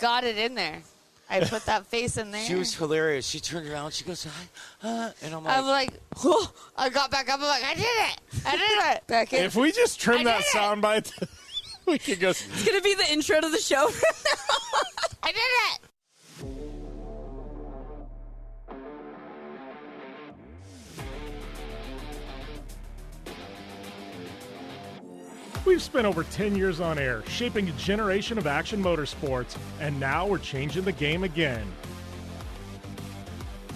got it in there. I put that face in there. She was hilarious. She turned around. She goes, hi. And I'm like, oh, I got back up. I'm like, I did it. Back in. If we just trim that soundbite, we could go. It's going to be the intro to the show from now on. I did it. We've spent over 10 years on air, shaping a generation of action motorsports, and now we're changing the game again.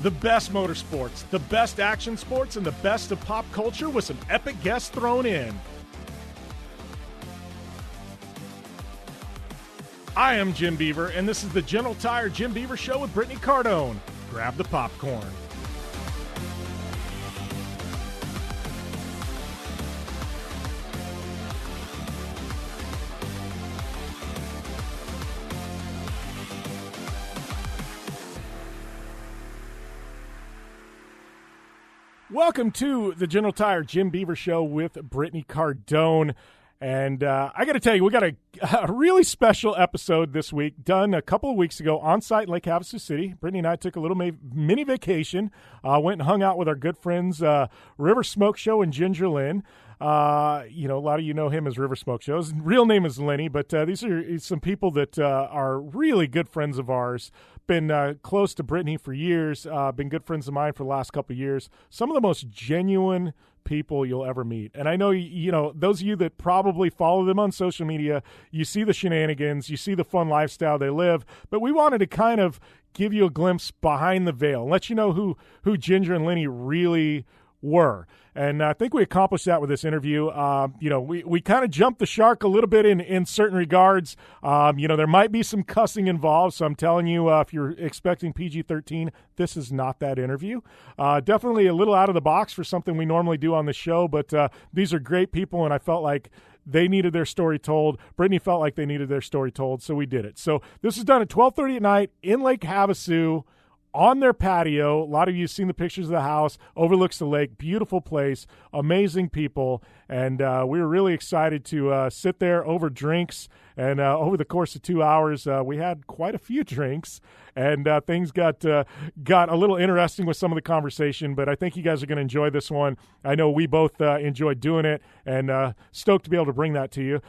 The best motorsports, the best action sports, and the best of pop culture with some epic guests thrown in. I am Jim Beaver, and this is the General Tire Jim Beaver Show with Brittany Cardone. Grab the popcorn. Welcome to the General Tire Jim Beaver Show with Brittany Cardone. And I got to tell you, we got a really special episode this week, done a couple of weeks ago on site in Lake Havasu City. Brittany and I took a little mini vacation, went and hung out with our good friends River Smokeshow and Ginger Lynn. A lot of you know him as River Smokeshow. His real name is Lenny, but these are some people that are really good friends of ours. Been close to Brittany for years, been good friends of mine for the last couple of years. Some of the most genuine people you'll ever meet. And I know, those of you that probably follow them on social media, you see the shenanigans, you see the fun lifestyle they live, but we wanted to kind of give you a glimpse behind the veil and let you know who Ginger and Lenny really were. And I think we accomplished that with this interview. We kind of jumped the shark a little bit in certain regards. There might be some cussing involved, so I'm telling you, if you're expecting PG-13, this is not that interview. Definitely a little out of the box for something we normally do on the show, but these are great people, and I felt like they needed their story told. Brittany felt like they needed their story told, so we did it. So this is done at 12:30 at night in Lake Havasu, on their patio. A lot of you have seen the pictures of the house, overlooks the lake, beautiful place, amazing people, and we were really excited to sit there over drinks, and over the course of 2 hours, we had quite a few drinks, and things got a little interesting with some of the conversation, but I think you guys are going to enjoy this one. I know we both enjoyed doing it, and stoked to be able to bring that to you.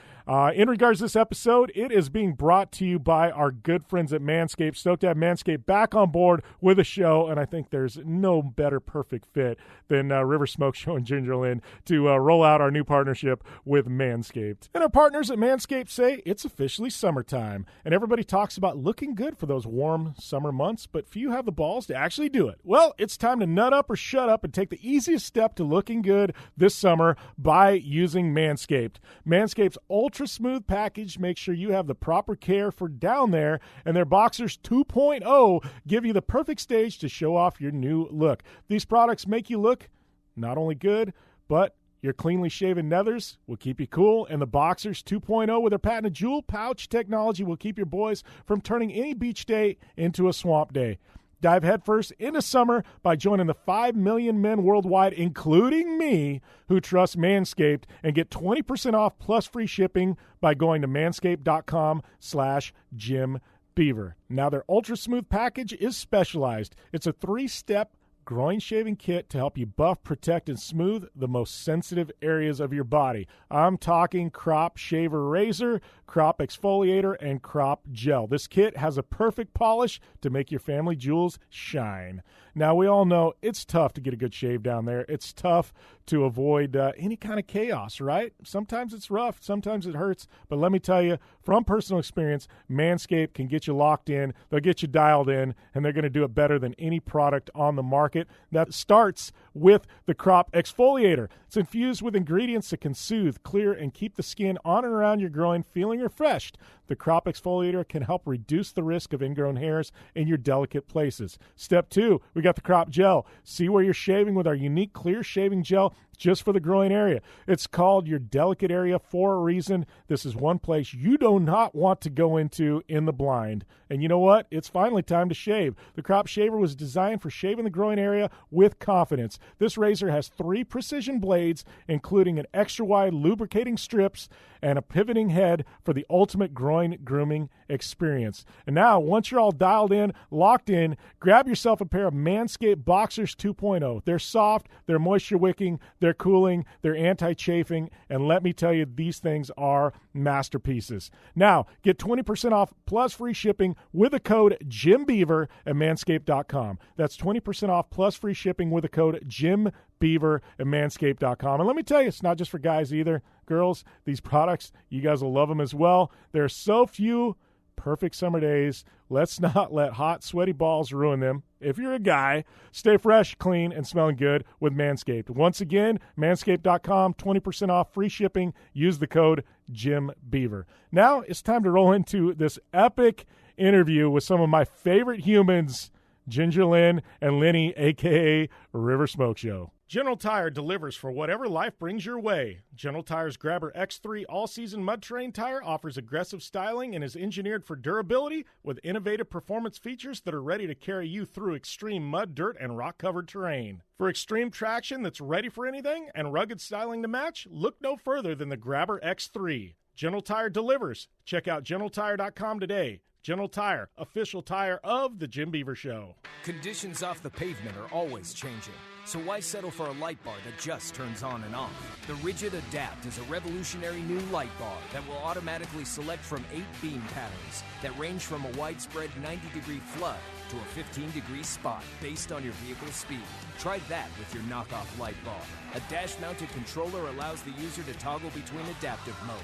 In regards to this episode, it is being brought to you by our good friends at Manscaped. Stoked to have Manscaped back on board with a show, and I think there's no better perfect fit than River Smokeshow and Ginger Lynn to roll out our new partnership with Manscaped. And our partners at Manscaped say it's officially summertime, and everybody talks about looking good for those warm summer months, but few have the balls to actually do it. Well, it's time to nut up or shut up and take the easiest step to looking good this summer by using Manscaped. Manscaped's Ultra Smooth package makes sure you have the proper care for down there, and their Boxers 2.0 give you the perfect stage to show off your new look. These products make you look not only good, but your cleanly shaven nethers will keep you cool, and the Boxers 2.0 with their patented jewel pouch technology will keep your boys from turning any beach day into a swamp day. Dive headfirst into summer by joining the 5 million men worldwide, including me, who trust Manscaped, and get 20% off plus free shipping by going to manscaped.com/Jim Beaver. Now, their Ultra Smooth package is specialized. It's a 3-step groin shaving kit to help you buff, protect, and smooth the most sensitive areas of your body. I'm talking crop shaver razor, crop exfoliator, and crop gel. This kit has a perfect polish to make your family jewels shine. Now, we all know it's tough to get a good shave down there. It's tough to avoid any kind of chaos, right? Sometimes it's rough. Sometimes it hurts. But let me tell you, from personal experience, Manscaped can get you locked in. They'll get you dialed in, and they're going to do it better than any product on the market. That starts with the crop exfoliator. It's infused with ingredients that can soothe, clear, and keep the skin on and around your groin feeling refreshed. The crop exfoliator can help reduce the risk of ingrown hairs in your delicate places. Step 2, we got the crop gel. See where you're shaving with our unique clear shaving gel. just for the groin area. It's called your delicate area for a reason. This is one place you do not want to go into in the blind. And you know what? It's finally time to shave. The Crop Shaver was designed for shaving the groin area with confidence. This razor has 3 precision blades, including an extra-wide lubricating strips and a pivoting head for the ultimate groin grooming experience. And now, once you're all dialed in, locked in, grab yourself a pair of Manscaped Boxers 2.0. They're soft, they're moisture-wicking, they're cooling, they're anti-chafing, and let me tell you, these things are masterpieces. Now, get 20% off plus free shipping with the code JimBeaver at manscaped.com. That's 20% off plus free shipping with the code JimBeaver at manscaped.com. And let me tell you, it's not just for guys either. Girls, these products, you guys will love them as well. There are so few perfect summer days. Let's not let hot, sweaty balls ruin them. If you're a guy, stay fresh, clean, and smelling good with Manscaped. Once again, manscaped.com, 20% off, free shipping. Use the code JimBeaver. Now it's time to roll into this epic interview with some of my favorite humans, Ginger Lynn and Lenny, a.k.a. River Smokeshow. General Tire delivers for whatever life brings your way. General Tire's Grabber X3 all-season mud terrain tire offers aggressive styling and is engineered for durability with innovative performance features that are ready to carry you through extreme mud, dirt, and rock-covered terrain. For extreme traction that's ready for anything and rugged styling to match, look no further than the Grabber X3. General Tire delivers. Check out GeneralTire.com today. General Tire, official tire of The Jim Beaver Show. Conditions off the pavement are always changing, so why settle for a light bar that just turns on and off? The Rigid Adapt is a revolutionary new light bar that will automatically select from 8 beam patterns that range from a widespread 90-degree flood to a 15-degree spot based on your vehicle's speed. Try that with your knockoff light bar. A dash-mounted controller allows the user to toggle between adaptive mode,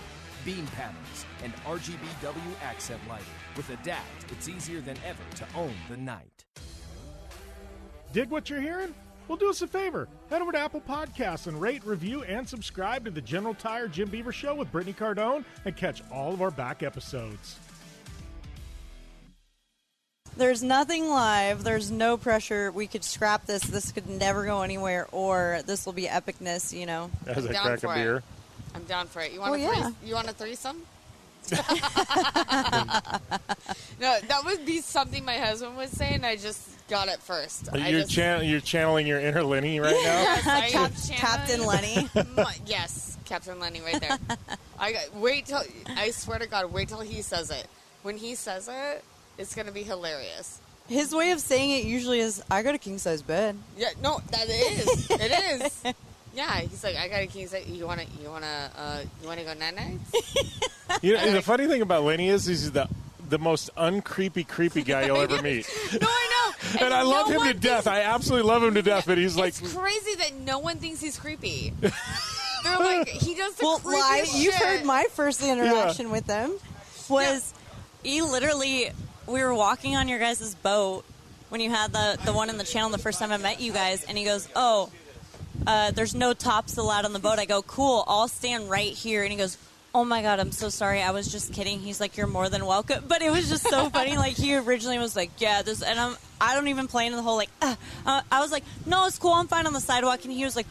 beam patterns, and RGBW accent lighting. With Adapt, it's easier than ever to own the night. Dig what you're hearing? Well, do us a favor. Head over to Apple Podcasts and rate, review, and subscribe to the General Tire Jim Beaver Show with Brittany Cardone and catch all of our back episodes. There's nothing live. There's no pressure. We could scrap this. This could never go anywhere, or this will be epicness, you know. As I down crack a for it. beer. I'm down for it. You want you want a threesome? No, that would be something my husband would say, and I just got it first. You're channeling your inner Lenny right now? Yes, I am Captain Lenny. Yes, Captain Lenny right there. I swear to God, wait till he says it. When he says it, it's going to be hilarious. His way of saying it usually is, I got a king-size bed. Yeah, no, that is. It is. Yeah, he's like, I got a king size. You wanna go night-nights? You know, the funny thing about Lenny is he's the most creepy guy you'll ever meet. No, I know. And I love him to death. I absolutely love him to death, but he's like... It's crazy that no one thinks he's creepy. They're like, he does the creepiest shit. You've heard my first interaction with him was he literally, we were walking on your guys' boat when you had the one in the channel the first time I met you guys, and he goes, there's no tops allowed on the boat. I go, cool, I'll stand right here. And he goes, oh my God, I'm so sorry. I was just kidding. He's like, you're more than welcome. But it was just so funny. Like, he originally was like, yeah, this, and I don't even play into the whole, like, I was like, no, it's cool. I'm fine on the sidewalk. And he was like,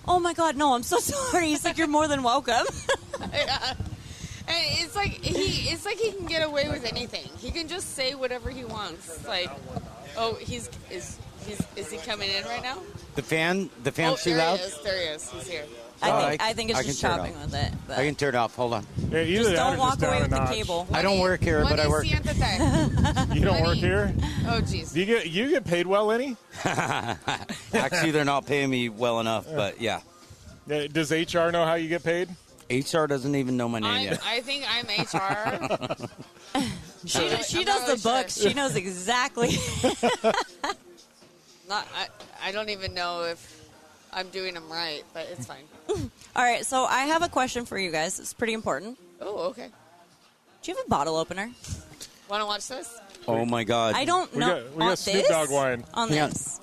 oh my God, no, I'm so sorry. He's like, you're more than welcome. Yeah. And it's like he can get away with anything. He can just say whatever he wants. Like, oh, is he coming in right now? The fan's too loud? There he is. He's here. I think it's just chopping with it. But I can turn it off. Hold on. Yeah, just don't walk away with the cable. I don't work here, but I work. You don't work here? Oh, jeez. You get paid well, Lenny? Actually, they're not paying me well enough, but yeah. Does HR know how you get paid? HR doesn't even know my name yet. I think I'm HR. She does the books. She knows exactly. I don't even know if I'm doing them right, but it's fine. All right, so I have a question for you guys. It's pretty important. Oh, okay. Do you have a bottle opener? Want to watch this? Oh, my God. I don't know. We got Snoop Dogg wine. On this.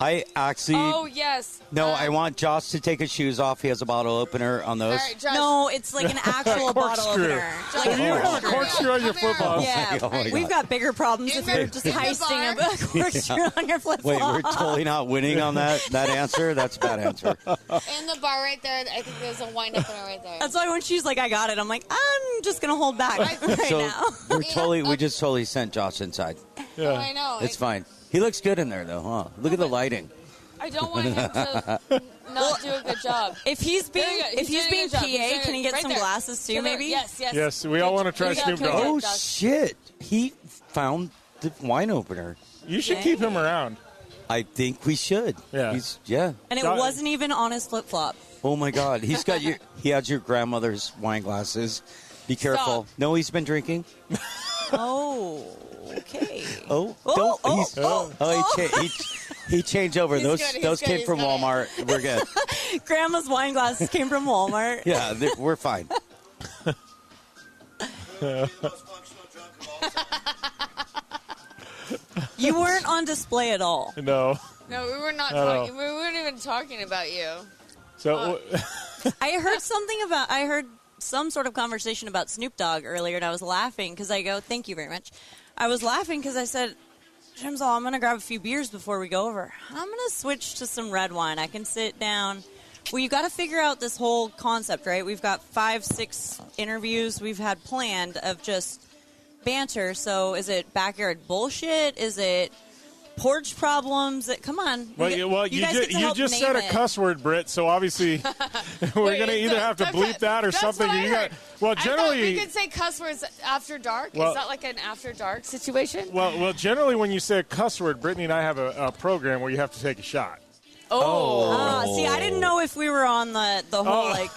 I actually. Oh, yes. No, I want Josh to take his shoes off. He has a bottle opener on those. All right, Josh. No, it's like an actual bottle Corkscrew. opener. Josh, Do you have a corkscrew on your Come here. flip-flops? Yeah, Oh my we've God. got bigger problems if you're just In the heisting bar. a corkscrew on your flip Wait, we're flop. totally not winning on that answer? That's a bad answer. In the bar right there, I think there's a wine opener right there. That's why when she's like, I got it, I'm like, I'm just going to hold back right So now. we just totally sent Josh inside. Oh, I know. It's fine. He looks good in there, though, huh? Look at the lighting. I don't want him to not do a good job. If he's being There you go. if he's doing being a good job. PA, can he get right some there. glasses too, Come here. maybe? Yes, yes. Yes, we all want to try We got Snoop pictures. Dogg. Oh, Josh. shit. He found the wine opener. You should keep him around. I think we should. Yeah. Yeah. And it Got it. wasn't even on his flip flop. Oh, my God. He has your grandmother's wine glasses. Be careful. Stop. No, he's been drinking. Oh, okay. Oh, Oh, don't. He changed over. He's those good, he's those good, came he's from good. Walmart. We're good. Grandma's wine glasses came from Walmart. Yeah, we're fine. You weren't on display at all. No. No, we were not At all. talking. We weren't even talking about you. So, I heard some sort of conversation about Snoop Dogg earlier, and I was laughing because I go, thank you very much. I was laughing because I said, Jim's all, I'm going to grab a few beers before we go over. I'm going to switch to some red wine. I can sit down. Well, you got to figure out this whole concept, right? We've got 5-6 interviews we've had planned of just banter. So is it backyard bullshit? Is it porch problems? Come on. you guys get to help just name said a it. cuss word, Britt. So obviously, we're Wait, going to either have to bleep that or that's something. what I You got heard. well, I thought generally, we could say cuss words after dark. Well- Is that like an after dark situation? well, generally, when you say a cuss word, Brittany and I have a program where you have to take a shot. See, I didn't know if we were on the whole, like,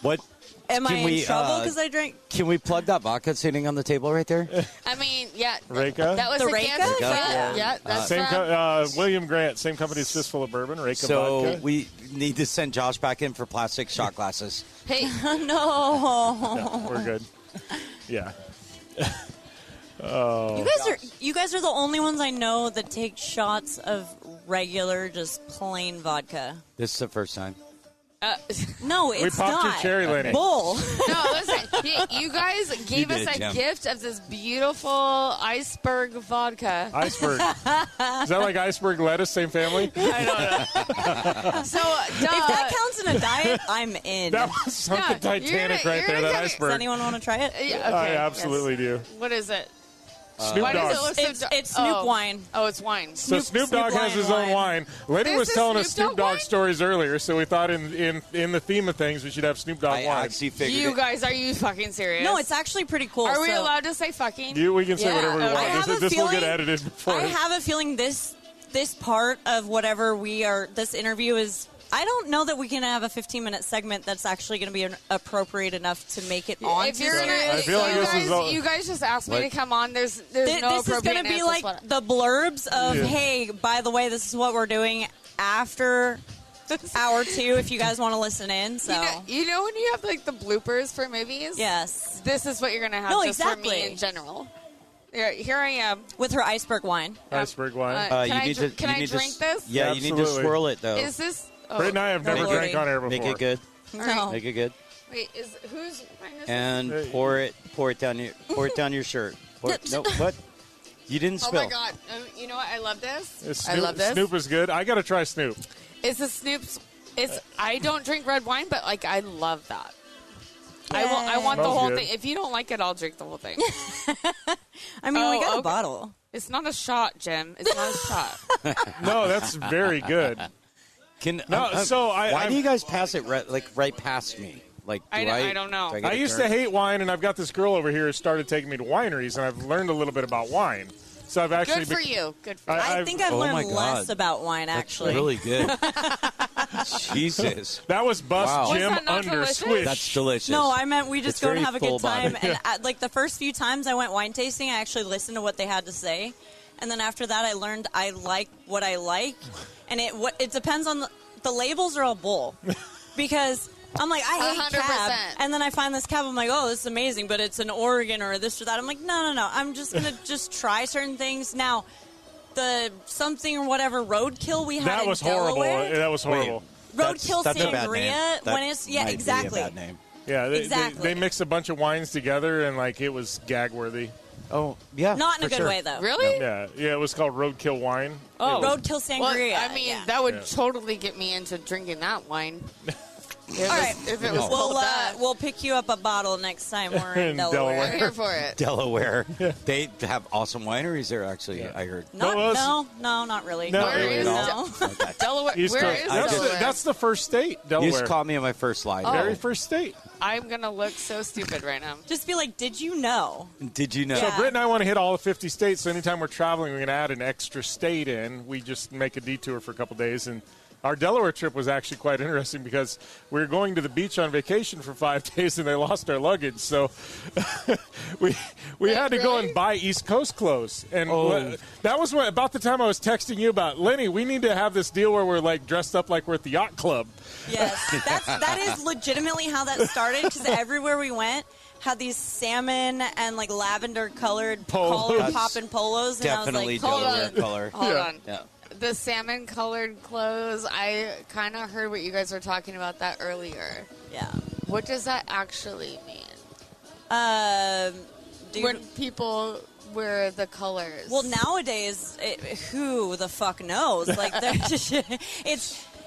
What? am I Can in we, trouble because I drank? Can we plug that vodka sitting on the table right there? I mean, yeah. Reka? That was The a Reka? gift. Yeah. Yeah, that's Same from, William Grant, same company as Fistful of Bourbon, Reka So Vodka. we need to send Josh back in for plastic shot glasses. Hey, No. Yeah, we're good. Yeah. You guys are the only ones I know that take shots of regular, just plain vodka. This is the first time. No, it's popped your not. cherry, Lenny. Bull. no, listen. You guys gave us did, a Jim. gift of this beautiful iceberg vodka. Iceberg. Is that like iceberg lettuce, same family? So, If that counts in a diet, I'm in. That was something No, Titanic you're right there, gonna that get it. Does iceberg. anyone want to try it? Yeah, okay, I absolutely do. What is it? Snoop Why does Dogg. it look so It's, dark? it's Snoop wine. Oh, it's wine. So Snoop Dogg Snoop has his wine. own wine. Lenny This was is telling us Snoop Snoop Dogg Dogg wine? stories earlier, so we thought in the theme of things we should have Snoop Dogg I wine. actually figured You it. guys, are you fucking serious? No, it's actually pretty cool. Are we So allowed to say fucking? We can say Yeah. whatever we I want. have a This will get feeling- edited before. I have a feeling this part of whatever this interview is. I don't know that we can have a 15-minute segment that's actually going to be appropriate enough to make it on. If you're I feel like this is all- you guys just asked me What? to come on. There's no This is going to appropriateness. be like That's what- the blurbs of, Yeah. hey, by the way, this is what we're doing after hour 2 if you guys want to listen in. So, you know when you have like the bloopers for movies? yes. This is what you're gonna have No, just for exactly. me in general. Here I am. With her iceberg wine. Iceberg wine. Can You I, need dr- to. can you I need drink to, this? Yeah, you need to Absolutely. swirl it though. Is this? Oh, Britt and I have never Lordy. drank on air before. Make it good. No. Make it good. wait, whose wine is this? And pour it down your shirt. No, what? You didn't Oh spill. my god! You know what? I love this. Is I Snoop, love this. Snoop is good. I got to try Snoop. It's a Snoop's. It's. I don't drink red wine, but like I love that. I want the Smells whole good. thing. If you don't like it, I'll drink the whole thing. I mean, we Oh, got a okay. bottle. It's not a shot, Jim. It's not a shot. No, that's very good. Why I'm- do you guys pass it right past me? Like, I don't know. do get I a used turn? to hate wine, and I've got this girl over here who started taking me to wineries, and I've learned a little bit about wine. So I've actually Good for you. Good for you. I think I've Oh my learned less God. about wine, actually. Really good. Jesus. That was Bust Wow. Jim Was that not under delicious? Swish. That's delicious. No, I meant we It's just go and very have a good time. full-bodied. And like the first few times I went wine tasting, I actually listened to what they had to say, and then after that, I learned I like what I like, and it depends on the labels are all bull, because I'm like I hate 100%. cab, and then I find this cab, I'm like, oh, this is amazing, but it's an Oregon or this or that. I'm like, no, I'm just gonna just try certain things now. the something or whatever roadkill we had That in was horrible. Delaware. That was horrible. Roadkill That's a bad name. sangria. That When it's might be a exactly. bad name. Yeah, Exactly. they mixed a bunch of wines together, and like it was gag worthy. Oh, yeah. Not in a for good sure. way though. Really? Yeah, it was called Roadkill Wine. Oh. Roadkill Well, sangria. I mean, that would totally get me into drinking that wine. If All right. if it was called that. We'll pick you up a bottle next time we're in In Delaware. Delaware. I'm here for it. Delaware. They have awesome wineries there, actually, I heard. No, not really. No, Where is No. Delaware? East Where Coast. is That's, Delaware? that's the first state, You Delaware. just caught me on my first line. Very first state. I'm gonna look so stupid right now. Just be like, did you know? Did you know? So Yeah. Britt and I want to hit all the 50 states. So anytime we're traveling, we're going to add an extra state in. We just make a detour for a couple days. And our Delaware trip was actually quite interesting because we were going to the beach on vacation for 5 days and they lost our luggage. So we had to go and buy East Coast clothes. And that was about the time I was texting you about, Lenny, we need to have this deal where we're like dressed up like we're at the yacht club. Yes, that is legitimately how that started. Because everywhere we went had these salmon and like lavender colored Polos. collar popping polos, and Definitely I was like, Delaware color. Hold on. Yeah. The salmon colored clothes, I kind of heard what you guys were talking about that earlier. yeah. What does that actually mean? Dude, When people wear the colors. well, nowadays, who the fuck knows? Like,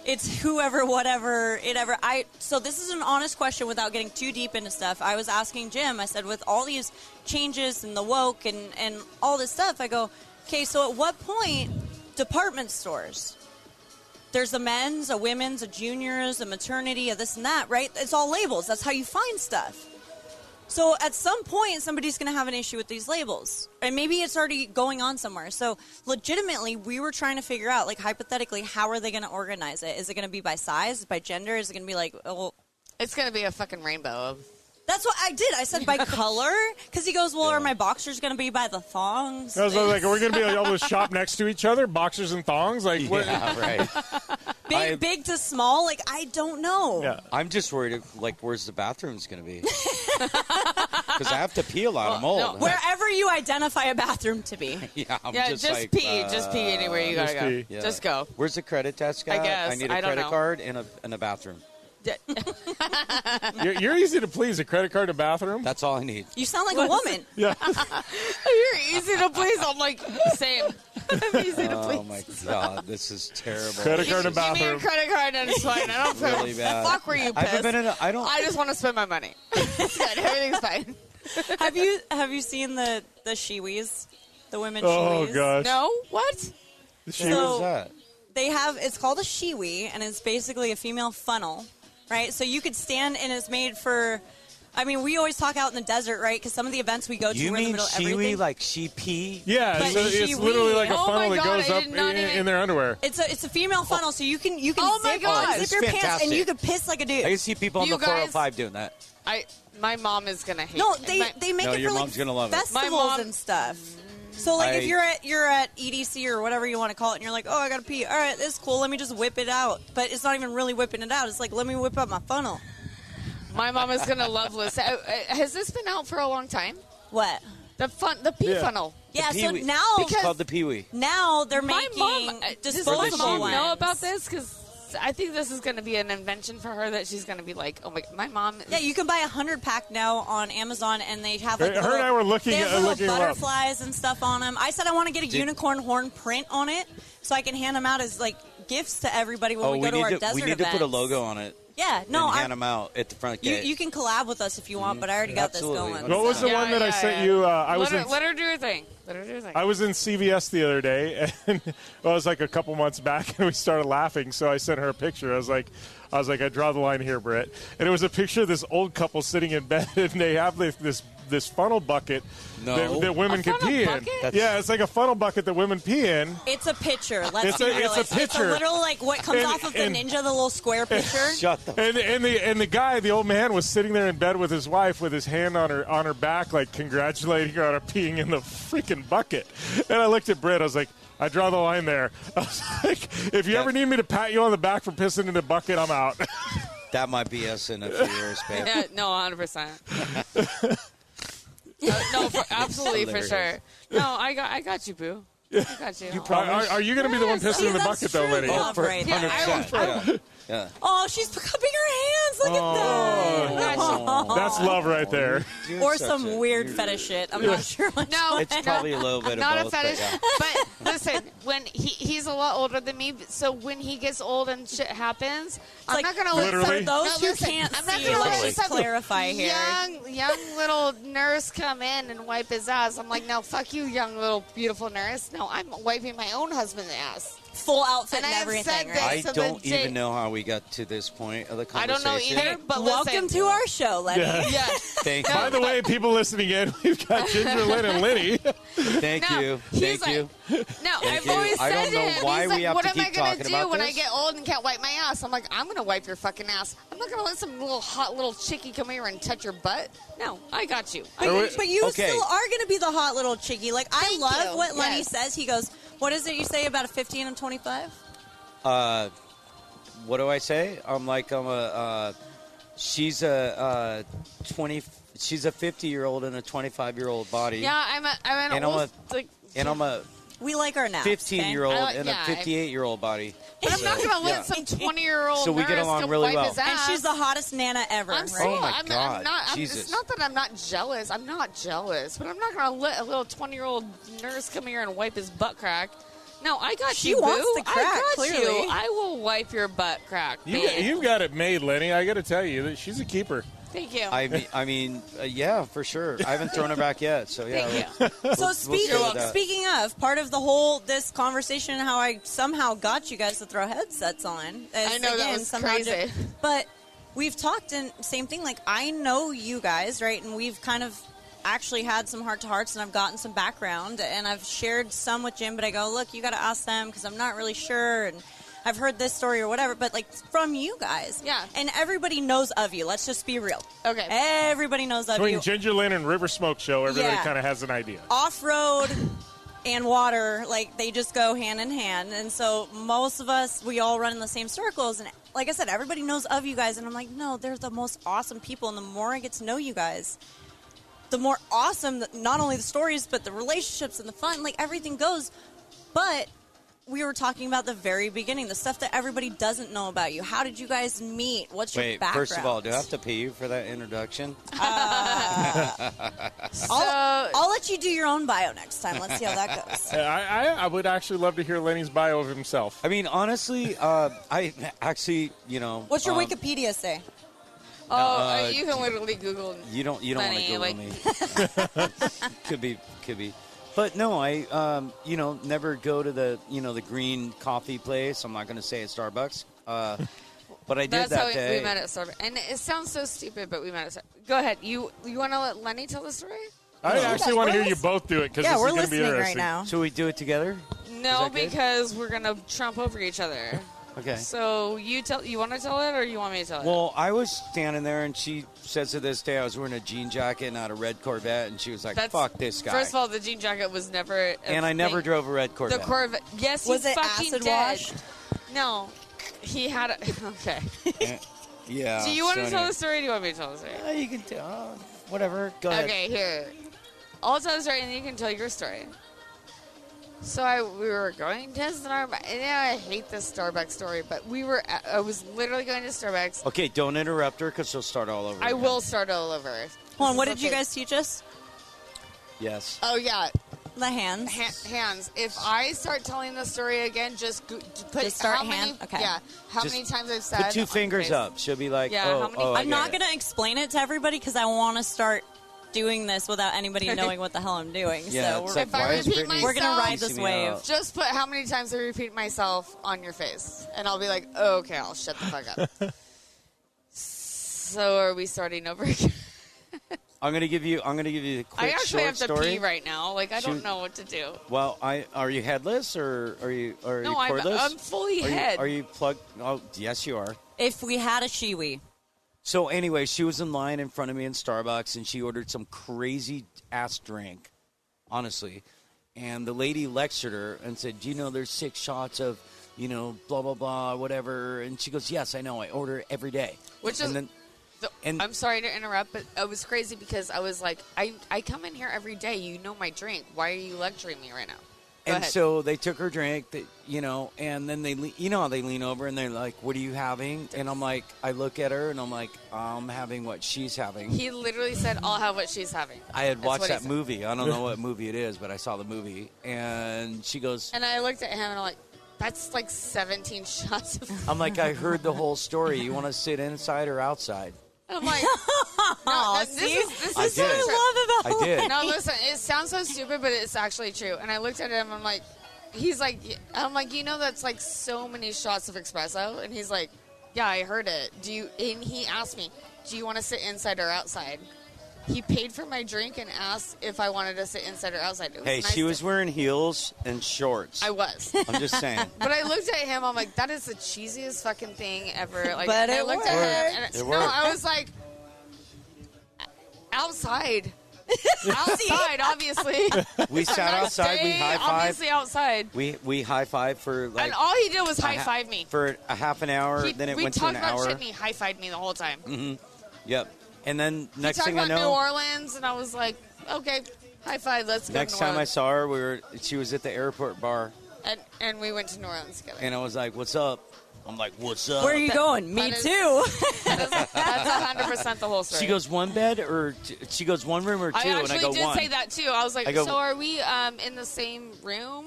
it's whoever, whatever, it ever. So this is an honest question without getting too deep into stuff. I was asking Jim. I said, with all these changes and the woke and all this stuff, I go, okay, so at what point department stores? There's a men's, a women's, a juniors, a maternity, a this and that, right? It's all labels. That's how you find stuff. So at some point, somebody's going to have an issue with these labels. And maybe it's already going on somewhere. So legitimately, we were trying to figure out, like, hypothetically, how are they going to organize it? Is it going to be by size, by gender? Is it going to be like, well, it's going to be a fucking rainbow of. that's what I did. I said by color. Because he goes, well, are my boxers going to be by the thongs? I was like, are we going to be able to shop next to each other, boxers and thongs? Like, what? Yeah, right. Big to small? Like, I don't know. Yeah. I'm just worried, like, where's the bathrooms going to be? Because I have to pee a lot. I'm old. no, Wherever you identify a bathroom to be. Yeah, I'm Yeah, just just like, pee. Just pee anywhere you gotta just go. pee. Yeah. Just go. Where's the credit desk I at? guess. I need I a don't credit know. card and a bathroom. You're easy to please. A credit card, a bathroom. That's all I need. You sound like a woman. Yeah. You're easy to please. I'm like, same. I'm easy to please. Oh my god, this is terrible. Credit card and Give me your bathroom. credit card and it's fine. I don't Really the bad. fuck were you I haven't pissed? been in. I don't. I just want to spend my money. It's good. Everything's fine. Have you seen the shiwis? The women Oh shiwis? gosh. No? What? What So- is that? They have, it's called a shiwi, and it's basically a female funnel, right? So you could stand, and it's made for, I mean, we always talk out in the desert, right? Because some of the events we go to, You we're in the mean middle of shiwi everything. like sheepy? Yeah, But so it's she literally like a Oh funnel my that God, goes I up did not in their underwear. It's a female funnel, so you can Oh my zip, God. unzip It's your pants, and fantastic. you could piss like a dude. I can see people on You the 405 guys- doing that. My mom is gonna hate No, me. they make No, it your for like mom's gonna love it. festivals My mom- and stuff. So like if you're at EDC or whatever you want to call it, and you're like, oh, I gotta pee. All right, this is cool. Let me just whip it out. But it's not even really whipping it out. It's like, let me whip out my funnel. My mom is gonna love this. Has this been out for a long time? What? The pee Yeah. funnel. Yeah. So Pee-wee. now It's called the peewee. now they're My making mom, does disposable my mom ones. know about this? Because I think this is going to be an invention for her that she's going to be like, oh my mom. Yeah, you can buy a 100-pack now on Amazon, and they have like Her and I were looking they have at- little looking them up. butterflies and stuff on them. I said I want to get a unicorn horn print on it, so I can hand them out as like gifts to everybody when we go to our desert we need events. to put a logo on it. Yeah, no, and I, hand them out at the front you gate. you can collab with us if you want, but I already got Absolutely. this going. What was the Yeah, one that I yeah, sent yeah. you? Let her do her thing. Let her do her thing. I was in CVS the other day, and well, it was like a couple months back, and we started laughing. So I sent her a picture. I was like, I draw the line here, Britt. And it was a picture of this old couple sitting in bed, and they have this funnel bucket that women A can funnel pee bucket? in. Yeah, it's like a funnel bucket that women pee in. It's a pitcher. Let's It's be a- it's a realistic. It's a pitcher. little like what comes And- off of the and- Ninja, the little square pitcher. Shut the. And the guy, the old man, was sitting there in bed with his wife, with his hand on her back, like congratulating her on her peeing in the freaking bucket. And I looked at Britt. I was like, I draw the line there. I was like, if you ever need me to pat you on the back for pissing in the bucket, I'm out. That might be us in a few years, babe. Yeah, no, 100%. No, absolutely for sure. Hilarious. No, I got you, boo. I got you. You promise? Are you going to be the one pissing in the bucket, though, Lenny? Love right there. 100%. Yeah. Oh, she's cupping her hands. Look at that. Oh. That's love right there. You're Or such some a- weird you're- fetish shit. I'm not sure. No, It's probably a little bit of not both. a fetish. But yeah. But listen, when he's a lot older than me, so when he gets old and shit happens, I'm like not gonna literally? For those No, who listen, can't I'm not see, gonna let's let just some clarify here. young little nurse come in and wipe his ass. I'm like, no, fuck you, young little beautiful nurse. No, I'm wiping my own husband's ass. Full outfit And and I have everything, said right? this. I So don't the even know how we got to this point of the I don't conversation. know either. But Welcome listen, to our show, Lenny. Yeah. Thank No, you. By the way, people listening in, we've got Ginger, Lynn, and Lenny. Thank No, you. he's Thank like- you. No, Thank I've you. always I said don't to know him, why he's we like, have what to am I keep gonna talking do about when I this? get old and can't wipe my ass? I'm like, I'm gonna wipe your fucking ass. I'm not gonna let some little hot little chickie come here and touch your butt. No, I got you. I got you. But you Okay. still are going to be the hot little chickie. Like, I Thank love you. what Lenny Yes. says. He goes, what is it you say about a 15 and 25? What do I say? She's a 20. She's a 50-year-old in a 25-year-old body. Yeah, I'm an And old, And I'm a We like our naps. 15-year-old I- in yeah, a 58-year-old body. But I'm not gonna let yeah. some 20-year-old So we get nurse along come really wipe well. his ass. And she's the hottest Nana ever, I'm right? so, Oh my I'm God, not, Jesus. It's not that I'm not jealous. I'm not jealous, but I'm not gonna let a little 20-year-old nurse come here and wipe his butt crack. No, I got She you, boo. wants the crack, I got clearly. you. I will wipe your butt crack. babe. You've got it made, Lenny. I got to tell you, that she's a keeper. Thank you. I mean, yeah, for sure. I haven't thrown her back yet, so yeah. Thank you. So go with that. speaking of, part of the whole this conversation, how I somehow got you guys to throw headsets on. Is, I know, that again, was somehow crazy. but we've talked, and same thing. Like, I know you guys, right? And we've kind of actually had some heart-to-hearts, and I've gotten some background, and I've shared some with Jim, but I go, look, you got to ask them because I'm not really sure, and I've heard this story or whatever, but like from you guys. Yeah. And everybody knows of you. Let's just be real. Okay. Everybody knows of Between you. Ginger, Lynn, and River Smokeshow, everybody Yeah. kind of has an idea. Off-road and water, like, they just go hand in hand. And so most of us, we all run in the same circles. And like I said, everybody knows of you guys. And I'm like, no, they're the most awesome people. And the more I get to know you guys, the more awesome, not only the stories, but the relationships and the fun, like, everything goes. But we were talking about the very beginning, the stuff that everybody doesn't know about you. How did you guys meet? What's your Wait, background? first of all, do I have to pay you for that introduction? I'll let you do your own bio next time. Let's see how that goes. I would actually love to hear Lenny's bio of himself. I mean, honestly, I actually, What's your Wikipedia say? You can literally Google. You don't want to Lenny, Google like- me. Could be. But no, I never go to the green coffee place. I'm not going to say at Starbucks. But I did That's that how day. we met at Starbucks. And it sounds so stupid, but we met at Starbucks. Go ahead. You want to let Lenny tell the story? I actually want to hear you both do it because Yeah, this we're is going to be listening interesting. right now. Should we do it together? No, that good? because we're gonna trump over each other. Okay. So you want to tell it, or you want me to tell it? Well, I was standing there, and she says to this day I was wearing a jean jacket and not a red Corvette, and she was like, "Fuck this guy." First of all, the jean jacket was never. and I never drove a red Corvette. the Corvette. Yes, Was he it fucking acid did. washed? No, he had. Okay. Yeah. Do you want so to tell anyway. the story? Or do you want me to tell the story? You can tell. Whatever. Go ahead. Okay, here. I'll tell the story, and then you can tell your story. So we were going to Starbucks. And I hate this Starbucks story, but I was literally going to Starbucks. Okay, don't interrupt her because she'll start all over. I again. will start all over. Hold on, what This did is you okay. guys teach us? Yes. Oh, yeah. The hands. Hands. If I start telling the story again, just put Just start how many, hand? Okay. Yeah, how Just many times I've said. Put two on fingers face. up. She'll be like, Yeah, oh, how many- oh, I I'm get not it. going to explain it to everybody because I want to start doing this without anybody knowing what the hell I'm doing. Yeah, So it's we're, like, If I why is repeat Brittany we're going to ride piecing this me wave. out? Just put how many times I repeat myself on your face, and I'll be like, oh, okay, I'll shut the fuck up. So are we starting over again? I'm gonna give you the quick I actually short have to story. pee right now. Like I don't Shoot. know what to do. Well, are you headless or are you No, cordless? I'm fully head. Are you plugged? Oh, yes, you are. If we had a shiwi. So anyway, she was in line in front of me in Starbucks, and she ordered some crazy ass drink, honestly. And the lady lectured her and said, "Do you know there's 6 shots of, blah blah blah, whatever?" And she goes, "Yes, I know. I order it every day." Which and is. then, and I'm sorry to interrupt, but it was crazy because I was like, I come in here every day. You know my drink. Why are you lecturing me right now? And ahead. so they took her drink, and then you know how they lean over and they're like, "What are you having?" And I'm like, I look at her and I'm like, "I'm having what she's having." He literally said, "I'll have what she's having." I had That's watched what he that said. movie. I don't know what movie it is, but I saw the movie. And she goes, And I looked at him and I'm like, "That's like 17 shots of." I'm like, I heard the whole story. You want to sit inside or outside? I'm like, Oh, this see? is I this is did. so true. I love about I did. No, listen, it sounds so stupid, but it's actually true. And I looked at him, I'm like, he's like, I'm like, that's like so many shots of espresso. And he's like, yeah, I heard it. And he asked me, do you want to sit inside or outside? He paid for my drink and asked if I wanted to sit inside or outside. It was Hey, nice she was wearing heels and shorts. I was. I'm just saying. But I looked at him, I'm like, that is the cheesiest fucking thing ever. Like, But and I it looked at him, worked. and It no, worked. I was like, outside. Outside, obviously. We sat outside. We high five. Obviously outside. We high five for like And all he did was high five me. for a half an hour. Then it we went to talked an about hour. shit and he high fived me the whole time. Yep. And then He next talked thing I about New know, Orleans, and I was like, okay, high five, let's go next to New time I Orleans. saw her, she was at the airport bar, And we went to New Orleans together. and I was like, "What's up?" I'm like, "What's up?" Where are you going? Me that is- too. That's 100% the whole story. She goes, "One bed or she goes one room or two?" I And I actually go, did "One." say that too. I was like, I go- so are we in the same room?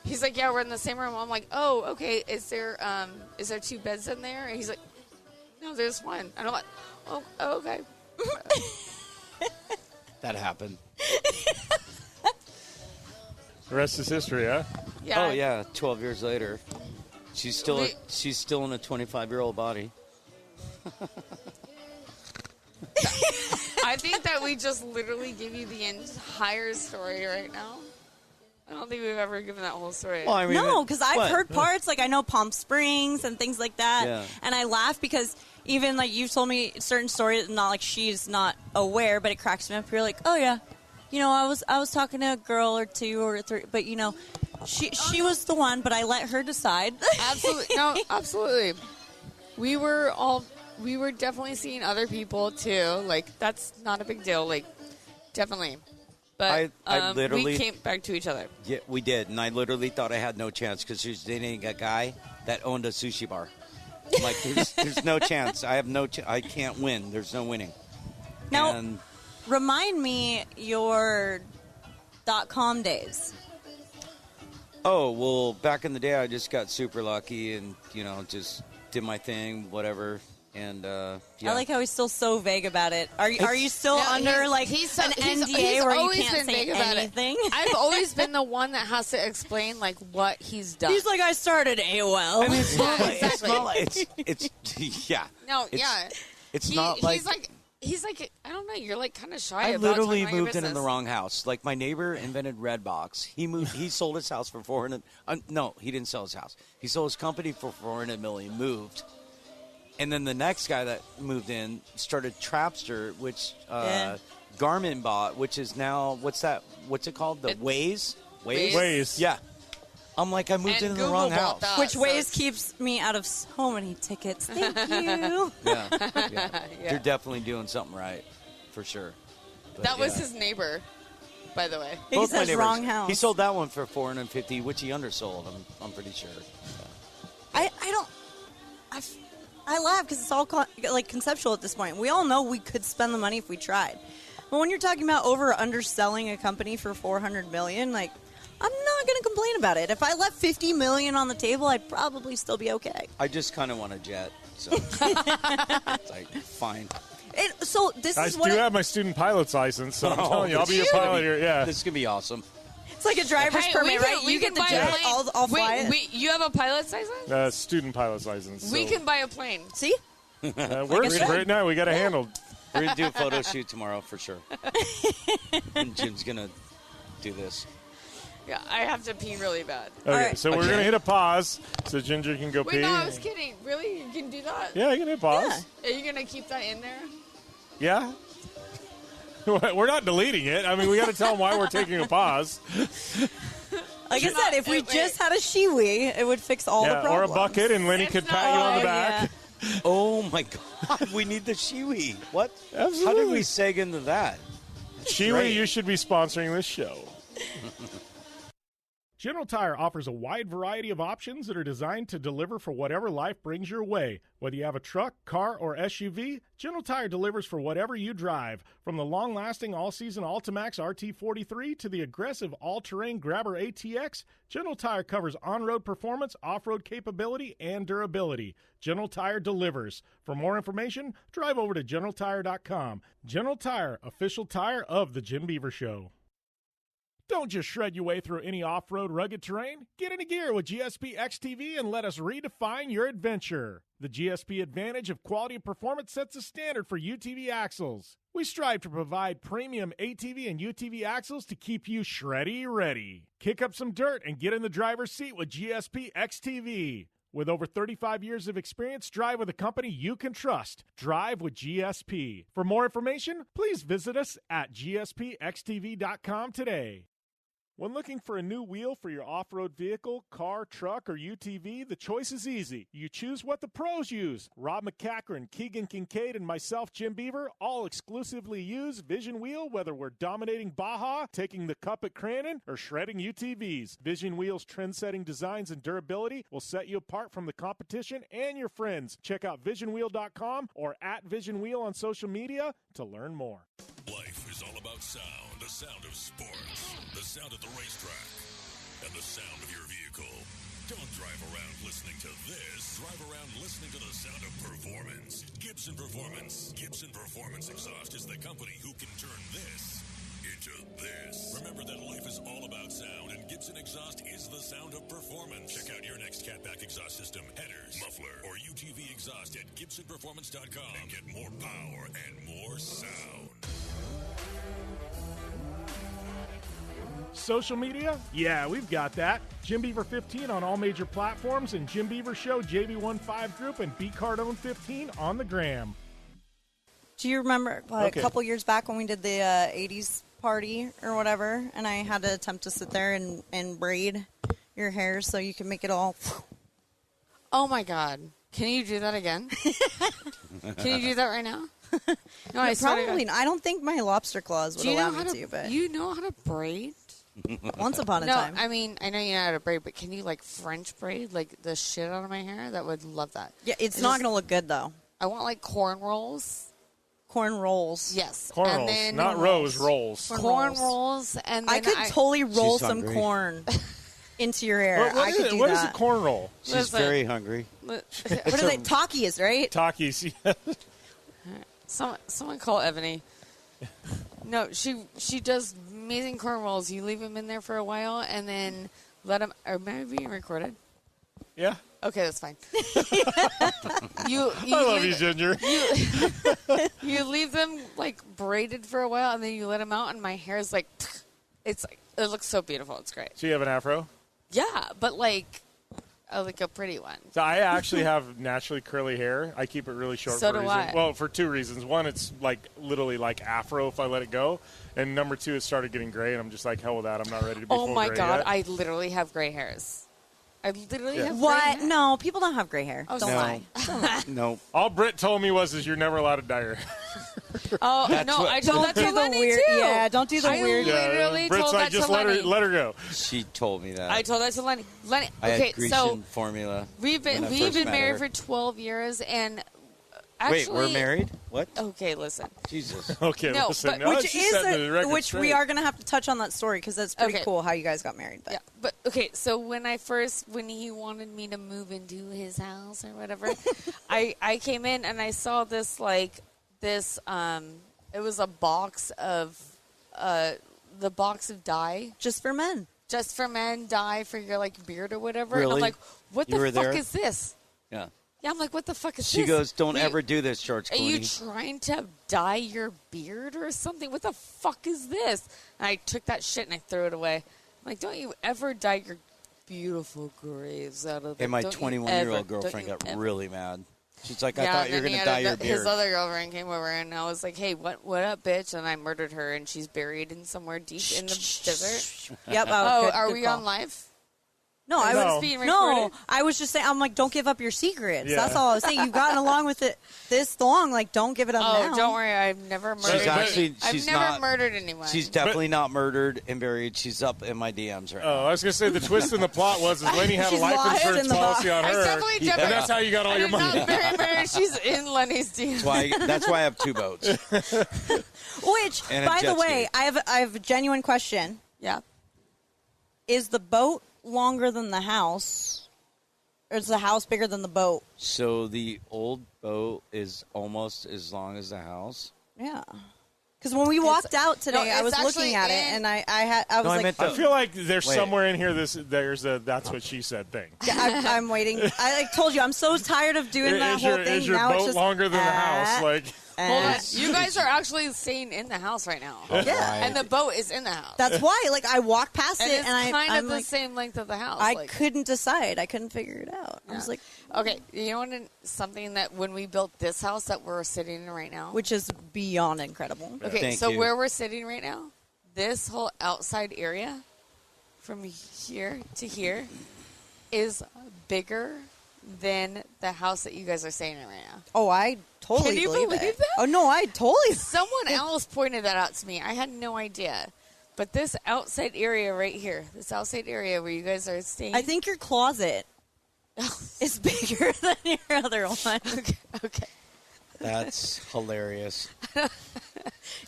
He's like, yeah, we're in the same room. I'm like, oh, okay. Is there 2 beds in there? And he's like, no, there's one. And I'm like, oh okay. That happened. The rest is history, huh? Yeah. Oh yeah, 12 years later, she's still We- she's still in a 25-year-old body. I think that we just literally give you the entire story right now. I don't think we've ever given that whole story. Well, I mean, No, because I've what? heard parts, like I know Palm Springs and things like that. Yeah. And I laugh because even like you've told me certain stories, not like she's not aware, but it cracks me up. You're like, oh yeah, I was talking to a girl or 2 or 3, but she was the one, but I let her decide. Absolutely. No, absolutely. We were definitely seeing other people too. Like, that's not a big deal. Like, definitely. But I literally- we came back to each other. Yeah, we did, and I literally thought I had no chance because she was dating a guy that owned a sushi bar. I'm like, there's no chance. I have I can't win. There's no winning. Now, And remind me your .com days. oh well, back in the day, I just got super lucky and just did my thing, whatever. And yeah. I like how he's still so vague about it. Are you still No, under like he's an NDA where you always can't been say vague about anything? It. I've always been the one that has to explain like what he's done. He's like, I started AOL. I mean, it's not Yeah, like, exactly. it's yeah. no, It's- yeah. It's not like he's like I don't know. You're like kind of shy. I about literally talking about your moved in the business. wrong house. Like my neighbor invented Redbox. He sold his house for 400. No, he didn't sell his house. He sold his company for 400 million. Moved, and then the next guy that moved in started Trapster, which Yeah. Garmin bought, which is now what's that? What's it called? The Waze. Waze? Ways. Yeah. I'm like I moved And in the Google wrong bought house. that. Which so ways it's- keeps me out of so many tickets. Thank you. Yeah. Yeah. They're definitely doing something right, for sure. But, That was yeah. his neighbor, by the way. He Both my says neighbors. wrong house. He sold that one for 450, which he undersold. I'm pretty sure. I don't. I laugh because it's all like conceptual at this point. We all know we could spend the money if we tried. But when you're talking about over or underselling a company for $400 million, like I'm not going to complain about it. If I left $50 million on the table, I'd probably still be okay. I just kind of want a jet, so it's like fine. So this I is do what have my student pilot's license, so I'm Oh, telling you, I'll be your this is gonna pilot be- here. Yeah. This is gonna be awesome. it's like a driver's Hey, permit, we can- right? we You can get the buy a jet, plane. I'll fly it. Wait, you have a pilot's license? Student pilot's license. We so, can buy a plane. See? we're guess so. right now. We got it handled. We're gonna do a photo shoot tomorrow for sure. And Jim's gonna do this. Yeah, I have to pee really bad. Okay, right. so we're Okay. gonna hit a pause so Ginger can go Wait, pee. no, I was kidding. Really? You can do that? Yeah, you can hit pause. Are you going to keep that in there? Yeah. We're not deleting it. I mean, we got to tell them why we're taking a pause. Like I said, if we wait. just had a shiwi, it would fix all the Yeah, or a problems. bucket, and Lenny It's could pat you on the not- back. Oh my God, we need the shiwi. What? How did Absolutely. we seg into that? Shiwi, great. you should be sponsoring this show. General Tire offers a wide variety of options that are designed to deliver for whatever life brings your way. Whether you have a truck, car, or SUV, General Tire delivers for whatever you drive. From the long-lasting all-season Altimax RT43 to the aggressive all-terrain Grabber ATX, General Tire covers on-road performance, off-road capability, and durability. General Tire delivers. For more information, drive over to GeneralTire.com. General Tire, official tire of The Jim Beaver Show. Don't just shred your way through any off-road rugged terrain. Get into gear with GSP XTV and let us redefine your adventure. The GSP advantage of quality and performance sets a standard for UTV axles. We strive to provide premium ATV and UTV axles to keep you shreddy ready. Kick up some dirt and get in the driver's seat with GSP XTV. With over 35 years of experience, drive with a company you can trust. Drive with GSP. For more information, please visit us at gspxtv.com today. When looking for a new wheel for your off-road vehicle, car, truck, or UTV, the choice is easy. You choose what the pros use. Rob McCachran, Keegan Kincaid, and myself, Jim Beaver, all exclusively use Vision Wheel, whether we're dominating Baja, taking the cup at Crandon, or shredding UTVs. Vision Wheel's trend-setting designs and durability will set you apart from the competition and your friends. Check out visionwheel.com or at Vision Wheel on social media to learn more. Life is all about sound, the sound of sports, the sound at the racetrack, and the sound of your vehicle. Don't drive around listening to this. Drive around listening to the sound of performance. Gibson Performance. Gibson Performance Exhaust is the company who can turn this into this. Remember that life is all about sound, and Gibson Exhaust is the sound of performance. Check out your next catback exhaust system, headers, muffler, or UTV exhaust at GibsonPerformance.com and get more power and more sound. Social media? Yeah, we've got that. Jim Beaver 15 on all major platforms, and Jim Beaver Show, JB15 Group, and B Cardone 15 on the gram. Do you remember a couple years back when we did the 80s party or whatever, and I had to attempt to sit there and braid your hair so you can make it all... Oh, my God. Can you do that again? Can you do that right now? No, I probably not. I don't think my lobster claws would allow me to. But you know how to braid? Once upon a time. No, I mean, I know you know how to braid, but can you, like, French braid, like, the shit out of my hair? That would love that. Yeah, it's not going to look good, though. I want, like, corn rolls. Corn rolls. Yes. Corn rolls, then not rose rolls. Corn rolls, and then I could totally roll some corn into your hair. What is a corn roll? She's very hungry. What are they? Takis, right? Takis, yeah. Someone call Ebony. No, she does amazing corn rolls. You leave them in there for a while, and then let them. Or maybe being recorded. Yeah. Okay, that's fine. I love you, Ginger. You leave them like braided for a while, and then you let them out, and my hair is like, it looks so beautiful. It's great. So you have an afro? Yeah, but like a pretty one. So I actually have naturally curly hair. I keep it really short. So for a do reason. I. Well, for two reasons. One, it's like literally like afro if I let it go, and number two, it started getting gray, and I'm just like, hell with that. I'm not ready to be. Oh full my gray God! yet. I literally have gray hairs. I literally have what? gray hair. No, people don't have gray hair. Oh, Don't no. lie. No. All Britt told me was you're never allowed to dye your hair. Oh, That's no, what- I told that to Lenny, weird. too. Yeah, don't do the weird. I literally Britt's told like, that just to let Lenny. her go. She told me that. I told that to Lenny. Lenny, I okay, had Grecian so formula. we've been when I first met married her. for 12 years, and actually, Wait, we're married? What? Okay, listen. Jesus. Okay, No, listen. but- No, Which she is set the record which straight. we are going to have to touch on that story because that's pretty Okay. cool how you guys got married. But Yeah, but okay. So when he wanted me to move into his house or whatever, I came in and I saw this it was a box of the box of dye just for men. just for men dye for your like beard or whatever. And I'm Really? like, what You the were fuck there? is this? Yeah. Yeah, I'm like, what the fuck is She this? goes, don't Wait, ever do this, George Are you Clooney. trying to dye your beard or something? What the fuck is this? And I took that shit and I threw it away. I'm like, don't you ever dye your beautiful grays out of it. And my Don't you 21-year-old ever- girlfriend don't got you ever. really mad. She's like, I Yeah, thought and you were then going he to had dye your beard. His other girlfriend came over and I was like, hey, what up, bitch? And I murdered her and she's buried in somewhere deep in the desert. Yep. Oh, good- are good we call. on live? No, I Was was this being no. recorded? I was just saying. I'm like, don't give up your secrets. Yeah. That's all I was saying. You've gotten along with it this long. Like, don't give it up now. Oh, don't worry. I've never murdered. She's I've never not- murdered anyone. She's definitely not murdered and buried. She's up in my DMs right now. Oh, I was going to say the twist in the plot was Lenny had a She's life lost insurance in the policy on I her. definitely And jumped. that's how you got all your I'm money. not very murdered. She's in Lenny's DM. That's why I have 2 boats. Which, And a by the jet way, ski. I have a genuine question. Yeah. Is the boat longer than the house? Or is the house bigger than the boat? So the old boat is almost as long as the house. Yeah. Because when we walked out today, no, I was it's looking actually at it, in- and I was No, I like, meant I the- feel like there's Wait. somewhere in here there's a that's what she said thing. I'm waiting. I told you, I'm so tired of doing that whole thing. Is your now it's boat just longer than the house? Like, Hold on. You guys are actually staying in the house right now. Yeah. And the boat is in the house. that's why. Like, I walked past and it, it's and kind I'm of the like, same length of the house. I like, couldn't decide. I couldn't figure it out. I was like, okay, you know what? Something that when we built this house that we're sitting in right now. which is beyond incredible. Okay, Thank so you. where we're sitting right now, this whole outside area, from here to here, is bigger than the house that you guys are staying in right now. Oh, I totally Can you believe it. that? Oh no, I totally. Someone else pointed that out to me. I had no idea. But this outside area right here, this outside area where you guys are staying. I think your closet is bigger than your other one. Okay. That's hilarious.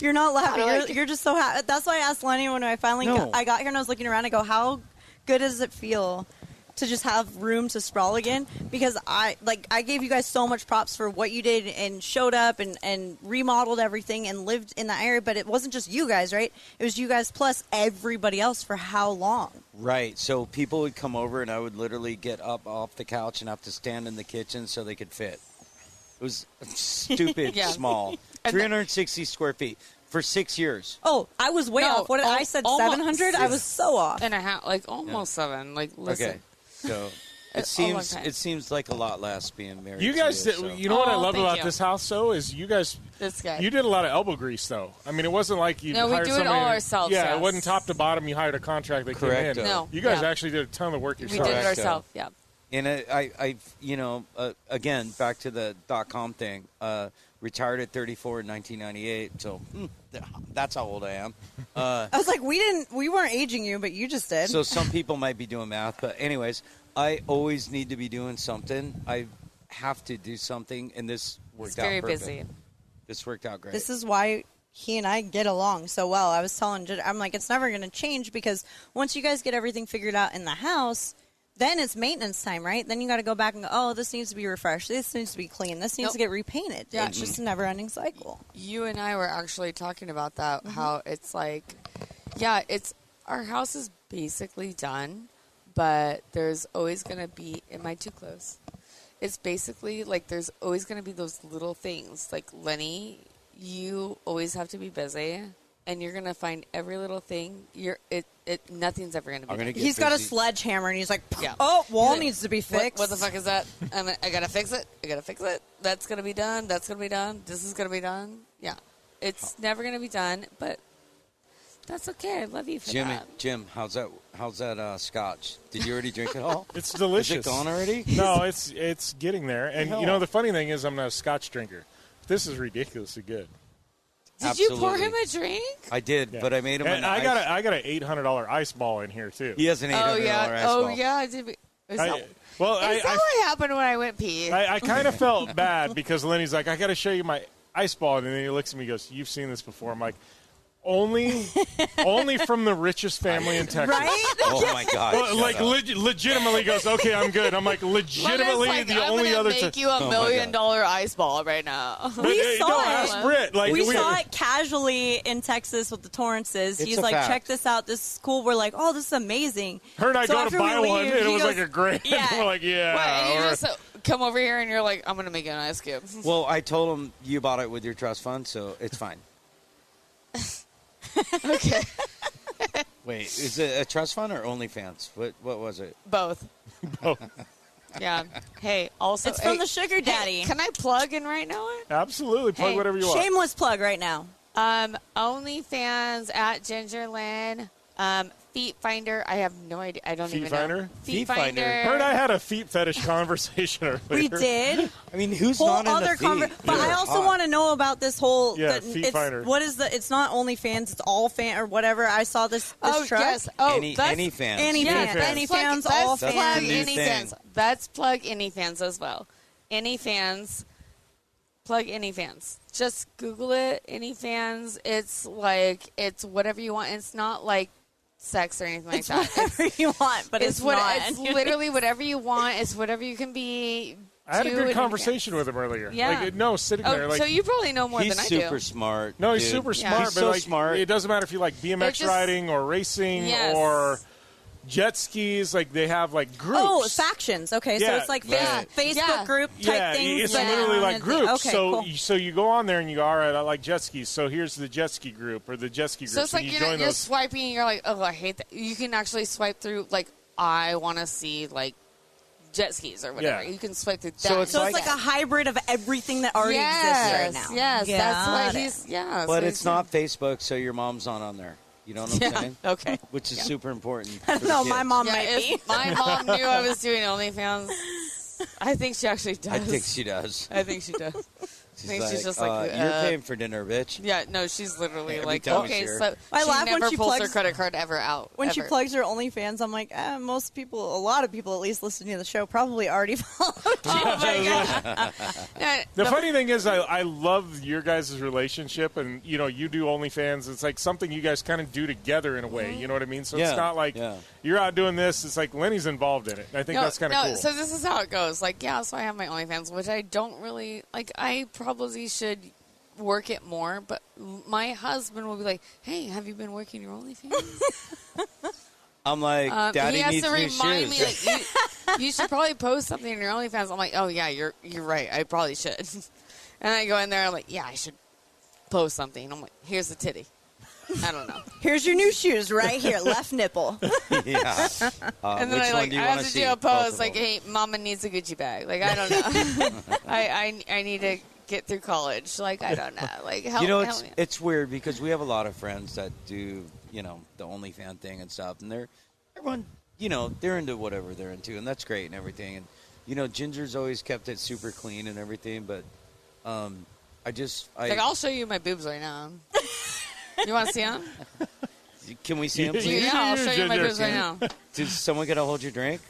You're not laughing. I like You're just so happy. That's why I asked Lenny when I finally No. I got here and I was looking around. I go, how good does it feel to just have room to sprawl again? Because I gave you guys so much props for what you did and showed up and remodeled everything and lived in that area. But it wasn't just you guys, right? It was you guys plus everybody else for how long? Right. So people would come over and I would literally get up off the couch and have to stand in the kitchen so they could fit. It was stupid Yeah. small. 360 square feet for 6 years. Oh, I was way No, off. What I said, almost 700. I was so off. And a half, like almost 7. Like, listen. Okay. So A it long seems time. it seems like a lot less being married. you to guys, so. you know what I Oh, love thank about you. this house, though, is you guys. This guy. You did a lot of elbow grease, though. I mean, it wasn't like you No, we hired do it somebody. all ourselves, Yeah, yes. it wasn't top to bottom. You hired a contract that Correct. came in. No, You guys yeah. actually did a ton of the work we yourself. did it Correct. ourselves. Yeah. And I you know, again, back to the .com thing. Retired at 34 in 1998, so that's how old I am. I was like, we weren't aging you, but you just did. So some people might be doing math, but anyways, I always need to be doing something. I have to do something, and this worked It's out very perfect. busy. This worked out great. This is why he and I get along so well. I was telling Jid, I'm like, it's never going to change because once you guys get everything figured out in the house, then it's maintenance time, right? Then you got to go back and go, oh, this needs to be refreshed. This needs to be clean. This needs Nope. to get repainted. Yeah. It's just a never-ending cycle. You and I were actually talking about that, how it's like, our house is basically done, but there's always going to be, am I too close? It's basically like there's always going to be those little things. Like, Lenny, you always have to be busy, and you're going to find every little thing. Nothing's ever going to be I'm gonna done. get He's got a busy. sledgehammer, and he's like, Yeah. oh, wall He's like, needs to be fixed. What the fuck is that? I got to fix it. I got to fix it. That's going to be done. That's going to be done. This is going to be done. Yeah. It's never going to be done, but that's okay. I love you for that. Jim, how's that scotch? Did you already drink it all? It's Is delicious. it gone already? No, it's getting there. And hell? you know, the funny thing is, I'm not a Scotch drinker. This is ridiculously good. Did you pour Absolutely. him a drink? I did, Yeah. but I made him And an I ice. got an $800 ice ball in here too. He has an $800 Oh, yeah. ice Oh, ball. yeah. Did we, is that, is that what happened when I went pee? I kind of felt bad because Lenny's like, I got to show you my ice ball, and then he looks at me and goes, "You've seen this before." I'm like, only from the richest family in Texas. Right? Oh my God! Well, shut like up. legitimately goes, okay, I'm good. I'm like, legitimately Lenny's like, the I'm only gonna other. make you a $1 million ice ball right now. We saw no, it. ask Britt. Like, We saw it casually in Texas with the Torrances. It's He's a like, fact. check this out. This is cool. We're like, oh, this is amazing. Her and I So go to after buy we one, leave, and it he was goes, like a grand. Yeah. We're like, yeah. What, and you or- just come over here and you're like, I'm going to make an ice cube. Well, I told him you bought it with your trust fund, so it's fine. Okay. Wait, is it a trust fund or OnlyFans? What was it? Both. Yeah. Hey, also. It's from hey, the sugar daddy. Can I plug in right now? Absolutely, plug Hey, whatever you want. Shameless plug right now. OnlyFans at Ginger Lynn. Feet Finder. I have no idea. I don't Feet even Finder? know. Feet Finder. Heard I had a feet fetish conversation earlier. We did. I mean, who's Whole not other in the feet? but I also want to know about this whole. Feet Finder. What is the? It's not OnlyFans. It's all fan or whatever. I saw this truck. Yes. Oh, Any fans. Any fans. Any fans. All Plug That's the fans. new Any thing. fans. That's plug Any Fans as well. Any Fans. Plug Any Fans. Just Google it. Any Fans. It's whatever you want. It's not like sex or anything like It's that. whatever you want, but it's not. It's literally whatever you want. It's whatever you can be. I had a do good and conversation with him earlier. Yeah. Sitting there. So you probably know more He's than I do. super smart. No, he's dude. super smart. He's but so smart. It doesn't matter if you like BMX just- riding or racing Yes. or jet skis. Like they have like groups. Oh, factions. Okay, so Yeah. it's like Right. Facebook Yeah. group type Yeah, things. it's that literally are like on the- groups. Okay, so cool. so you go on there and you go, all right, I like jet skis. So here's the jet ski group or the jet ski group. So it's like you you're, join not, you're those. swiping and you're like, oh, I hate that. You can actually swipe through, like, I want to see, like, jet skis or whatever. Yeah. You can swipe through that. So it's So it's like a hybrid of everything that already exists right now. Yes, that's Got what it. he's, yeah. But so it's not Facebook, so your mom's not on there. You know what I'm Yeah. saying? Okay. Which is super important. I for don't the know. My kids. mom Yeah, might be. if my mom knew I was doing OnlyFans, I think she actually does. I think she does. I think she does. She's think like, she's just like, you're paying for dinner, bitch. Yeah, no, she's literally Every like, time we okay, see her. so I she laugh when never she pulls her plugs- credit card ever out. When she ever. plugs her OnlyFans, I'm like, most people, a lot of people at least listening to the show probably already followed you. Oh my god! Yeah, The funny thing is, I love your guys' relationship, and you do OnlyFans. It's like something you guys kind of do together in a way. You know what I mean? So Yeah, it's not like yeah. you're out doing this. It's like Lenny's involved in it. And I think that's kind of cool. So this is how it goes. Like, yeah, so I have my OnlyFans, which I don't really like. I probably should work it more, but my husband will be like, "Hey, have you been working your OnlyFans?" I'm like, Daddy he has needs to new remind shoes. me, like, you should probably post something in your OnlyFans. I'm like, oh yeah, you're right. I probably should. And I go in there, I'm like, yeah, I should post something. I'm like, here's the titty. I don't know. Here's your new shoes right here, left nipple. Yeah. And then which I one do you I want have to see? do a Both post of like, them. hey, Mama needs a Gucci bag. Like, I don't know. I need to get through college. Like, I don't know. Like, help, help me. It's weird because we have a lot of friends that do, the OnlyFans thing and stuff, and everyone, they're into whatever they're into, and that's great and everything. And Ginger's always kept it super clean and everything, but Like, I'll show you my boobs right now. You want to see them? Can we see him, Yeah, please? Yeah, I'll show you my Ginger. boobs right now. Does someone get to hold your drink?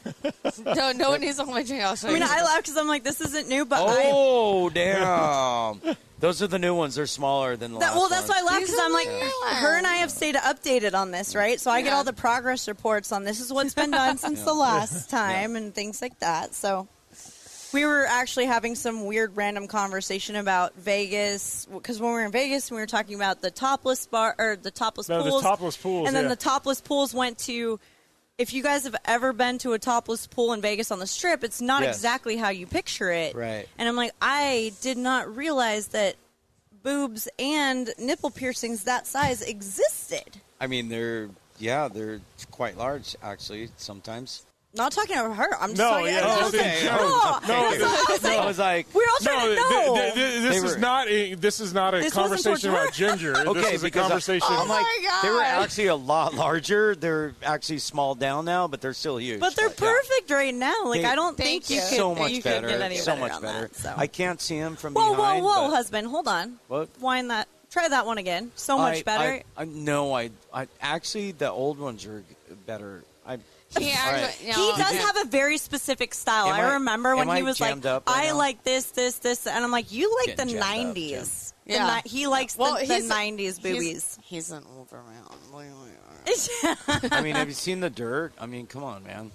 No one needs to hold my drink. I'll show I mean, you. I laugh because I'm like, this isn't new, but Oh, damn. Those are the new ones. They're smaller than the last well, that's why I ones. laugh These because are I'm like, the new her and I ones. have stayed updated on this, right? So I get Yeah. all the progress reports on this is what's been done since the last time and things like that. So we were actually having some weird random conversation about Vegas because when we were in Vegas, we were talking about the topless bar or the topless No, pools. the topless pools, and then yeah. the topless pools went to. If you guys have ever been to a topless pool in Vegas on the Strip, it's not Yes. exactly how you picture it. Right. And I'm like, I did not realize that boobs and nipple piercings that size existed. I mean, they're quite large, actually, sometimes. Not talking about her. I'm just No, talking yeah, about just in okay. general. Oh, No, that's what I was like, we're all trying to know. This is not a This wasn't conversation towards her. about Ginger. Okay, this is a because conversation. I'm like, my they were God. actually a lot larger. They're actually small down now, but they're still huge. But they're yeah. perfect right now. Like, They- I don't Thank think you you. could, So much you better. could get any So better much on better. That, so. I can't see him from Whoa, behind. whoa, but husband. Hold on. What? Wind that. Try that one again. So much better. I actually the old ones are better. He actually, Right. you He know, does yeah. have a very specific style. Am I remember when am he I was like, jammed up right I now? like this, and I'm like, you like Getting the jammed up, 90s. Yeah. He likes Well, the he's- 90s boobies. He's an older man. I mean, have you seen the dirt? I mean, come on, man.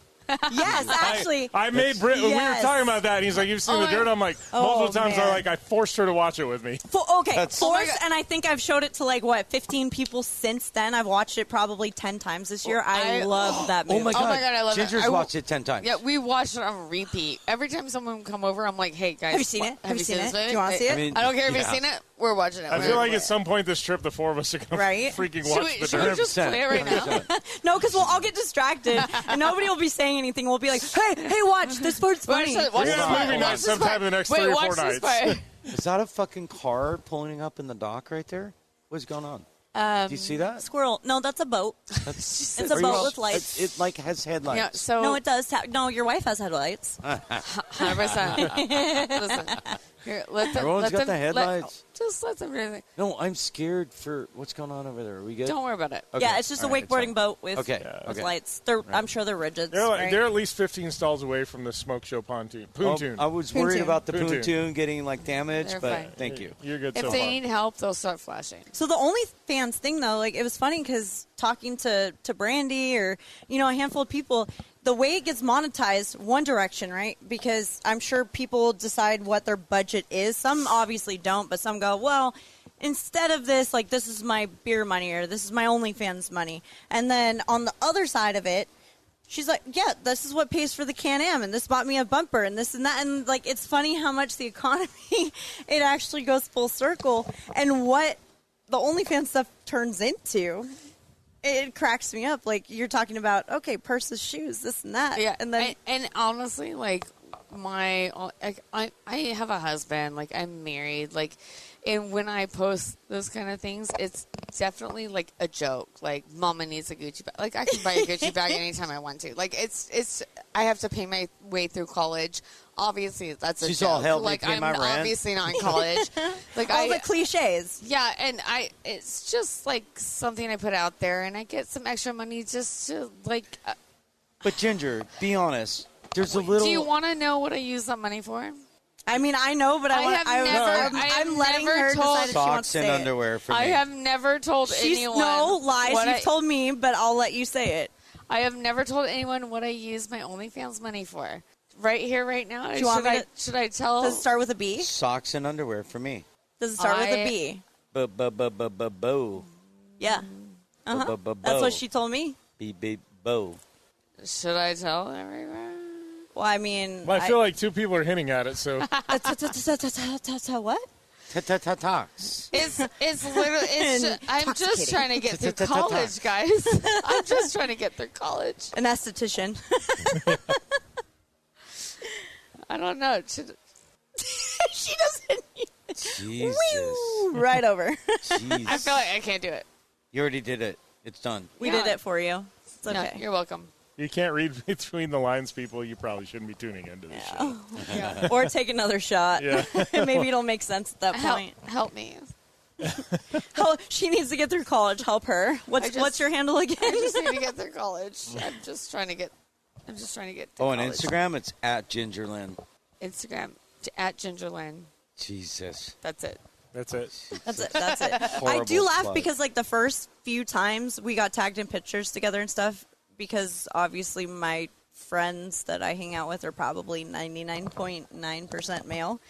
Yes, actually. I made Britt. We were Yes. talking about that. And he's like, "You've seen the dirt." I'm like, multiple times. man. I forced her to watch it with me. Okay, That's- Oh my forced, God. and I think I've showed it to 15 people since then. I've watched it probably 10 times this year. I love that movie. Oh my god! I love it. Ginger's I will- watched it 10 times. Yeah, we watched it on repeat. Every time someone would come over, I'm like, hey, guys. Have you seen it? Have you seen it? this movie? Do you wanna see it? I mean, I don't care if yeah. you've seen it. We're watching it. I feel like at some point this trip, the four of us are gonna Right? freaking Should watch we, the should we dirt. just play it right now? 100%. No, because we'll all get distracted, and nobody will be saying anything. We'll be like, hey, watch, this part's funny. Watch We're this gonna part. movie Watch night this sometime part. in the next Wait, 3 or watch 4 this nights. part. Is that a fucking car pulling up in the dock right there? What's going on? Do you see that? Squirrel. No, that's a boat. It's a boat with lights. It like has headlights. Yeah, so No, it does. No, your wife has headlights. 100%. Listen, here, Everyone's got the headlights. Just let them do it. No, I'm scared for what's going on over there. Are we good? Don't worry about it. Okay. Yeah, it's just All a right, it's wakeboarding fine. boat with, Okay. lights. I'm sure they're rigids. They're right? at least 15 stalls away from the Smokeshow pontoon. I was worried Pontoon. about the Pontoon. pontoon getting like damaged, They're but fine. thank you. You're good If so they far. need help, they'll start flashing. So the OnlyFans thing, though, like it was funny because talking to Brandy or a handful of people, the way it gets monetized, one direction, right? Because I'm sure people decide what their budget is. Some obviously don't, but some go, well, instead of this, like this is my beer money or this is my OnlyFans money. And then on the other side of it, she's like, yeah, this is what pays for the Can-Am, and this bought me a bumper, and this and that. And, like, it's funny how much the economy, it actually goes full circle. And what the OnlyFans stuff turns into, it cracks me up. Like, you're talking about, okay, purses, shoes, this and that. Yeah, And then, and honestly, like I have a husband. Like I'm married. Like, and when I post those kind of things, it's definitely like a joke. Like, Mama needs a Gucci bag. Like, I can buy a Gucci bag anytime I want to. Like, it's. I have to pay my way through college. Obviously, that's a She's joke. all help me like, pay I'm my rent. obviously not in college. Like, all the cliches. Yeah, and it's just like something I put out there, and I get some extra money just to like. But Ginger, be honest. There's a little. Do you want to know what I use that money for? I mean, I know, but I have I'm letting never her told- decide if she Socks wants to and say underwear for me. I have never told She's anyone. no lies. what You've told me, but I'll let you say it. I have never told anyone what I use my OnlyFans money for. Right here, right now. you want me to- Should I tell? Does it start with a B? Socks and underwear for me. Does it start with a B? Bo. Yeah. Uh-huh. That's what she told me. Bo. Should I tell everyone? Well, I mean, Well, I feel like two people are hinting at it, so what? Talks. It's literally. I'm just Intoxicating. trying to get through college, guys. I'm just trying to get through college. An esthetician. I don't know. She doesn't. Jesus. Right over. Jeez. I feel like I can't do it. You already did it. It's done. We Yeah. did it for you. It's No, okay. you're welcome. you can't read between the lines, people. You probably shouldn't be tuning into this show. Yeah. Or take another shot. Yeah. Maybe it'll make sense at that point. Help me. She needs to get through college. Help her. What's your handle again? I just need to get through college. I'm just trying to get through Oh, on college. Instagram, it's at Ginger Lynn. Instagram at Gingerlyn. Jesus. That's it. That's it. That's it. That's it. I Horrible do laugh plug. because, like, the first few times we got tagged in pictures together and stuff, because obviously my friends that I hang out with are probably 99.9% male.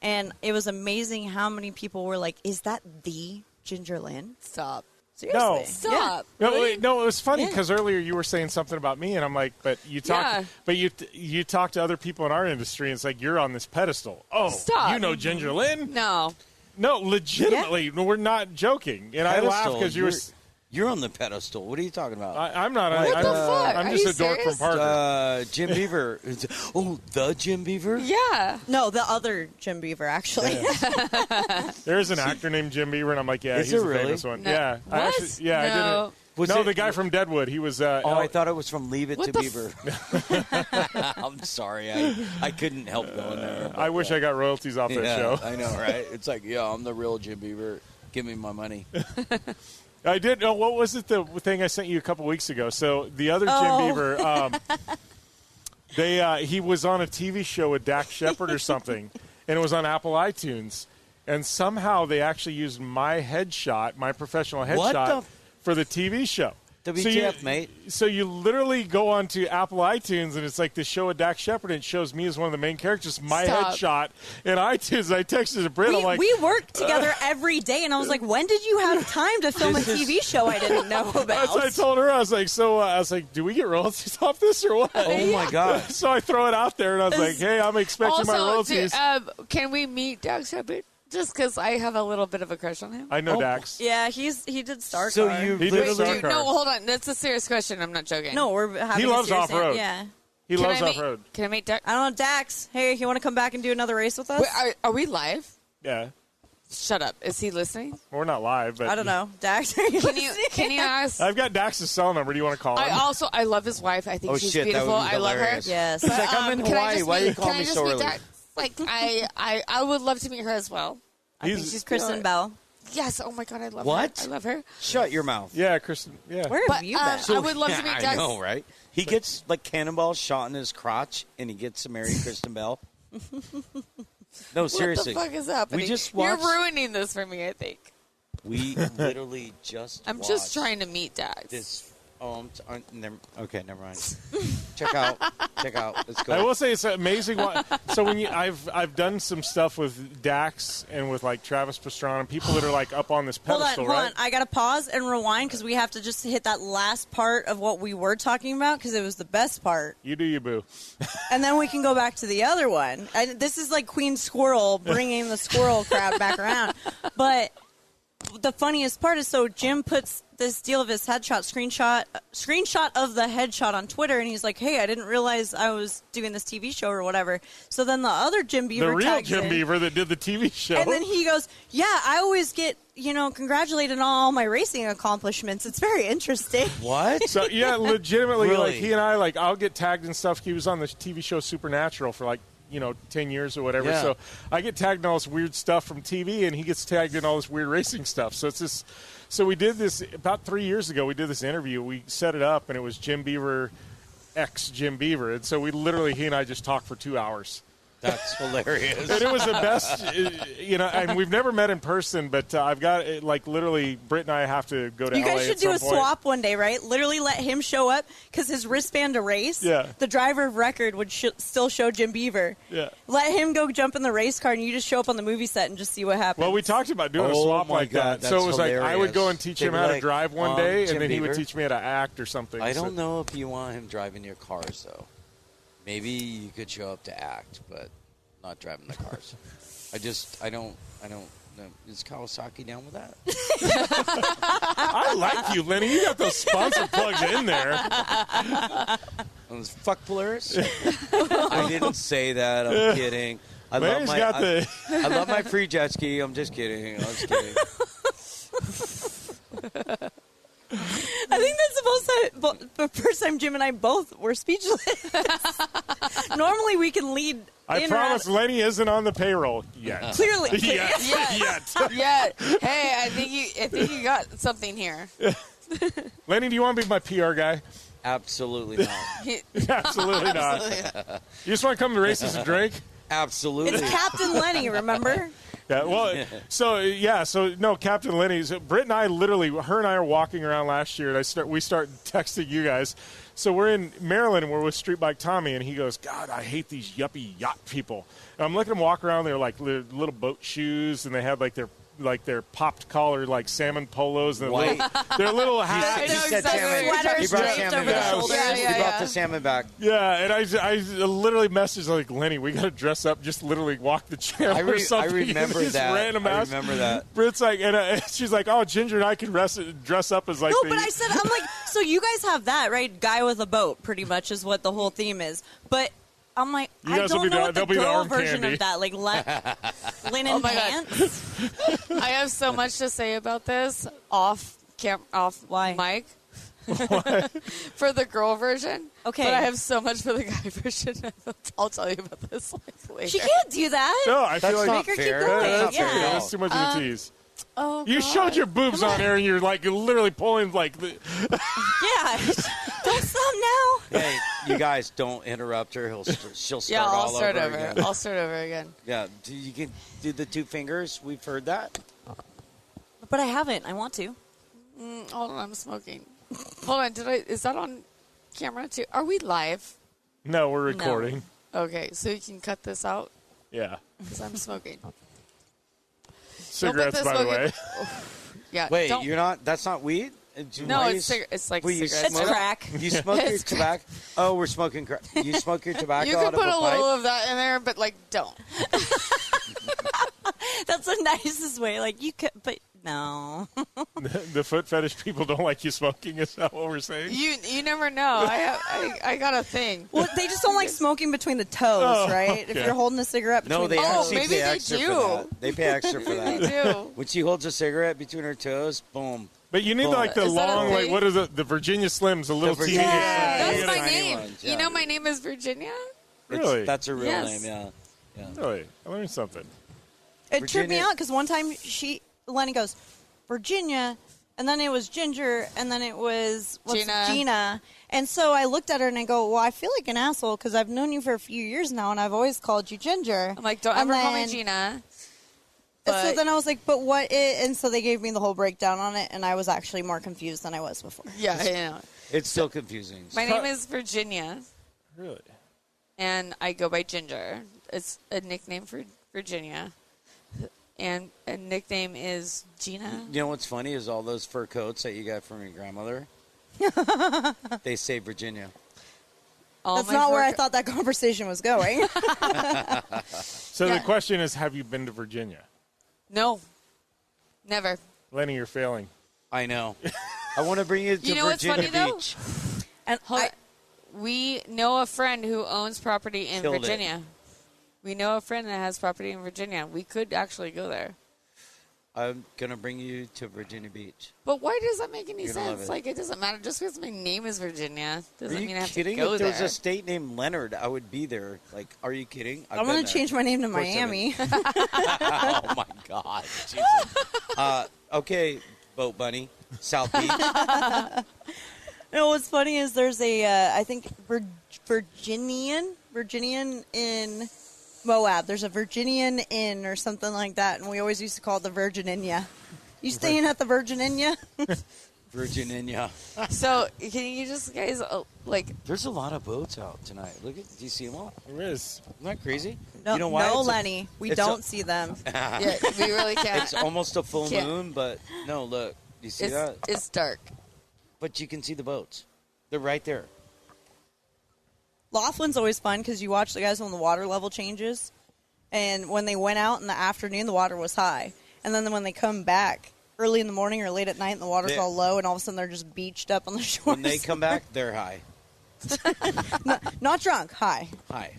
And it was amazing how many people were like, is that the Ginger Lynn? Stop. Seriously. No. Stop. No, wait, no, it was funny Yeah. because earlier you were saying something about me, and I'm like, but you talk, Yeah. but you talk to other people in our industry, and it's like you're on this pedestal. Oh, Stop. you know Ginger Lynn? No. No, legitimately, no, we're not joking. And I laugh Pedestal, because you were. You're on the pedestal. What are you talking about? I'm not. What I'm, the fuck? I'm Are just you a dork serious? from Parker. Jim Beaver. Oh, the Jim Beaver? Yeah. No, the other Jim Beaver, actually. There's an actor named Jim Beaver, and I'm like, yeah, Is he's there the really? famous one. No. Yeah, What? I actually, yeah, I No. didn't. Was No, it- the guy from Deadwood. He was. Oh, I thought it was from Leave It What to the Beaver. I'm sorry. I couldn't help going there. I wish I got royalties off that Yeah, show. I know, right? It's like, yeah, I'm the real Jim Beaver. Give me my money. I did. No, what was it? The thing I sent you a couple weeks ago. So the other Oh. Jim Beaver, he was on a TV show with Dak Shepard or something, and it was on Apple iTunes. And somehow they actually used my headshot, my professional What headshot, the- for the TV show. WTF, mate? So you literally go onto Apple iTunes, and it's like the show with Dak Shepard, and it shows me as one of the main characters, my Stop. headshot in iTunes. I texted to Britt, I'm like, we work together every day, and I was like, when did you have time to film a TV show I didn't know that's about? what I told her. I was like, do we get royalties off this or what? Oh, my God. So I throw it out there, and I was like, hey, I'm expecting my royalties. Can we meet Doug Shepard? Just because I have a little bit of a crush on him. I know Dax. Yeah, he did Star So Car. you He did literally... Star Dude, Car. no, hold on. That's a serious question. I'm not joking. No, we're having He a loves serious off-road. Yeah. He Can loves I off-road. Can I meet Doug? I don't know, Dax. Hey, you want to come back and do another race with us? Wait, are we live? Yeah. Shut up. Is he listening? We're not live, but I don't know. Dax, are you Can you ask? I've got Dax's cell number. Do you want to call him? I love his wife. I think she's shit, that beautiful. would be I love her. hilarious. Yes. He's like, I'm in Can I Hawaii. just Why are you meet- calling can I me just so meet early? Dax? Like, I would love to meet her as well. I think she's Kristen Bell. Yes. Oh my God, I love What? her. I love her. Shut your mouth. Yeah, Kristen. Yeah. Where But have you been? I would love to meet I Dax. know, right? He gets like cannonballs shot in his crotch, and he gets to marry Kristen Bell. No, seriously. What the fuck is happening? We just You're watched. ruining this for me. I think. We literally just. I'm watched just trying to meet Dax. This. Oh, okay, never mind. Check out. Let's go. I will say it's amazing. So when I've done some stuff with Dax and with like Travis Pastrana and people that are like up on this pedestal, Hold right? on. I got to pause and rewind because we have to just hit that last part of what we were talking about because it was the best part. You do you, boo. And then we can go back to the other one. And this is like Queen Squirrel bringing the squirrel crowd back around. But the funniest part is so Jim puts this deal of his headshot screenshot of the headshot on Twitter, and he's like, "Hey, I didn't realize I was doing this TV show or whatever." So then the other Jim Beaver, The real tags Jim in, Beaver that did the TV show. and then he goes, "Yeah, I always get congratulated on all my racing accomplishments. It's very interesting." What? So yeah, legitimately, Really? like he and I, like I'll get tagged and stuff. He was on the TV show Supernatural for like 10 years or whatever. Yeah. So I get tagged in all this weird stuff from TV, and he gets tagged in all this weird racing stuff. So it's this. So we did this about 3 years ago. We did this interview. We set it up, and it was Jim Beaver, ex Jim Beaver, and so he and I just talked for 2 hours. That's hilarious. And it was the best, and we've never met in person, but I've got, like, literally, Britt and I have to go to You LA guys should at do some a point. swap one day, right? Literally let him show up because his wristband to race, Yeah. the driver of record would still show Jim Beaver. Yeah. Let him go jump in the race car and you just show up on the movie set and just see what happens. Well, we talked about doing a Oh swap my like God, that. So it was that's like I would go and hilarious. teach They'd him be how to like, drive one day, Jim and then he would Beaver? teach me how to act or something. I So- don't know if you want him driving your cars, though. Maybe you could show up to act, but not driving the cars. I don't know. Is Kawasaki down with that? I like you, Lenny. You got those sponsor plugs in there. Those fuck Polaris? I didn't say that. I'm kidding. I Lenny's got the. I love my free jet ski. I'm just kidding. I think that's the first time Jim and I both were speechless. Normally we can lead I in or promise out. Lenny isn't on the payroll yet. Clearly. Yet. Yeah. Hey, I think you got something here. Lenny, do you want to be my PR guy? Absolutely not. Absolutely not. You just want to come to races and drink? Absolutely. It's Captain Lenny, remember? Yeah, well, so no, Captain Lenny's. Britt and I her and I are walking around last year, and we start texting you guys. So we're in Maryland, and we're with Street Bike Tommy, and he goes, "God, I hate these yuppie yacht people." And I'm looking at them walk around. They're like little boat shoes, and they had like their popped collar like salmon polos and White. their little hats. I know said exactly salmon. what you're talking He brought about. salmon over the back. shoulders. He brought the salmon back. Yeah, and I literally messaged like, Lenny, we got to dress up, just literally walk the channel or I something. remember Just that. Random I ass. remember that. Britt's like, and she's like, oh, Ginger and I can dress up as like. No, but I said, I'm like, so you guys have that, right? Guy with a boat, pretty much, is what the whole theme is. But I'm like, You I guys will don't be know the- what the they'll be the girl arm version candy. of that, like linen Oh my God. pants. I have so much to say about this off Why? mic. For the girl version. Okay. But I have so much for the guy version. I'll tell you about this later. She can't do that. No, I feel That's like not Make her keep fair. going. that's, Yeah. fair. that's too much of a tease. Oh, You God. showed your boobs on air, and you're like literally pulling like. Yeah. Don't stop now. Hey, you guys don't interrupt her. She'll start Yeah, all I'll start over. again. I'll start over again. Yeah, you can do the two fingers. We've heard that. But I haven't. I want to. Hold on, I'm smoking. Hold on, is that on camera too? Are we live? No, we're recording. Okay, so you can cut this out Yeah, because I'm smoking. cigarettes, this by the smoking- way. Yeah. Wait, don't- you're not. That's not weed. No, Why it's it's like Wait, you cigarettes. It's smoke? crack. You smoke your It's tobacco. Oh, we're smoking crack. You smoke your tobacco You out can of put a a little pipe? of that in there, but like don't. That's the nicest way. Like you could, but No. The foot fetish people don't like you smoking. Is that what we're saying? You never know. I got a thing. Well, they just don't like smoking between the toes, right? okay. If you're holding a cigarette between No, they the toes. actually maybe pay they extra do. for that. They pay extra for that. They do. When she holds a cigarette between her toes, boom. But you need Well, like the is that a long, like thing? what is it? The Virginia Slims, the little teeny. Virginia That's Slims. my Tiny name. ones, You yeah. know my name is Virginia? Really? That's her real Yes. name, yeah. Really? I learned something. It tripped me Virginia- out because one time Lenny goes, Virginia, and then it was Ginger, and then it was Gina. And so I looked at her and I go, well, I feel like an asshole because I've known you for a few years now, and I've always called you Ginger. I'm like, don't And ever call me then- Gina. So But- then I was like, but what is, and so they gave me the whole breakdown on it, and I was actually more confused than I was before. Yeah, I know. It's still confusing. My name is Virginia, Really? and I go by Ginger. It's a nickname for Virginia. And a nickname is Gina. You know what's funny is all those fur coats that you got from your grandmother, they say Virginia. All That's my not where fur I thought that conversation was going. So Yeah. the question is, have you been to Virginia? No, never. Lenny, you're failing. I know. I want to bring you to You know what's Virginia funny, though? Beach. And Hold on. We know a friend who owns property in Killed it. Virginia. We know a friend that has property in Virginia. We could actually go there. I'm going to bring you to Virginia Beach. But why does that make any You're gonna love sense? it. Like, it doesn't matter. Just because my name is Virginia doesn't Are you mean I have kidding? to go If there there. was a state named Leonard, I would be there. Like, are you kidding? I'm going to change my name to Of course I Miami. Oh, my God. Jesus. Okay, Boat Bunny, South Beach. No, what's funny is there's a, I think, Virginian in Moab. There's a Virginian Inn or something like that, and we always used to call it the Virgininia. You staying at the Virgininia? Virginia. So, can you just guys, like, There's a lot of boats out tonight. Look at, do you see them all? There is. Isn't that crazy? No, You know why? no It's a- Lenny. We it's don't see them. yeah, we really can't. It's almost a full Can't. moon, but no, look. You see that? It's dark. But you can see the boats. They're right there. Laughlin's always fun because you watch the guys when the water level changes. And when they went out in the afternoon, the water was high. And then when they come back early in the morning or late at night and the water's They- all low, and all of a sudden they're just beached up on the shore. When they come back, they're high. Not drunk, high. High.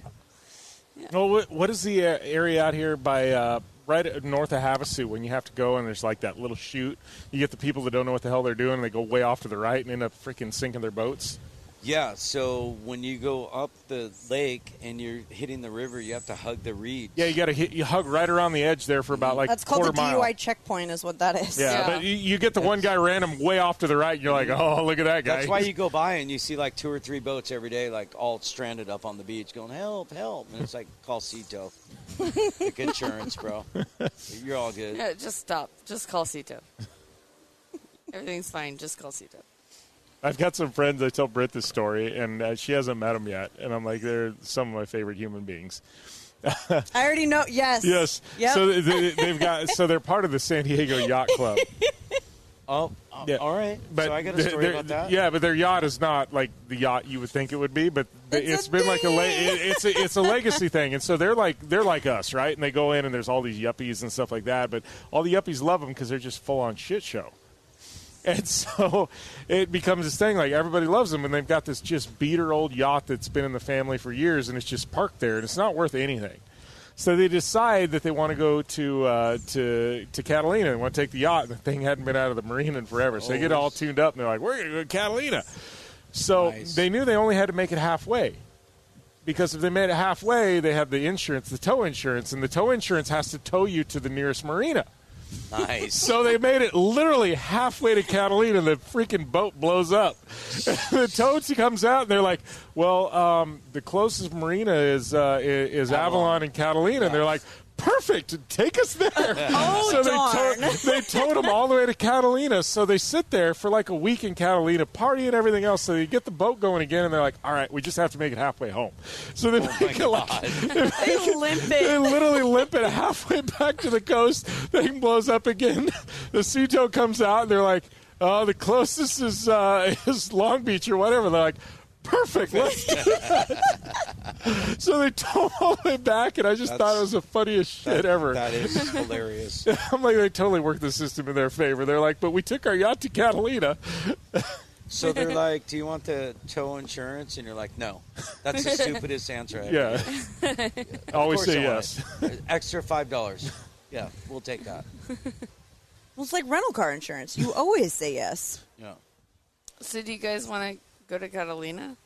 Well, what is the area out here by right north of Havasu when you have to go and there's like that little chute? You get the people that don't know what the hell they're doing, and they go way off to the right and end up freaking sinking their boats. Yeah, so when you go up the lake and you're hitting the river, you have to hug the reed. Yeah, you hug right around the edge there for about like That's called quarter the mile. DUI checkpoint is what that is. Yeah, Yeah. but you get the one guy random way off to the right, and you're like, oh, look at that guy. That's why you go by and you see like 2 or 3 boats every day, like all stranded up on the beach going, help, help. And it's like, call Cito. Like insurance, bro. You're all good. Yeah, just stop. Just call Cito. Everything's fine. Just call Cito. I've got some friends. I tell Britt this story, and she hasn't met them yet. And I'm like, they're some of my favorite human beings. I already know. Yes. Yes. Yep. So they've got. So they're part of the San Diego Yacht Club. Oh, Yeah. all right. But So I got a story about that. Yeah, but their yacht is not like the yacht you would think it would be. But it's a been like dinghy. it's a legacy thing, and so they're like us, right? And they go in, and there's all these yuppies and stuff like that. But all the yuppies love them because they're just full on shit show. And so it becomes this thing like everybody loves them, and they've got this just beater old yacht that's been in the family for years, and it's just parked there, and it's not worth anything. So they decide that they want to go to Catalina and want to take the yacht. The thing hadn't been out of the marina in forever, so they get all tuned up, and they're like, "We're going to go to Catalina." So Nice. they knew they only had to make it halfway. Because if they made it halfway, they have the insurance, the tow insurance, and the tow insurance has to tow you to the nearest marina. Nice. So they made it literally halfway to Catalina, and the freaking boat blows up. The tow comes out, and they're like, "Well, the closest marina is Avalon and Catalina." And they're like, "Perfect, take us there." Oh, so darn. they towed them all the way to Catalina. So they sit there for like a week in Catalina, party and everything else. So they get the boat going again, and they're like, "All right, we just have to make it halfway home." So they make it like They limp they it. literally limp it halfway back to the coast. Thing blows up again. The Cito comes out, and they're like, "Oh, the closest is Long Beach or whatever." They're like, "Perfect, let's do that." So they towed all the way back, and I just thought it was the funniest shit ever. That is hilarious. I'm like, they totally worked the system in their favor. They're like, but we took our yacht to Catalina. So they're like, do you want the tow insurance? And you're like, no. That's the stupidest answer I've Yeah. Always say yes. Extra $5. Yeah, we'll take that. Well, it's like rental car insurance. You always say yes. Yeah. So do you guys want to go to Catalina?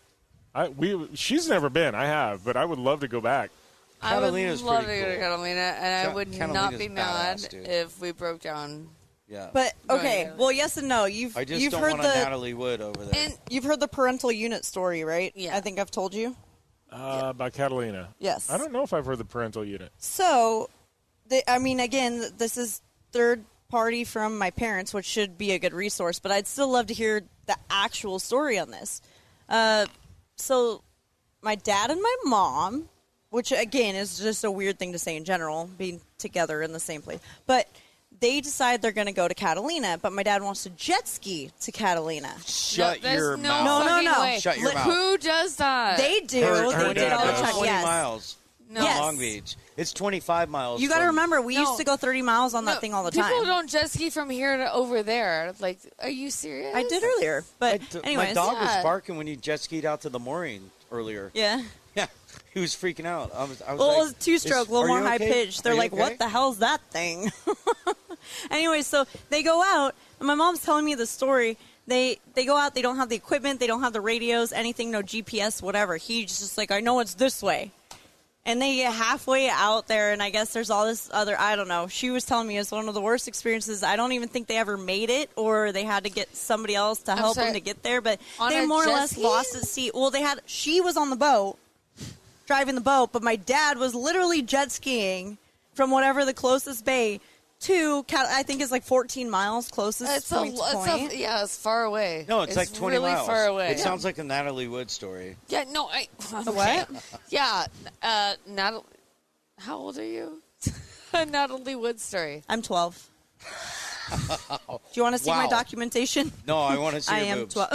She's never been. I have, but I would love to go back. Catalina's I would love to pretty go to cool. Catalina, and I would not Catalina's be mad badass, dude. if we broke down. Yeah. But okay, Right. well, yes and no. I just you've don't heard want the a Natalie Wood over there. and you've heard the parental unit story, right? Yeah. I think I've told you. About Catalina. Yes. I don't know if I've heard the parental unit. So, again, this is third party from my parents, which should be a good resource, but I'd still love to hear the actual story on this. So, my dad and my mom, which again is just a weird thing to say in general, being together in the same place, but they decide they're going to go to Catalina, but my dad wants to jet ski to Catalina. Shut there's your no mouth. fucking No. way. Shut your mouth. Who does that? They do. Her They did dad all the does. time. 20 Yes. miles No. from Yes. Long Beach. It's 25 miles. You got to from- remember, we No. used to go 30 miles on that thing all the time. People don't jet ski from here to over there. Like, are you serious? I did earlier, but My anyways. dog Yeah. was barking when you jet skied out to the mooring earlier. Yeah. Yeah, he was freaking out. I was Well, like, it was two-stroke, a little are more you high okay? pitched. They're Are you like, okay? what the hell's that thing? Anyway, so they go out, and my mom's telling me the story. They go out, they don't have the equipment, they don't have the radios, anything, no GPS, whatever. He's just like, I know it's this way. And they get halfway out there, and I guess there's all this other, I don't know. She was telling me it's one of the worst experiences. I don't even think they ever made it, or they had to get somebody else to help them sorry. to get there. But On they a more or jet less ski? lost at sea. Well, she was on the boat, driving the boat, but my dad was literally jet skiing from whatever the closest bay to, I think it's like 14 miles closest It's point to point. yeah, it's far away. No, it's like 20 really miles. far away. It sounds like a Natalie Wood story. Yeah, no, What? Yeah, Natalie. How old are you? Natalie Wood story. I'm 12. Do you want to see my Wow. documentation? No, I want to see I your am boobs. 12.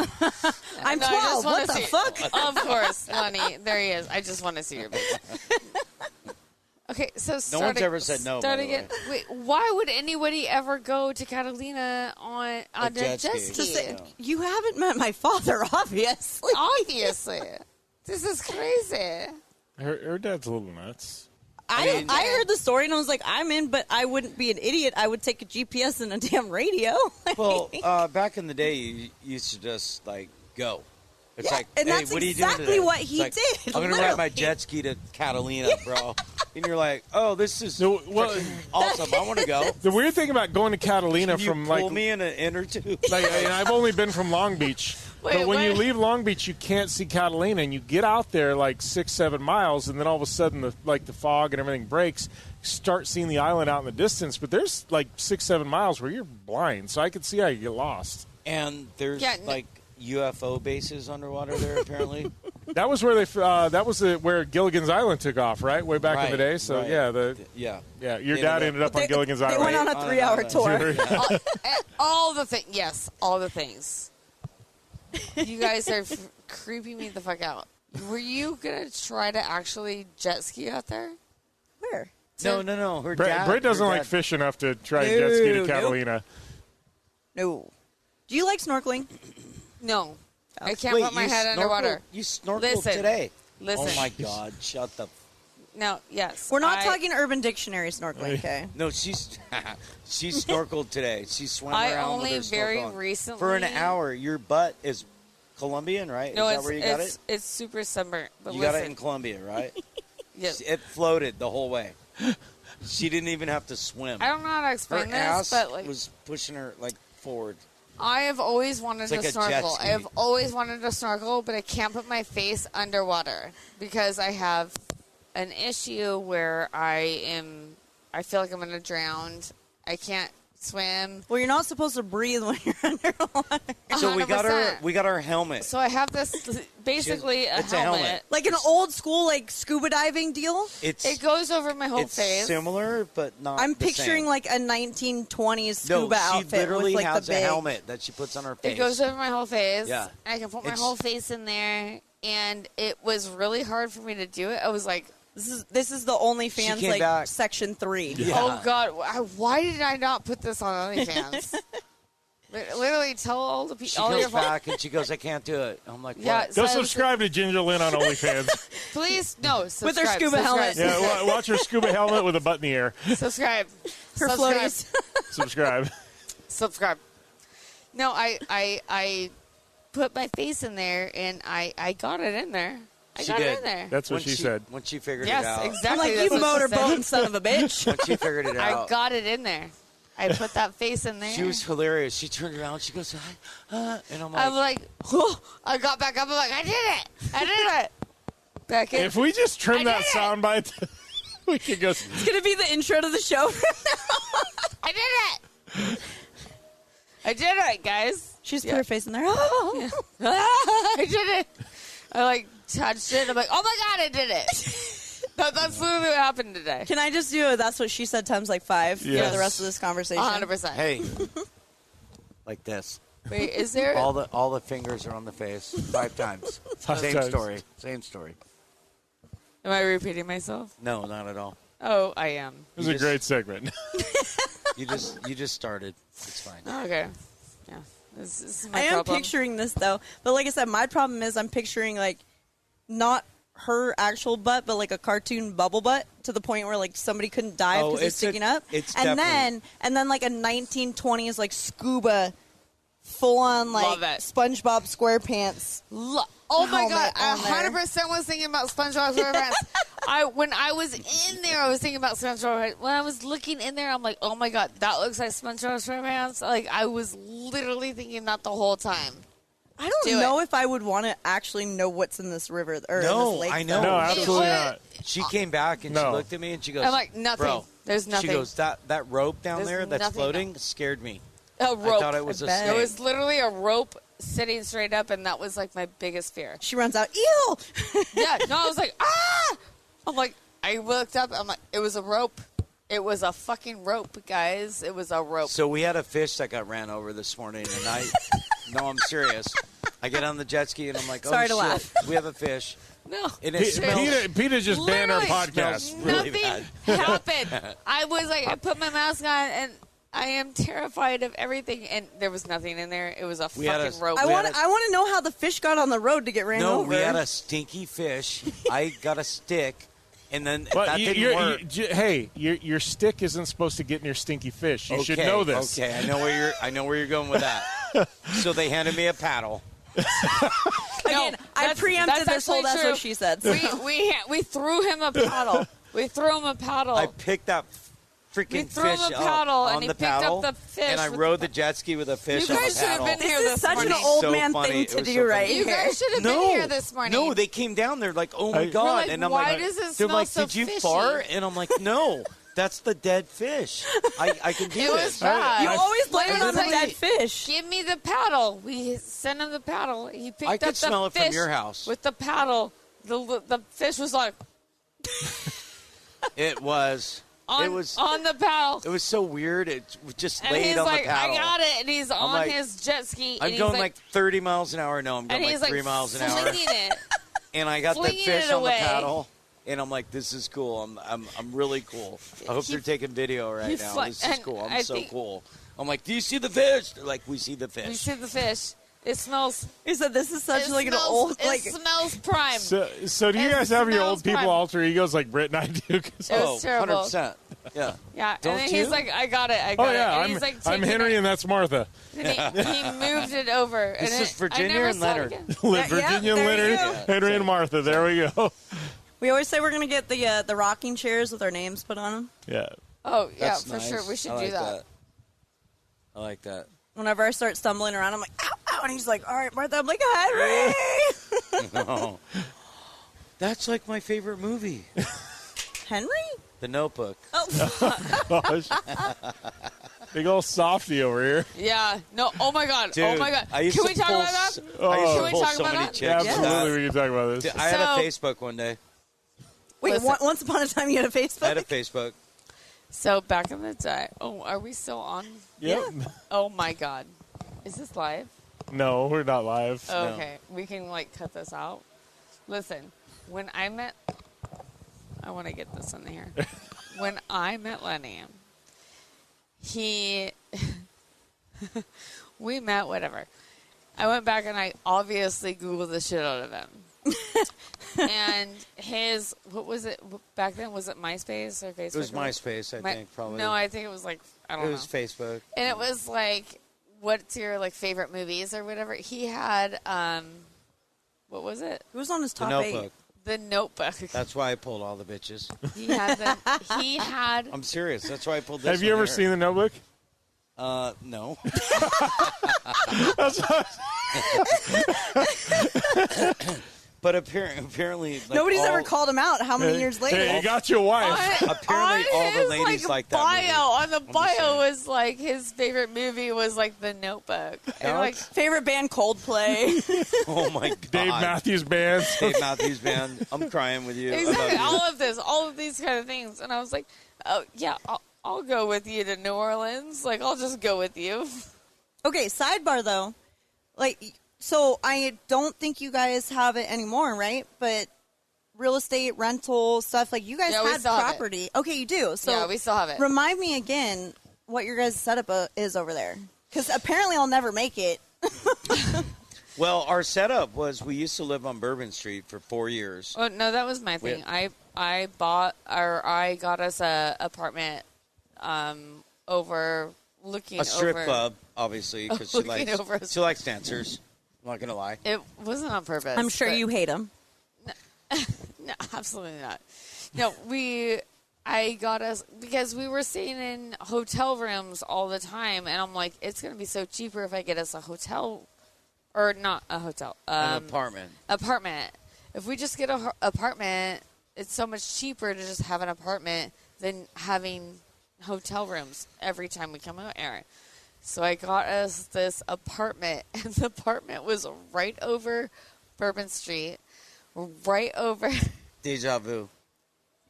I'm No, I 12. just wanna What the see- fuck? Of course, Lenny. There he is. I just want to see your boobs. Okay, so one's ever said no, by the Starting it. Wait, why would anybody ever go to Catalina on a jet jet ski. ski? Yeah. You haven't met my father, obviously. Obviously, this is crazy. Her dad's a little nuts. mean- I heard the story and I was like, I'm in, but I wouldn't be an idiot. I would take a GPS and a damn radio. Well, back in the day, you used to just, like, go. It's Yeah, like, and hey, that's what are you doing exactly today? what It's he like, did, I'm going to ride my literally. jet ski to Catalina, bro. And you're like, oh, this is No, well, freaking awesome. I want to go. The weird thing about going to Catalina Can you from pull like, me in an in or two? like I've only been from Long Beach, Wait, but when you wait. leave Long Beach, you can't see Catalina, and you get out there like 6-7 miles, and then all of a sudden the fog and everything breaks. You start seeing the island out in the distance, but there's like 6-7 miles where you're blind, so I could see how you get lost. And there's, Yeah, like, UFO bases underwater there, apparently. That was where where Gilligan's Island took off, right? Way back in the day. So right. yeah, Yeah. your They dad ended ended up on They- Gilligan's they Island. went on a 3-hour tour. All the things. Yes, all the things. You guys are creeping me the fuck out. Were you gonna try to actually jet ski out there? Where? No. Her dad. Britt doesn't her like dad- fish enough to try and jet ski to No, Catalina. No. Do you like snorkeling? No, I can't Wait, put my you head underwater. You snorkeled Listen. today. Listen. Oh, my God. Shut the... No, yes. We're not I- talking Urban Dictionary snorkeling, okay? No, she snorkeled today. She swam I around only with her very snorkel on. recently- For an hour. Your butt is Colombian, right? No, is it's that where you got it? it's super sunburnt. But You listen, got it in Colombia, right? yes. It floated the whole way. She didn't even have to swim. I don't know how to Her explain this, ass but like was pushing her like forward. I have always wanted It's like to a jet snorkel. I ski. have always wanted to snorkel, but I can't put my face underwater because I have an issue where I feel like I'm going to drown. I can't swim. Well, you're not supposed to breathe when you're underwater. So we got 100%. our helmet. So I have this basically It's a a helmet. helmet. Like an old school, like, scuba diving deal? It's It goes over my whole it's face. similar, but not. I'm the picturing same. like a 1920s no. scuba She outfit literally with like has the a big helmet that she puts on her face. It goes over my whole face. Yeah. I can put my It's- whole face in there. and it was really hard for me to do it. I was like, This is the OnlyFans like back. section 3. Yeah. oh God, why did I not put this on OnlyFans? Literally tell all the She people. All comes your back and she goes, I can't do it. I'm like, what? Yeah, Go so- subscribe to Ginger Lynn on OnlyFans. Please, no. With her subscribe, scuba helmet. Yeah, watch her scuba helmet with a butt in the air. Subscribe. Her subscribe. floaties. Subscribe. Subscribe. No, I put my face in there, and I got it in there. I She got did. it in there. That's what When she said. When she figured Yes, it out. exactly. I'm like, That's you what she said. motorboating son of a bitch. When she figured it I out. got it in there. I put that face in there. She was hilarious. She turned around. She goes, and I'm I'm like, like, whoa. I got back up. I'm like, I did it. I did it. Back in. If we just trim I that did it. soundbite, we could go. It's going to be the intro to the show. I did it. I did it, guys. She's Yeah. put her face in there. Oh. I did it. I like touched it. I'm like, oh my God, I did it. That's literally what happened today. Can I just do a that's what she said times like 5 Yes. for the rest of this conversation? 100%. hey, like this. Wait, is there? All the fingers are on the face 5 times. Same times. story. Same story. Am I repeating myself? No, not at all. Oh, I am. It was a great segment. You just started. It's fine. Oh, okay. Yeah. This is my I am problem. picturing this, though. But like I said, my problem is I'm picturing, like, not her actual butt, but like a cartoon bubble butt to the point where like somebody couldn't dive because it's sticking up. It's and definitely- then like a 1920s like scuba full on like Love it. SpongeBob SquarePants. Oh my God! helmet I on there. 100% was thinking about SpongeBob SquarePants. When I was in there, I was thinking about SpongeBob. When I was looking in there, I'm like, oh my God, that looks like SpongeBob SquarePants. Like I was literally thinking that the whole time. I don't Do know if I would want to actually know what's in this river or in No, this lake. I know. No, though. absolutely What? not. She came back and she No. looked at me and she goes, I'm like, nothing. Bro. There's nothing. She goes, that rope down There's there that's nothing. floating scared me. A rope. I thought it was a bet. snake. It was literally a rope sitting straight up, and that was like my biggest fear. She runs out. Ew! Yeah, no, I was like, ah! I'm like, I looked up, I'm like, it was a rope. It was a fucking rope, guys. It was a rope. So we had a fish that got ran over this morning, and no, I'm serious. I get on the jet ski and I'm like, oh Sorry to shit, laugh. we have a fish, No. and it smells. Peter just banned our Literally podcast. smells really Nothing bad. happened. I was like, I put my mask on, and I am terrified of everything, and there was nothing in there. It was a We had fucking a- rope. I We want had to know how the fish got on the road to get ran No, over. we had a stinky fish. I got a stick, and then But that didn't you're- work. hey, your stick isn't supposed to get near stinky fish. You should know this. Okay, I know where you're going with that. So they handed me a paddle. Again, I that's preempted this whole actually that's true. what she said. We threw him a paddle. We threw him a paddle. I picked that We freaking threw fish him a paddle, on and he the picked up paddle, the fish and I with rode the the jet ski with a fish You on guys the should have paddle. been here This is this such morning. an old So man funny. thing It to was do so right funny. You here. guys should have been here this morning. No, they came down. They're like, "Oh my We're god!" like, and I'm "Why like, does it they're smell like, so "Did you fishy?" fart?" And I'm like, "No, that's the dead fish. I can do It was this." bad. You always blame it on the Literally, dead fish. Give me the paddle. We sent him the paddle. He picked I up could the smell it fish from your house. with the paddle. The fish was like It was. on, It was. on the paddle. It was so weird. It just And laid he's on like, the paddle. I got it. And he's on like, his jet ski. I'm and going he's like 30 miles an hour. No, I'm and going he's like 3 like miles an hour. flinging it. And I got the flinging fish it on the away. paddle. And I'm like, this is cool. I'm really cool. I hope He- they're taking video right he now. fly- This is and cool. I'm I so think- cool. I'm like, do you see the fish? They're like, we see the fish. You see the fish. It smells. He said this is such It like smells, an old it like. smells prime. So do you It guys have your smells old people prime. alter egos like Britt and I do? 'Cause- It was terrible. 100%. Yeah. Yeah, Don't and then you? he's like, I got it. I got oh yeah, it. And I'm, he's like, I'm taking Henry it, and that's Martha. and he moved it over. This and is it, Virginia I never and saw it Leonard. again. Virginia, there you Leonard, go. Henry, and Martha. There we go. We always say we're gonna get the rocking chairs with our names put on them. Yeah. Oh yeah, That's for nice. sure. We should I like do that. I like that. Whenever I start stumbling around, I'm like, ow, ow, and he's like, all right, Martha. I'm like, Henry. Oh. That's like my favorite movie, Henry? The Notebook. Oh, Gosh. Big old softy over here. Yeah. No. Oh my god. Dude, oh my god. I used Can to we talk pull about that? s- I used Oh. to Can we pull talk so about many that? chicks. Yeah, with absolutely. that. We can talk about this. I had a So- Facebook one day. wait. Listen. Once upon a time, you had a I had a Facebook. Facebook. So back in the day. Oh, are we still on? Yep. Oh my god. Is this live? No, we're not live. Oh, okay. We can like cut this out. Listen, when I want to get this in here. When I met Lenny, we met, whatever. I went back and I obviously Googled the shit out of him. And what was it back then? Was it MySpace or Facebook? It was MySpace, I think, probably. No, I think it was like, I don't know. It was Facebook. And it was like, what's your like favorite movies or whatever? He had, what was it? Who was on his top The 8? Notebook. The Notebook. That's why I pulled all the bitches. He had. I'm serious. That's why I pulled this. Have you ever seen The Notebook? No. But apparently, like, nobody's ever called him out. How many years later? Hey, you got your wife. Apparently, all the ladies like that movie. On the bio was like his favorite movie was like The Notebook. And like Favorite band, Coldplay. Oh my God. Dave Matthews Band. Dave Matthews Band. I'm crying with you. exactly all of these kind of things. And I was like, oh yeah, I'll go with you to New Orleans. Like I'll just go with you. Okay, sidebar though, like. So I don't think you guys have it anymore, right? But real estate, rental, stuff, like you guys had property. Okay, you do. So yeah, we still have it. Remind me again what your guys' setup is over there. Because apparently I'll never make it. Well, our setup was we used to live on Bourbon Street for 4 years. Oh, no, that was my thing. I got us a apartment overlooking a strip over, club, obviously, because she likes dancers. I'm not going to lie. It wasn't on purpose. I'm sure you hate them. No, absolutely not. No, I got us, because we were staying in hotel rooms all the time, and I'm like, it's going to be so cheaper if I get us a hotel, or not a hotel. An apartment. Apartment. If we just get an apartment, it's so much cheaper to just have an apartment than having hotel rooms every time we come out here. So I got us this apartment, and the apartment was right over Bourbon Street, right over... Deja vu.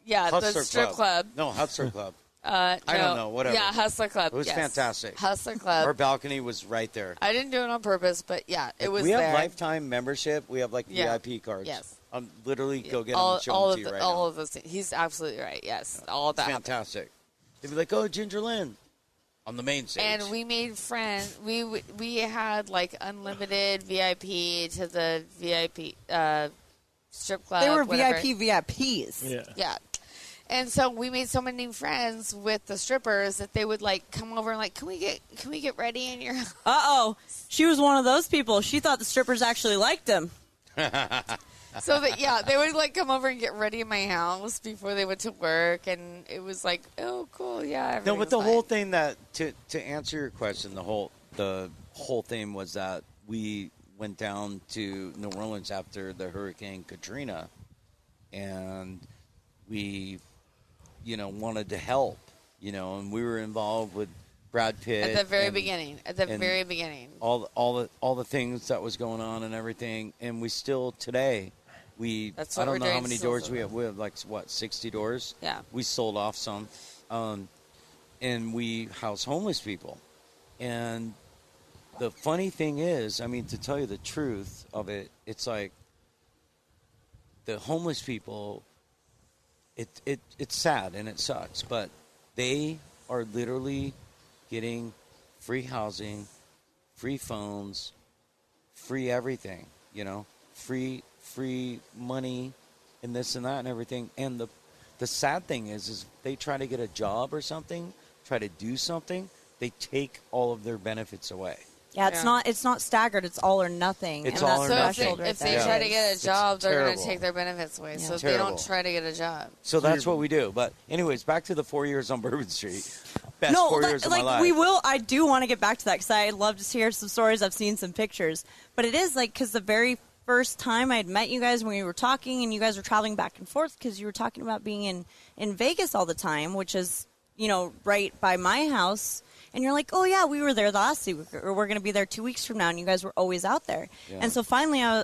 Yeah, Hustler the strip club. No, Hustler Club. No, I don't know, whatever. Yeah, Hustler Club. It was fantastic. Hustler Club. Our balcony was right there. I didn't do it on purpose, but yeah, it was We have there. lifetime membership. We have, like, Yeah. VIP cards. Yes. I'm literally go get them and show them to you right all now. of those things. He's absolutely right. Yes, all of It's that happened. fantastic. They'd be like, oh, Ginger Lynn. On the main stage. And we made friends. We had like unlimited VIP to the VIP strip club. They were whatever. VIP VIPs. Yeah. Yeah. And so we made so many friends with the strippers that they would like come over and like, can we get ready in your house? Uh-oh. She was one of those people. She thought the strippers actually liked him. So that, yeah, they would like come over and get ready in my house before they went to work, and it was like, oh, cool, yeah. No, but the fine. whole thing that to answer your question, the whole thing was that we went down to New Orleans after the Hurricane Katrina, and we, wanted to help, and we were involved with Brad Pitt at the very and beginning. all the things that was going on and everything, and we still today. I don't know how many doors we have. We have like 60 doors. Yeah. We sold off some, and we house homeless people. And the funny thing is, I mean, to tell you the truth of it, it's like the homeless people. It's sad and it sucks, but they are literally getting free housing, free phones, free everything. Free money and this and that and everything. And the sad thing is they try to get a job or something, try to do something, they take all of their benefits away. Yeah, it's not staggered. It's all or nothing. It's and all that's or the nothing. threshold right if they there. try to get a job, they're going to terrible. take their benefits away. Yeah. So if Terrible. they don't try to get a job. So that's what we do. But anyways, back to the 4 years on Bourbon Street. Best 4 years of my life. We will. I do want to get back to that because I'd love to hear some stories. I've seen some pictures, but it is like because the very first time I'd met you guys when we were talking, and you guys were traveling back and forth because you were talking about being in Vegas all the time, which is right by my house. And you're like, oh, yeah, we were there last week, or we're going to be there 2 weeks from now, and you guys were always out there. Yeah. And so finally I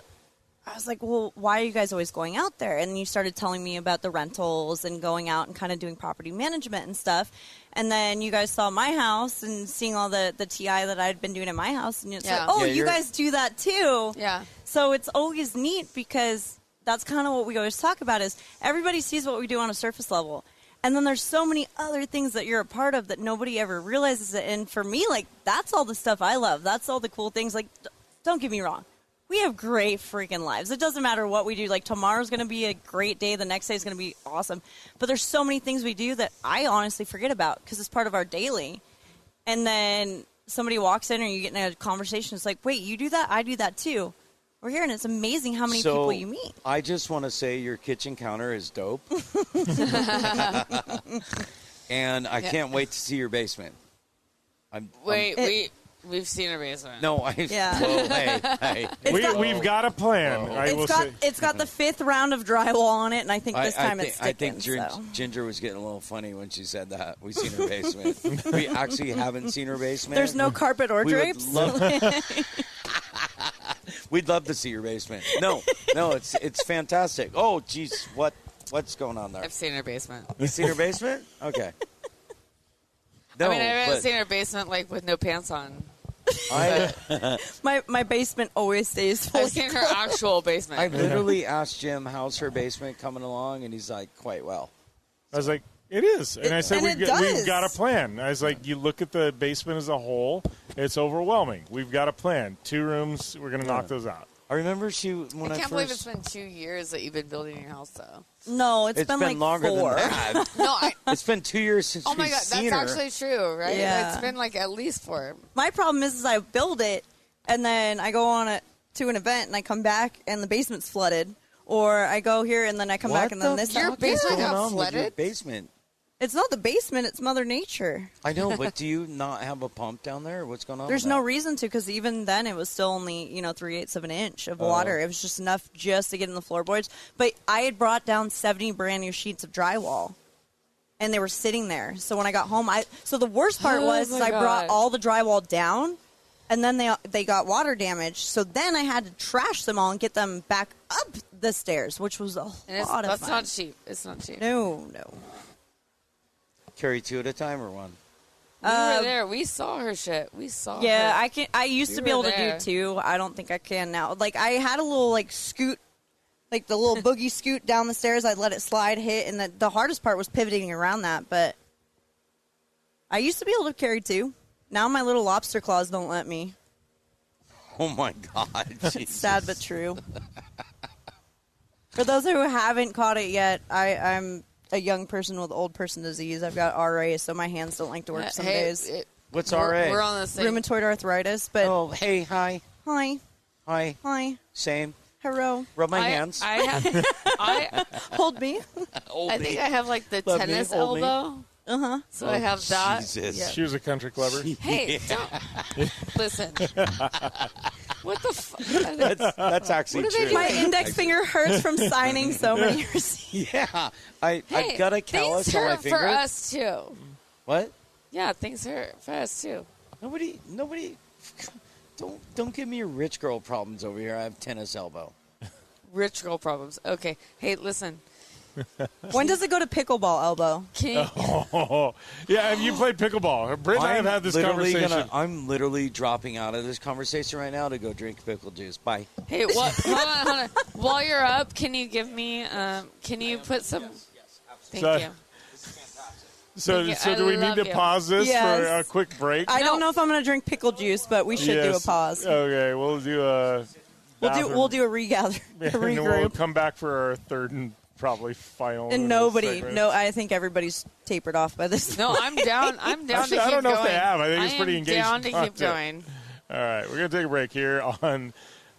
was like, well, why are you guys always going out there? And you started telling me about the rentals and going out and kind of doing property management and stuff. And then you guys saw my house and seeing all the TI that I'd been doing in my house. And it's like, oh, you guys do that too. Yeah. So it's always neat because that's kind of what we always talk about is everybody sees what we do on a surface level. And then there's so many other things that you're a part of that nobody ever realizes it. And for me, like, that's all the stuff I love. That's all the cool things. Like, don't get me wrong. We have great freaking lives. It doesn't matter what we do. Like, tomorrow's going to be a great day. The next day is going to be awesome. But there's so many things we do that I honestly forget about because it's part of our daily. And then somebody walks in or you get in a conversation. It's like, wait, you do that? I do that too. We're here, and it's amazing how many people you meet. I just want to say your kitchen counter is dope. And I can't wait to see your basement. We've seen her basement. No, Yeah. Well, hey. We've got a plan. It's got the 5th round of drywall on it, and I think this time it's sticking. I think Ginger was getting a little funny when she said that. We've seen her basement. We actually haven't seen her basement. There's no carpet or drapes? We'd love to see your basement. No, it's fantastic. Oh, geez, what's going on there? I've seen her basement. You've seen her basement? Okay. No, I mean, I haven't seen her basement, like, with no pants on. My basement always stays full. I've seen her actual basement. I literally asked Jim, how's her basement coming along? And he's like, quite well. I was like, it is. And I said, we've got a plan. I was like, you look at the basement as a whole, it's overwhelming. We've got a plan. 2 rooms, we're going to knock those out. I remember I can't believe it's been 2 years that you've been building your house, though. No, it's been like longer 4. than that. No, it's been 2 years since oh my we've God, seen that's her. actually true, right? Yeah. It's been like at least 4. My problem is I build it, and then I go on it to an event, and I come back, and the basement's flooded. Or I go here, and then I come back, and then this. Your basement got flooded? Your basement. It's not the basement, it's Mother Nature. I know, but do you not have a pump down there? What's going on? There's no reason to, because even then it was still only, 3/8 of an inch of water. It was just enough just to get in the floorboards. But I had brought down 70 brand new sheets of drywall, and they were sitting there. So when I got home, so the worst part was I brought all the drywall down, and then they got water damage. So then I had to trash them all and get them back up the stairs, which was a lot of fun. That's not cheap. It's not cheap. No. Carry 2 at a time or 1? We were there. We saw her shit. We saw her. Yeah, I used to be able to do 2. I don't think I can now. Like, I had a little, scoot, the little boogie scoot down the stairs. I'd let it slide, hit, and the hardest part was pivoting around that. But I used to be able to carry 2. Now my little lobster claws don't let me. Oh, my God. It's sad but true. For those who haven't caught it yet, I'm a young person with old person disease. I've got RA, so my hands don't like to work some days. What's RA? We're on the same. Rheumatoid arthritis, but... Oh, hey, hi. Hi. Same. Hello. Rub my hands. Hold me. I think I have, the Love tennis me, hold me. elbow. Uh-huh. So I have that. Jesus. Yeah. She was a country clubber. Hey, don't. Listen. What the fuck? That's actually What do they true. do? My index finger hurts from signing so many receipts. Yeah. I've got a callus things on my hurt finger. for us, too. What? Yeah, things hurt for us, too. Nobody. Don't give me your rich girl problems over here. I have tennis elbow. Rich girl problems. Okay. Hey, listen. When does it go to pickleball elbow? Oh, yeah, have you played pickleball? Britt and I have had this conversation. I'm literally dropping out of this conversation right now to go drink pickle juice. Bye. Hey, hold on. While you're up, can you give me, can you put some... Thank you. So do we need to pause this for a quick break? I don't know if I'm going to drink pickle juice, but we should do a pause. Okay, we'll do a... We'll do a regather, a and then we'll regroup. come back for our third and probably final. And I think everybody's tapered off by this. No, I'm down. I'm down Actually, to keep I don't know going. if they have. I think it's pretty engaged. I'm down to keep content. going. All right, we're going to take a break here on...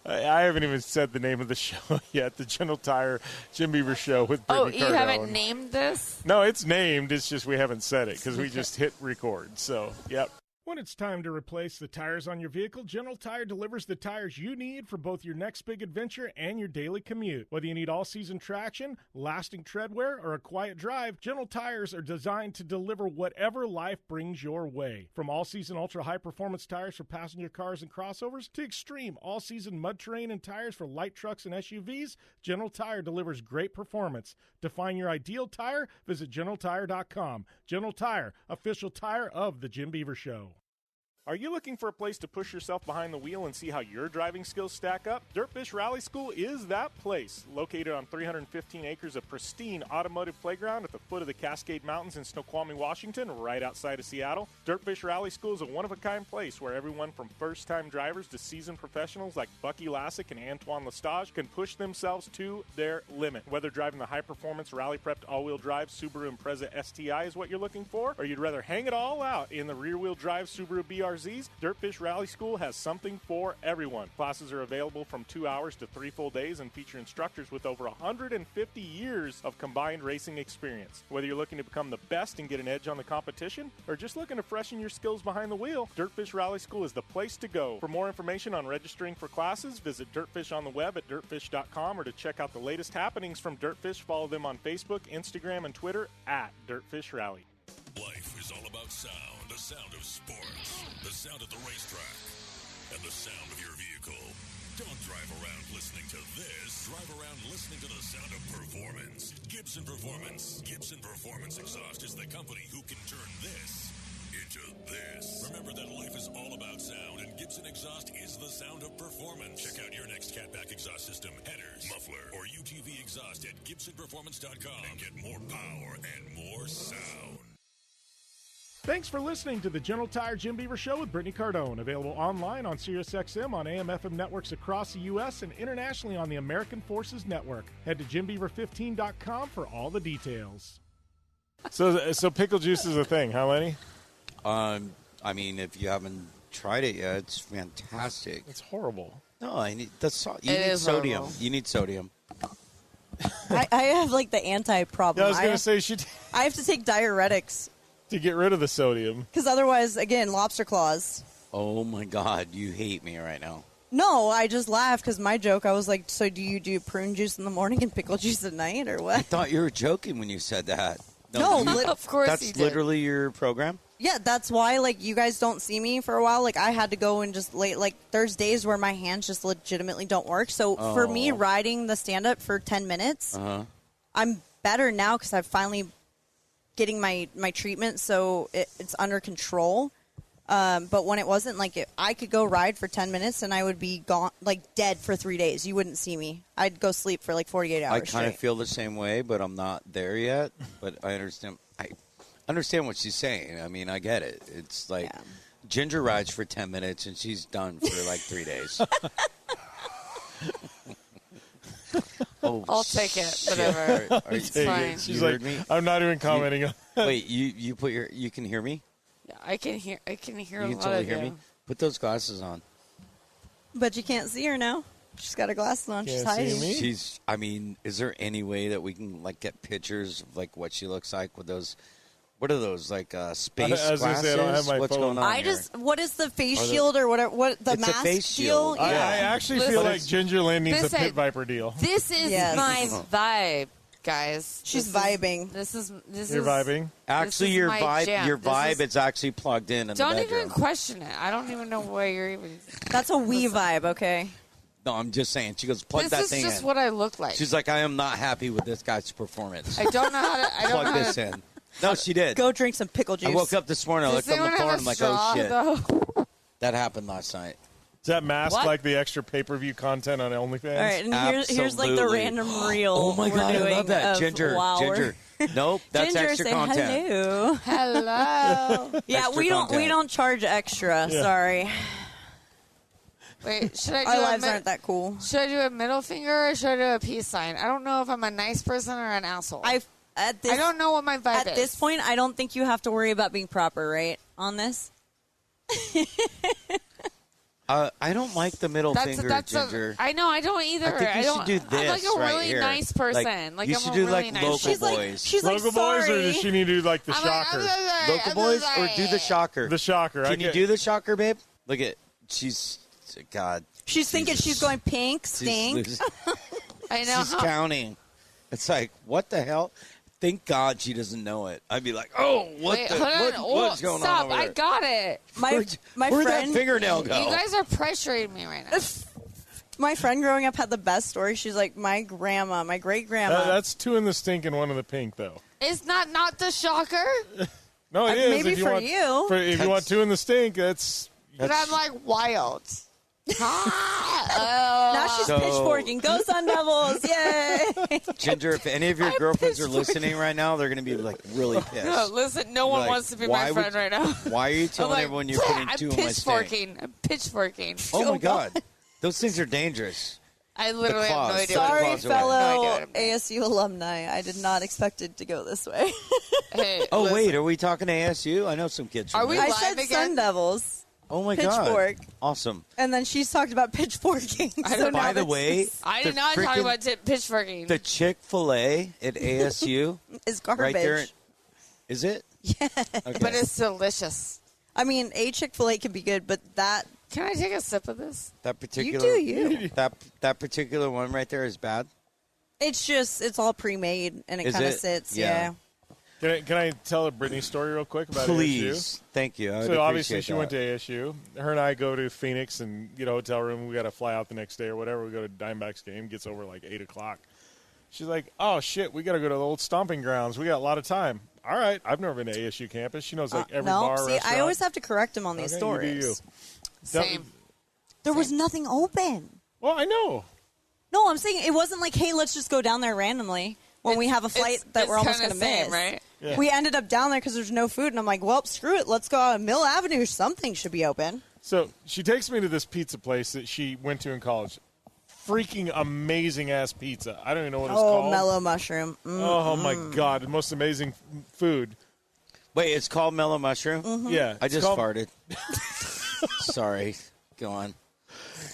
I haven't even said the name of the show yet. The General Tire Jim Beaver Show with Brittany you Cardone. haven't named this? No, it's named. It's just we haven't said it because we just hit record. So, yep. When it's time to replace the tires on your vehicle, General Tire delivers the tires you need for both your next big adventure and your daily commute. Whether you need all-season traction, lasting tread wear, or a quiet drive, General Tires are designed to deliver whatever life brings your way. From all-season ultra-high-performance tires for passenger cars and crossovers to extreme all-season mud terrain and tires for light trucks and SUVs, General Tire delivers great performance. To find your ideal tire, visit GeneralTire.com. General Tire, official tire of the Jim Beaver Show. Are you looking for a place to push yourself behind the wheel and see how your driving skills stack up? Dirtfish Rally School is that place. Located on 315 acres of pristine automotive playground at the foot of the Cascade Mountains in Snoqualmie, Washington, right outside of Seattle, Dirtfish Rally School is a one-of-a-kind place where everyone from first-time drivers to seasoned professionals like Bucky Lassick and Antoine Lestage can push themselves to their limit. Whether driving the high-performance rally-prepped all-wheel drive Subaru Impreza STI is what you're looking for, or you'd rather hang it all out in the rear-wheel drive Subaru BRZs, Dirtfish Rally School has something for everyone. Classes are available from 2 hours to 3 full days and feature instructors with over 150 years of combined racing experience. Whether you're looking to become the best and get an edge on the competition, or just looking to freshen your skills behind the wheel, Dirtfish Rally School is the place to go. For more information on registering for classes, visit Dirtfish on the web at dirtfish.com, or to check out the latest happenings from Dirtfish, follow them on Facebook, Instagram, and Twitter at Dirtfish Rally. Life is all about sound, the sound of sports, the sound at the racetrack, and the sound of your vehicle. Don't drive around listening to this. Drive around listening to the sound of performance. Gibson Performance. Gibson Performance Exhaust is the company who can turn this into this. Remember that life is all about sound, and Gibson Exhaust is the sound of performance. Check out your next catback exhaust system, headers, muffler, or UTV exhaust at GibsonPerformance.com and get more power and more sound. Thanks for listening to the General Tire Jim Beaver Show with Brittany Cardone. Available online on SiriusXM, on AM/FM networks across the U.S., and internationally on the American Forces Network. Head to JimBeaver15.com for all the details. So pickle juice is a thing, huh, Lenny? I mean, if you haven't tried it yet, it's fantastic. It's horrible. No, I need the you need sodium. Horrible. You need sodium. I have like the anti-problem. Yeah, I was going to say I have to take diuretics to get rid of the sodium. because otherwise, again, lobster claws. Oh my God, you hate me right now. No, I just laughed because my joke, I was like, so do you do prune juice in the morning and pickle juice at night, or I what? thought you were joking when you said that. No, Of course he That's did. literally your program? Yeah, that's why, like, you guys don't see me for a while. Like, I had to go and just there's days where my hands just legitimately don't work. So for me, riding the stand-up for 10 minutes, I'm better now because I'm finally getting my treatment, so it's under control. But when it wasn't, I could go ride for 10 minutes and I would be gone, dead for 3 days. You wouldn't see me. I'd go sleep for 48 hours I kind of feel the same way, but I'm not there yet. But I understand. I understand what she's saying. I mean, I get it. It's like Ginger rides for 10 minutes and she's done for 3 days. I'll take it. Whatever. It's fine. She's like, I'm not even commenting on that. Wait, you can hear me? Yeah, I can hear. I can hear You a can lot totally of hear you. me? Put those glasses on. But you can't see her now. She's got her glasses on. She's Can't see hiding. me? Is there any way that we can get pictures of what she looks like with those? What are those space I was gonna glasses? say, I don't have my What's phone. going on here? What is the face shield or whatever? What the It's a mask face deal? shield. I Yeah. actually Listen. feel like Ginger Lynn needs a Listen. Pit Viper deal. This is Yes. my vibe, guys. She's This is- vibing. This is You're vibing? Actually, is your my vibe, jam. your This vibe, is- it's actually plugged in the Don't bedroom. even question it. I don't even know why you're even. That's a wee vibe, okay? No, I'm just saying. She goes, plug This that is thing just in. what I look like. She's like, I am not happy with this guy's performance. I don't know how to. I don't know Plug how this to. in. No, she did. Go drink some pickle juice. I woke up this morning. I Does looked on the anyone phone. have I'm a like, straw, oh shit, though? that happened last night. Is that mask What? like the extra pay-per-view content on OnlyFans? All right, and here's like the Absolutely. random reel. Oh my we're god, I doing love that. of Ginger. Ginger. Nope, that's Ginger, extra say content. hello. Hello. Yeah, Extra we content. don't charge extra. Yeah. Sorry, Wait, should I do our a lives aren't that cool. Should I do a middle finger or should I do a peace sign? I don't know if I'm a nice person or an asshole. I don't know what my vibe is. At this point, I don't think you have to worry about being proper, right? On this, I don't like the middle finger, Ginger. I know, I don't either. I think you don't, should do I'm like this a right really here. nice person. Like you I'm should a do really nice local person. boys. she's like, Local boys, or sorry. does she need to do the I'm like, shocker? I'm so sorry. Local I'm boys, so or sorry. do the shocker. The shocker. Can you do the shocker, babe? Look at she's God. She's thinking she's going pink, stink. She's, I know. she's counting. It's like, what the hell? Thank God she doesn't know it. I'd be like, oh, Wait, hold on. what's going Stop. on over I there? got it. My Where'd that friend, fingernail go? You guys are pressuring me right now. my friend growing up had the best story. She's like, my grandma, my great grandma. That's 2 in the stink and 1 in the pink, though. It's not the shocker. No, it is. maybe if you for want, you. If you want 2 in the stink, that's But I'm like wild. Now she's pitchforking. Go Sun Devils! Yay! Ginger, if any of your girlfriends are listening right now, they're going to be like really pissed. No, listen, no one Like, wants to be why my friend right now. Why are you telling like, everyone you're putting two in my steak? I'm pitchforking. Oh my God, those things are dangerous. I literally have no claws. idea. Sorry, Claws away. fellow No idea what I'm ASU alumni. I did not expect it to go this way. Hey, Oh listen, wait, are we talking ASU? I know some kids. From Are we there. I live said again? Sun Devils. Oh my Pitchfork. God, awesome. And then she's talked about pitchforking. I So don't now By the this way, I the did not talk frickin- about pitchforking. the Chick-fil-A at ASU. is garbage. Right there. Is it? Yeah. Okay. But it's delicious. I mean, a Chick-fil-A can be good, but that Can I take a sip of this? that particular do you. that particular one right there is bad. it's all pre-made and it Is kind of it? sits. Yeah. Can I tell a Brittany story real quick about ASU? Please, thank you. I would So obviously appreciate she went to ASU. Her and I go to Phoenix and get a hotel room. We got to fly out the next day or whatever. We go to Diamondbacks game. Gets over like 8:00. She's like, "Oh shit, we got to go to the old stomping grounds. We got a lot of time." All right, I've never been to ASU campus. She knows like every no, bar. see, restaurant. I always have to correct him on these Okay, stories. You do you. Same. There was nothing open. Well, I know. No, I'm saying it wasn't like, hey, let's just go down there randomly when we have a flight that we're almost going to kinda miss. same, right? Yeah. We ended up down there because there's no food, and I'm like, well, screw it. Let's go out Mill Avenue. Something should be open. So she takes me to this pizza place that she went to in college. Freaking amazing ass pizza. I don't even know what it's Oh, called. mellow mushroom. Oh my God, the most amazing food. Wait, it's called Mellow Mushroom? Mm-hmm. Yeah, I it's just called- farted. Sorry. Go on.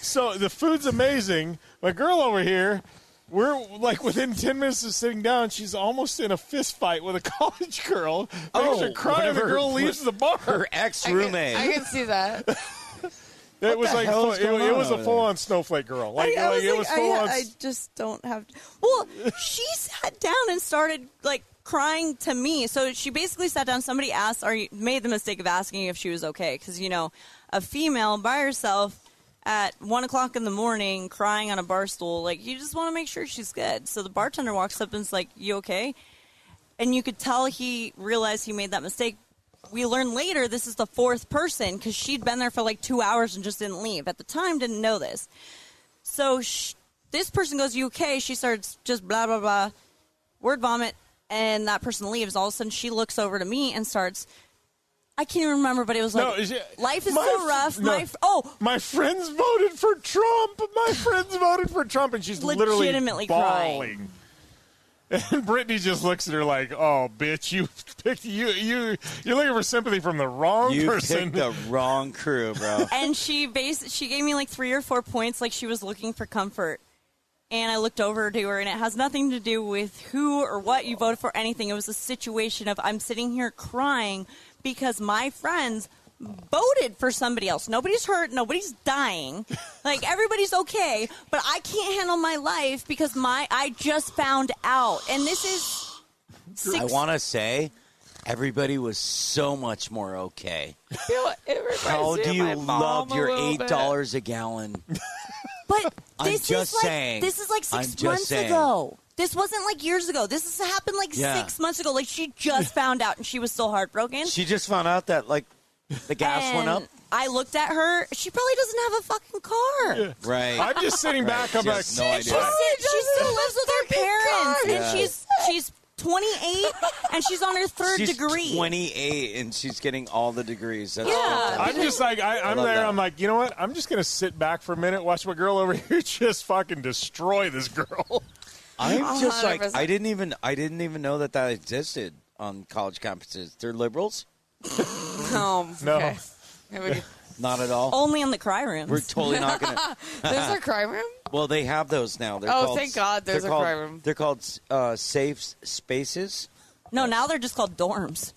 So the food's amazing. My girl over here, we're like within 10 minutes of sitting down, she's almost in a fist fight with a college girl. Oh, Makes her cry, and the whatever. girl leaves the bar. Her ex-roommate. I can see that. It was the like hell is going it on was a over full-on snowflake girl. Like, I was it was full-on. I just don't have. Well, she sat down and started like crying to me. So she basically sat down. Somebody asked, made the mistake of asking if she was okay, because a female by herself at 1:00 in the morning crying on a bar stool, like you just want to make sure she's good. So the bartender walks up and's like, "You okay?" And you could tell he realized he made that mistake. We learned later this is the fourth person because she'd been there for like 2 hours and just didn't leave. At the time, didn't know this. So this person goes, "You okay?" She starts just blah, blah, blah, word vomit, and that person leaves. All of a sudden, she looks over to me and starts, I can't even remember, but it was like, life is so rough. My friends voted for Trump. My friends voted for Trump. And she's literally Legitimately bawling. And Brittany just looks at her like, "Oh, bitch, you picked you're looking for sympathy from the wrong You person." picked the wrong crew, bro. And she gave me like 3 or 4 points, like she was looking for comfort. And I looked over to her, and it has nothing to do with who or what you voted for, anything. It was a situation of I'm sitting here crying because my friends voted for somebody else. Nobody's hurt. Nobody's dying. Like, everybody's okay. But I can't handle my life because I just found out. And this is I want to say everybody was so much more okay. How do you love your $8 a gallon? But I'm this just is saying. This is like I'm 6 just months saying. ago. This wasn't like years ago. This has happened like Yeah. 6 months ago. Like, she just found out, and she was still heartbroken. She just found out that, like, the gas went up. I looked at her. She probably doesn't have a fucking car. Yeah. Right. I'm just sitting back. I'm She like, has no idea. She still lives with her parents, Yeah. and she's 28, and she's on her third She's degree. 28 and she's getting all the degrees. That's Yeah. I'm just like, I'm love there. that. I'm like, you know what? I'm just gonna sit back for a minute, watch my girl over here just fucking destroy this girl. I'm just like 100%. I didn't even know that existed on college campuses. They're liberals? No. No. Okay. Not at all. Only in the cry rooms. We're totally not going to. There's a crime room? Well, they have those now. They're Oh, called, thank God there's they're a called- cry room. They're called safe spaces. No, now they're just called dorms.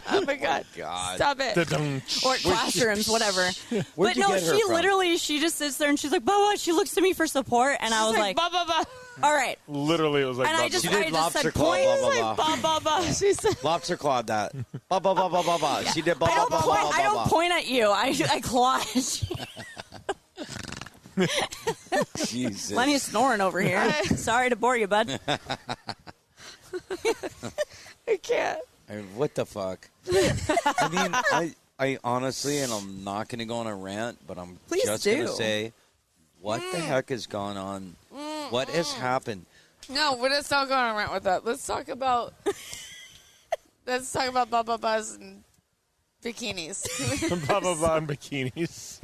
Oh, my God. God. Stop it. Da-dum. Or classrooms, whatever. Where'd But you no, get her she from? literally, she just sits there and she's like, Bubba, she looks to me for support, and I was She's like, bah, bah, bah. all right. Literally, it was like. And I blah, just, She blah, did I just lobster said claw, point. blah, blah, blah. Bah, bah, bah. She said, Lobster clawed that. Ba ba ba ba ba ba. She did ba I ba don't ba point. ba I ba don't ba. point at you. I claw at you. Jesus. Lenny's snoring over here. Sorry to bore you, bud. I can't. I mean, what the fuck? I mean, I honestly, and I'm not going to go on a rant, but I'm Please just going to do. say, what the heck has gone on? What has happened? No, let's not go on a rant with that. Let's talk about blah blah blahs and bikinis. Blah, blah, blah, and bikinis.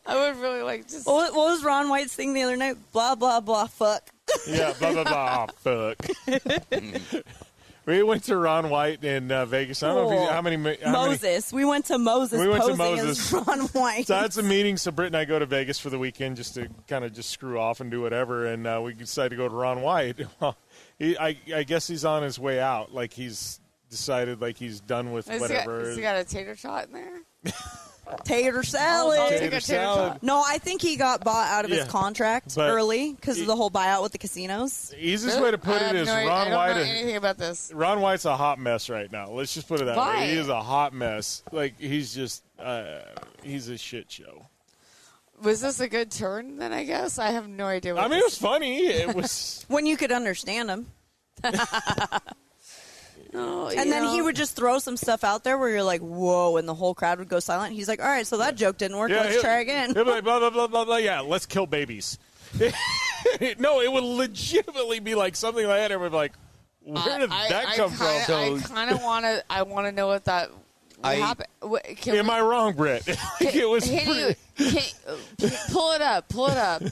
I would really like to. What was Ron White's thing the other night? Blah, blah, blah, fuck. Yeah, blah, blah, blah. Oh, fuck. We went to Ron White in Vegas. I don't know if how many. Moses. We went to Moses. We went to posing Moses. as Ron White. So I had some meetings. So Britt and I go to Vegas for the weekend just to kind of just screw off and do whatever. And we decided to go to Ron White. Well, I guess he's on his way out. Like he's decided like he's done with whatever. Has he got a tater tot in there? Tater salad. I'll take a Tater tater salad. tot. No, I think he got bought out of his Yeah, contract but early because of the whole buyout with the casinos. Easiest way to put it is I Ron don't know White. anything about this. Ron White's a hot mess right now. Let's just put it that Why? way. He is a hot mess. Like he's just he's a shit show. Was this a good turn? Then I guess I have no idea. What I mean, it was funny. It was. When you could understand him. And then he would just throw some stuff out there where you're like, whoa, and the whole crowd would go silent. He's like, all right, so that joke didn't work. Let's try again. He'll be like, blah, blah, blah, blah, blah. Yeah, let's kill babies. No, it would legitimately be like something like that. Everybody would be like, where did that come from? I kind of want to. I want to know what that happened. Am I wrong, Britt? It was pull it up. Pull it up.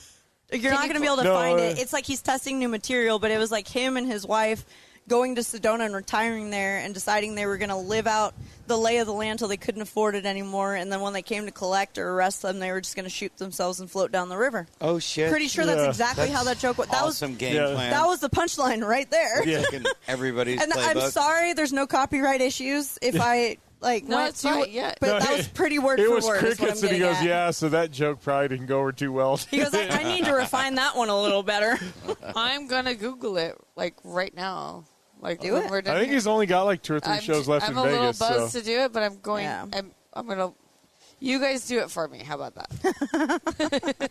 You're not going to be able to find it. It's like he's testing new material, but it was like him and his wife going to Sedona and retiring there and deciding they were going to live out the lay of the land till they couldn't afford it anymore. And then when they came to collect or arrest them, they were just going to shoot themselves and float down the river. Oh, shit. Pretty sure that's exactly how that joke was. That awesome game plan. That was the punchline right there. Yeah. Like in everybody's And playbook. I'm sorry, there's no copyright issues if I went it's to fine, yeah. but that was pretty word it for was word. is what I'm crickets, and he getting goes, at. yeah, so that joke probably didn't go over too well. He goes, I need to refine that one a little better. I'm gonna Google it like right now. Like Do when it. we're done I think here. he's only got like 2 or 3 shows left I'm in Vegas. a little buzzed So. to do it, but I'm going. Yeah. I'm gonna. You guys do it for me. How about that?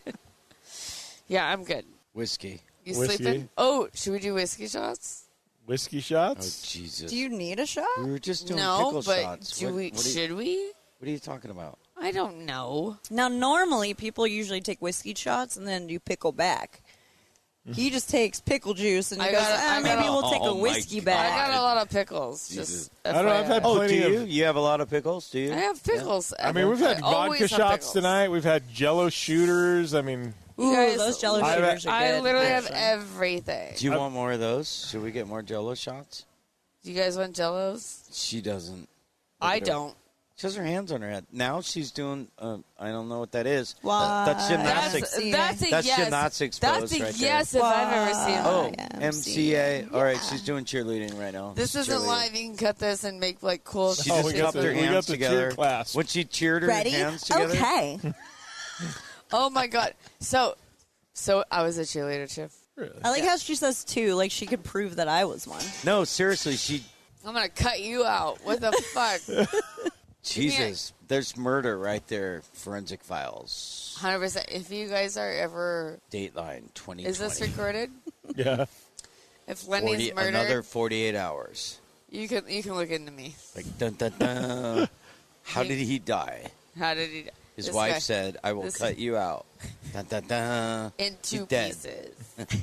Yeah, I'm good. Whiskey. You Whiskey? sleeping? Oh, should we do whiskey shots? Whiskey Oh, shots? Jesus. Do you need a shot? We were just doing No, pickle but shots. do we? What are you- Should we? What are you talking about? I don't know. Now, normally people usually take whiskey shots and then do pickle back. He just takes pickle juice and he I goes, got- I maybe got- we'll take a oh my whiskey God. I back. got a lot of pickles. Jesus. Just I don't know, I've had FYI. Oh, do plenty you? of- You have a lot of pickles, do you? I have pickles. I mean, we've had I always vodka have shots pickles. tonight. We've had Jello shooters. I mean, Ooh, You guys- those Jello I- shooters are I good. literally have actually. everything. Do you want more of those? Should we get more Jello shots? Do you guys want Jellos? She doesn't. I Look at her. don't. She has her hands on her head. Now she's doing, I don't know what that is. Why? That's gymnastics. That's a That's yes. gymnastics That's pose a right yes there. if I've ever seen it. Oh, Yeah, MCA. MCA. All right, she's doing cheerleading right now. This She's isn't cheerleading. live. You can cut this and make like cool. She Oh, just we got cupped the- her we got hands the cheer together. class. When she cheered her Ready? hands together. Okay. Oh my god! So I was a cheerleader too. I like how she says two, like she could prove that I was one. No, seriously, she. I'm gonna cut you out. What the fuck? Jesus, there's murder right there. Forensic files. 100%. If you guys are ever, Dateline 2020. is this recorded? yeah. If Lenny's 40, murdered, another 48 hours. you can look into me. Like dun dun dun. How did he die? How did he? His this wife guy- said, "I will this- cut you out." Dun dun dun. in two He's dead. pieces.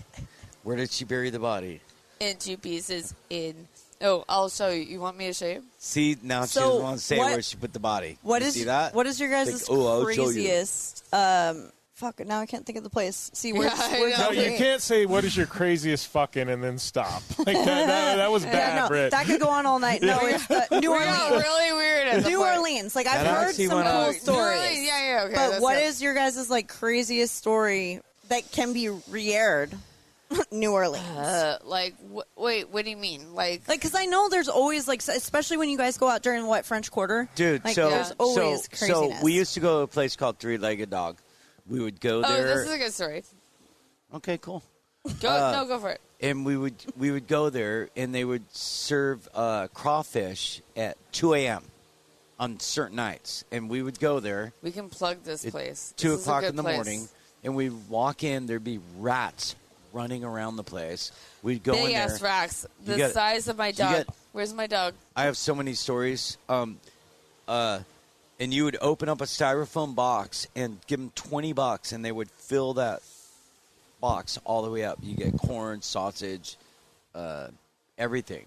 Where did she bury the body? In two pieces. In. Oh, I'll show you. You want me to show you? See, now she So, doesn't want to say what- where she put the body. What You is see that? What is your guys' Like, oh, I'll show you. craziest? Fuck. Now I can't think of the place. See, where's, Yeah, I where's know. No, the- you can't say what is your craziest fucking and then stop. Like that was bad, Yeah, no, Britt. that could go on all night. No, it's New We got Orleans. really weird at the New point. Orleans. Like I've That heard actually some went cool on. New stories. Orleans, yeah, okay. But that's what it. is your guys' like craziest story that can be re-aired? New Orleans. Like, wait, what do you mean? Like, Like, because I know there's always, like, especially when you guys go out during, French Quarter? Dude, like, so there's always craziness. so we used to go to a place called Three-Legged Dog. We would go oh, there. this is a good story. Okay, cool. Go, go for it. And we would go there, and they would serve crawfish at 2 a.m. on certain nights, and we would go there We can plug this at place. 2 This is a o'clock good in the place. morning, and we'd walk in. There'd be rats running around the place. We'd go in Big there. ass racks, the got- size of my dog. got- Where's my dog? I have so many stories. and you would open up a styrofoam box and give them $20, and they would fill that box all the way up. You get corn, sausage, everything.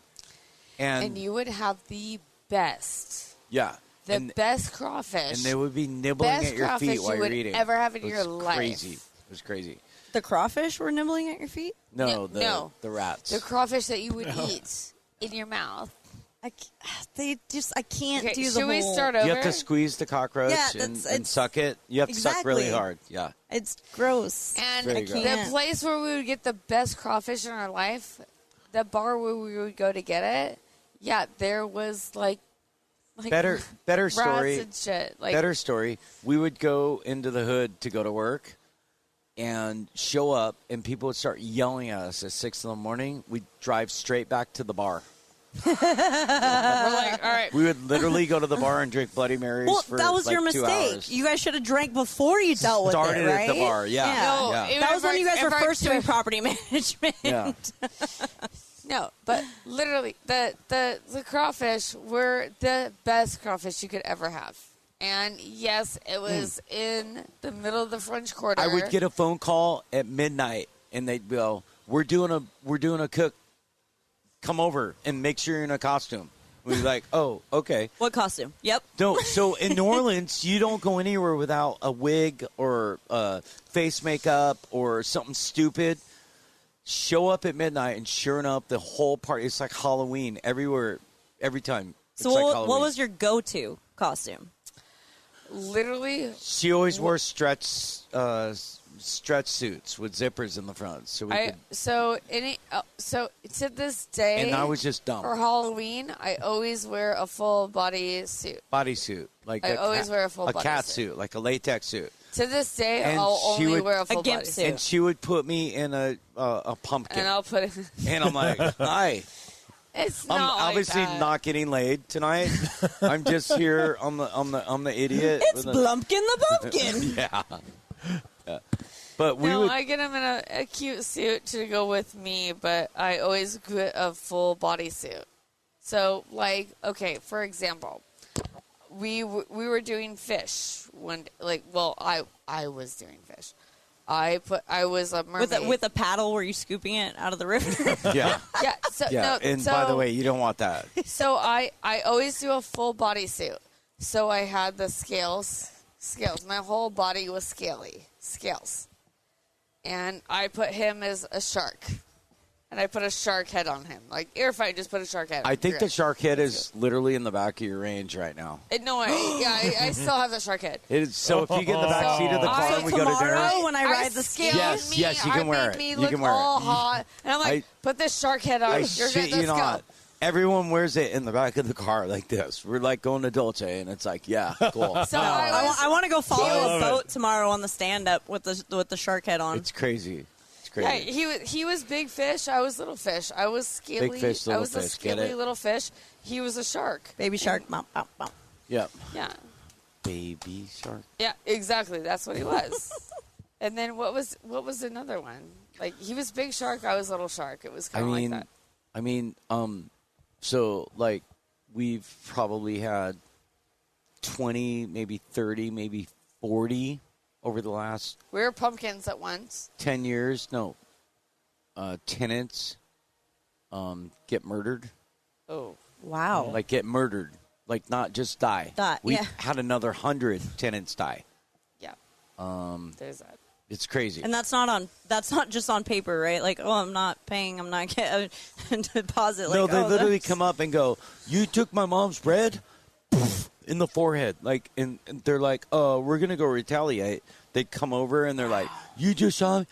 And you would have the best. Yeah. The best crawfish. And they would be nibbling at your feet while you're eating. Ever have in your life. Crazy. It was crazy. The crawfish were nibbling at your feet? No, the rats. The crawfish that you would eat in your mouth. I can't do the whole... Should we start over? You have to squeeze the cockroach and suck it. You have to suck really hard. Yeah. It's gross. And the place where we would get the best crawfish in our life, the bar where we would go to get it, there was like better story. And shit. Better story. We would go into the hood to go to work and show up, and people would start yelling at us at 6 a.m. We'd drive straight back to the bar. We're like, all right. We would literally go to the bar and drink Bloody Marys for that was like your 2 mistake. hours. You guys should have drank before you dealt with it, right? Started at the bar, That was when you guys were first doing property management. Yeah. No, but literally, the crawfish were the best crawfish you could ever have. And yes, it was in the middle of the French Quarter. I would get a phone call at midnight, and they'd go, "We're doing a cook. Come over and make sure you're in a costume." We'd be like, "Oh, okay." What costume? Yep. No, so in New Orleans, you don't go anywhere without a wig or face makeup or something stupid. Show up at midnight, and sure enough, the whole party, it's like Halloween everywhere, every time. So what was your go-to costume? Literally, she always wore stretch suits with zippers in the front. So to this day, and I was just dumb. For Halloween, I always wear a full body suit. Bodysuit, like I always wear a full body cat suit, like a latex suit. To this day, I'll only wear a full body suit. And she would put me in a pumpkin, and I'll put it. And I'm like, hi. It's I'm not obviously like not getting laid tonight. I'm just here. I'm the idiot. It's Blumpkin the Pumpkin. Yeah. But I get him in a cute suit to go with me, but I always get a full body suit. So, like, okay, for example, we were doing fish one day. I was doing fish. I was a mermaid with a paddle. Were you scooping it out of the river? Yeah. Yeah. So, yeah. By the way, you don't want that. So I always do a full body suit. So I had the scales. My whole body was scales. And I put him as a shark. And I put a shark head on him. Like, Airfight just put a shark head on I think the shark head is literally in the back of your range right now. I still have the shark head. So if you get in the back seat of the car and we go to dinner. Tomorrow when I ride the scale. Yes, you can wear it. You can wear all hot. And I'm like, put this shark head on. I You're shit good. you not. Everyone wears it in the back of the car like this. We're like going to Dolce, and it's like, yeah, cool. So I want to go follow a boat tomorrow on the stand-up with the shark head on. It's crazy. Yeah, he was big fish. I was little fish. I was scaly. Big fish, little I was a fish. scaly little fish. He was a shark. Baby shark. Bump, bump, bump. Yep. Yeah. Baby shark. Yeah, exactly. That's what he was. And then what was another one? Like, he was big shark. I was little shark. It was kind of like that. So like we've probably had 20, maybe 30, maybe 40 over the last... We were pumpkins at once. 10 years. No. Tenants get murdered. Oh. Wow. Like get murdered. Like not just die. We had another 100 tenants die. Yeah. There's that. It's crazy. And that's not just on paper, right? Like, oh, I'm not paying, I'm not getting a deposit. No, they literally come up and go, "You took my mom's bread?" In the forehead. Like, and they're like, "Oh, we're going to go retaliate." They come over and they're like, "You just saw me?"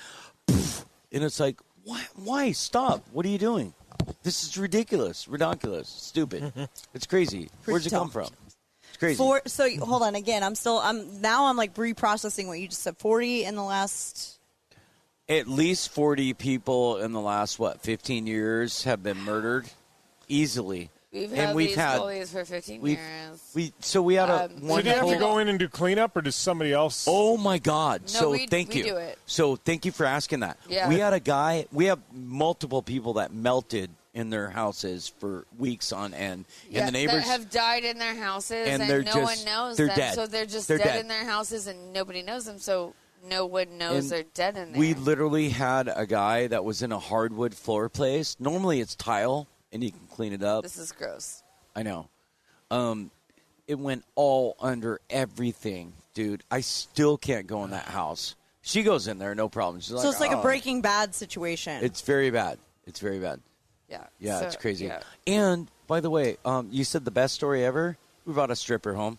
And it's like, why? Stop. What are you doing? This is ridiculous. Stupid. It's crazy. Where's it come from? It's crazy. So hold on again. I'm like reprocessing what you just said. 40 in the last... At least 40 people in the last, 15 years have been murdered easily. We've had these bullies for 15 years. We had a So do you have to go in and do cleanup, or does somebody else? Oh my God! No, thank you. We do it. So thank you for asking that. Yeah. We had a guy. We have multiple people that melted in their houses for weeks on end. Yeah, and the neighbors that have died in their houses, and and they're no just- one knows they're them. dead. So they're just They're dead dead. in their houses, and nobody knows them. So no one knows And they're dead in there. we literally had a guy that was in a hardwood floor place. Normally it's tile, and you can clean it up. This is gross. I know. It went all under everything, dude. I still can't go in that house. She goes in there, no problem. She's like, So it's like a "Oh." Breaking Bad situation. It's very bad. It's very bad. Yeah. Yeah, So, it's crazy. yeah. And by the way, you said the best story ever. We brought a stripper home.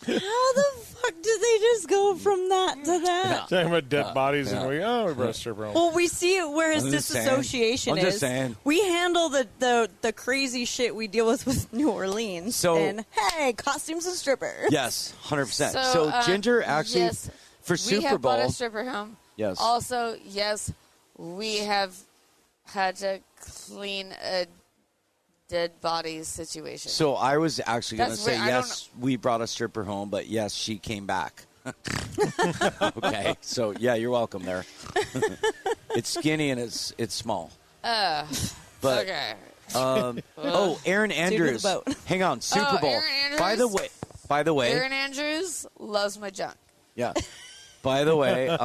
How the fuck did they just go from that to that? Talking about dead bodies, and we brought a stripper home. Well, we see where his I'm just saying. disassociation I'm is. just saying. We handle the crazy shit we deal with New Orleans. So- and hey, costumes and strippers. Yes, 100%. So Ginger actually yes, for we Super have bought Bowl. a stripper home. Yes. Also, yes, we have had to clean a dead body situation. So I was actually going to That's say weird. I don't yes, we brought a stripper home, but yes, she came back. Okay, so yeah, you're welcome there. It's skinny and it's small. But okay. Aaron Andrews. boat. Hang on, Super Bowl. Aaron Andrews? By the way, Aaron Andrews loves my junk. yeah. By the way,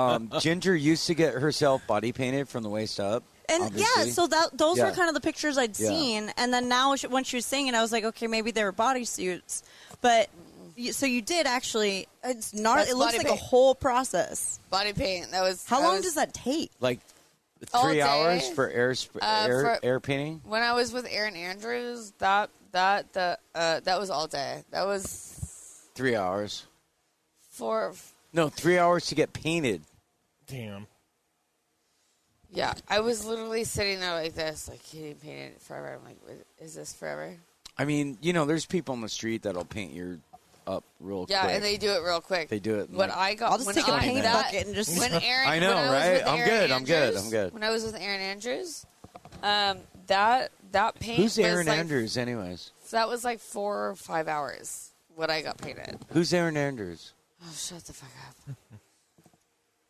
Ginger used to get herself body painted from the waist up. And obviously. yeah, so those Yeah. were kind of the pictures I'd Yeah. seen. And then now when she was saying it, I was like, okay, maybe they were bodysuits. But so you did actually. It's gnarly. That's It looks body like a paint. whole process. Body paint. That was How that long was- does that take? Like All 3 day. hours for air painting. When I was with Aaron Andrews, that was all day. That was 3 hours. 3 hours to get painted. Damn. Yeah, I was literally sitting there like this, like he didn't paint it forever. I'm like, is this forever? I mean, there's people on the street that'll paint your up real Yeah, quick. and they do it real quick. They do it. What I got, I'll just when take a I- paint that- bucket and just. When Aaron, I know, when I was right? with I'm Aaron good, I'm good, Andrews- I'm good. When I was with Aaron Andrews, that paint. Who's Aaron was like, Andrews, anyways? That was like 4 or 5 hours. What I got painted. Who's Aaron Andrews? Oh, shut the fuck up!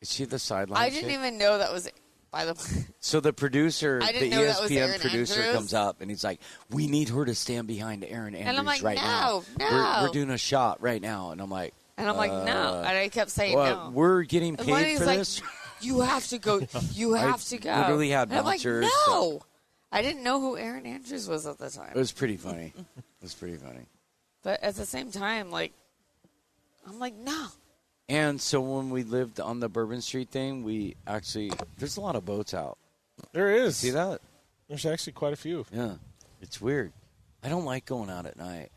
Is she the sideline? I didn't chick? even know that was. By the way, So the producer, I the didn't know that was ESPN Aaron producer, Andrews. comes up and he's like, "We need her to stand behind Aaron Andrews I'm like, right now. no. We're doing a shot right now." And I'm like, no, and I kept saying "Well, no. we're getting And paid Lenny's for like, this." You have to go. You have to go. literally had And I'm like, bouncers, no. so- I didn't know who Aaron Andrews was at the time. It was pretty funny. It was pretty funny. But at the same time, like, I'm like, no. And so when we lived on the Bourbon Street thing, we actually there's a lot of boats out. There is. See that? There's actually quite a few. Yeah, it's weird. I don't like going out at night.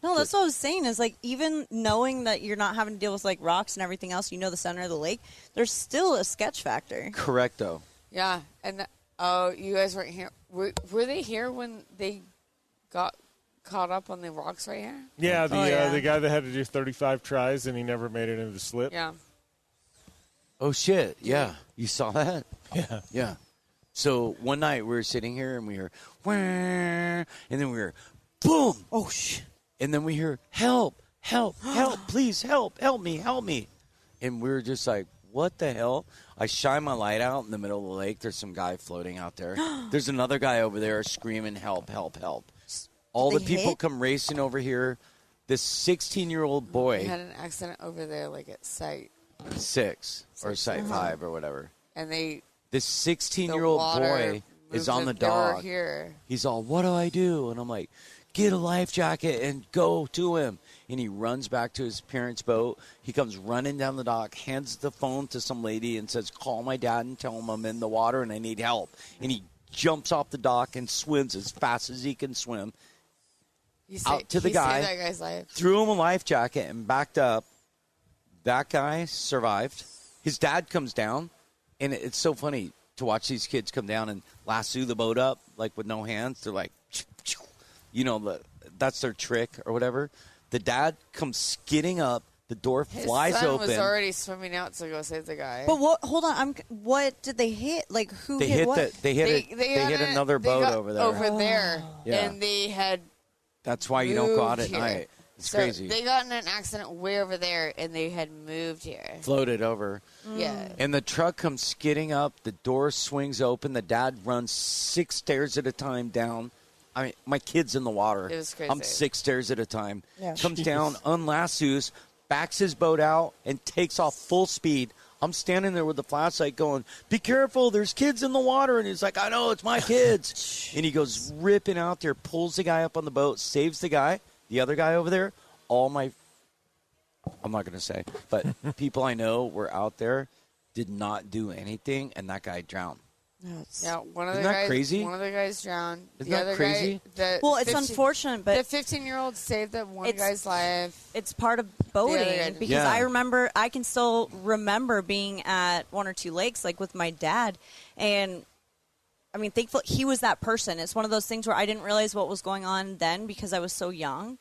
No, that's what I was saying. Is like even knowing that you're not having to deal with like rocks and everything else, the center of the lake. There's still a sketch factor. Correct, though. Yeah. And, you guys weren't here. Were they here when they got caught up on the rocks right here? Yeah, yeah. the guy that had to do 35 tries and he never made it into the slip. Yeah. Oh shit! Yeah, you saw that? Yeah. Yeah. So one night we were sitting here and we heard, "Wah," and then we hear, boom! Oh shh. And then we hear, help, help, help, please help me. And we were just like, what the hell? I shine my light out in the middle of the lake. There's some guy floating out there. There's another guy over there screaming, help, help, help. All the they people hit? come racing over here. This 16-year-old We boy, had an accident over there, like at site. 6 or site 5 or whatever. And this This 16-year-old boy is on the dock. Here. He's all, what do I do? And I'm like, get a life jacket and go to him. And he runs back to his parents' boat. He comes running down the dock, hands the phone to some lady and says, call my dad and tell him I'm in the water and I need help. And he jumps off the dock and swims as fast as he can swim. Out to the he guy. saved that guy's life. Threw him a life jacket and backed up. That guy survived. His dad comes down. And it's so funny to watch these kids come down and lasso the boat up, like with no hands. They're like, that's their trick or whatever. The dad comes skidding up. The door His flies son open. was already swimming out to go save the guy. But what? Hold on. What did they hit? Like who They hit hit what? they hit another boat over there. Over there. Yeah. And they had That's why you don't go out at moved here. night. So crazy. they got in an accident way over there, and they had moved here. Floated over. Yeah. And the truck comes skidding up. The door swings open. The dad runs 6 stairs at a time down. I mean, my kid's in the water. It was crazy. I'm 6 stairs at a time. Yeah. Comes down, unlassos, backs his boat out, and takes off full speed. I'm standing there with the flashlight going, be careful, there's kids in the water. And he's like, I know, it's my kids. And he goes ripping out there, pulls the guy up on the boat, saves the guy, the other guy over there. I'm not going to say, but people I know were out there, did not do anything, and that guy drowned. Yeah, one of the Isn't that guys. crazy? One of the guys drowned. Isn't the that other crazy? guy. Well, it's unfortunate, but the 15-year-old saved that one It's- guy's life. it's part of The other guy boating did. because Yeah. I can still remember being at one or two lakes, like with my dad, and I mean, thankfully he was that person. It's one of those things where I didn't realize what was going on then because I was so young,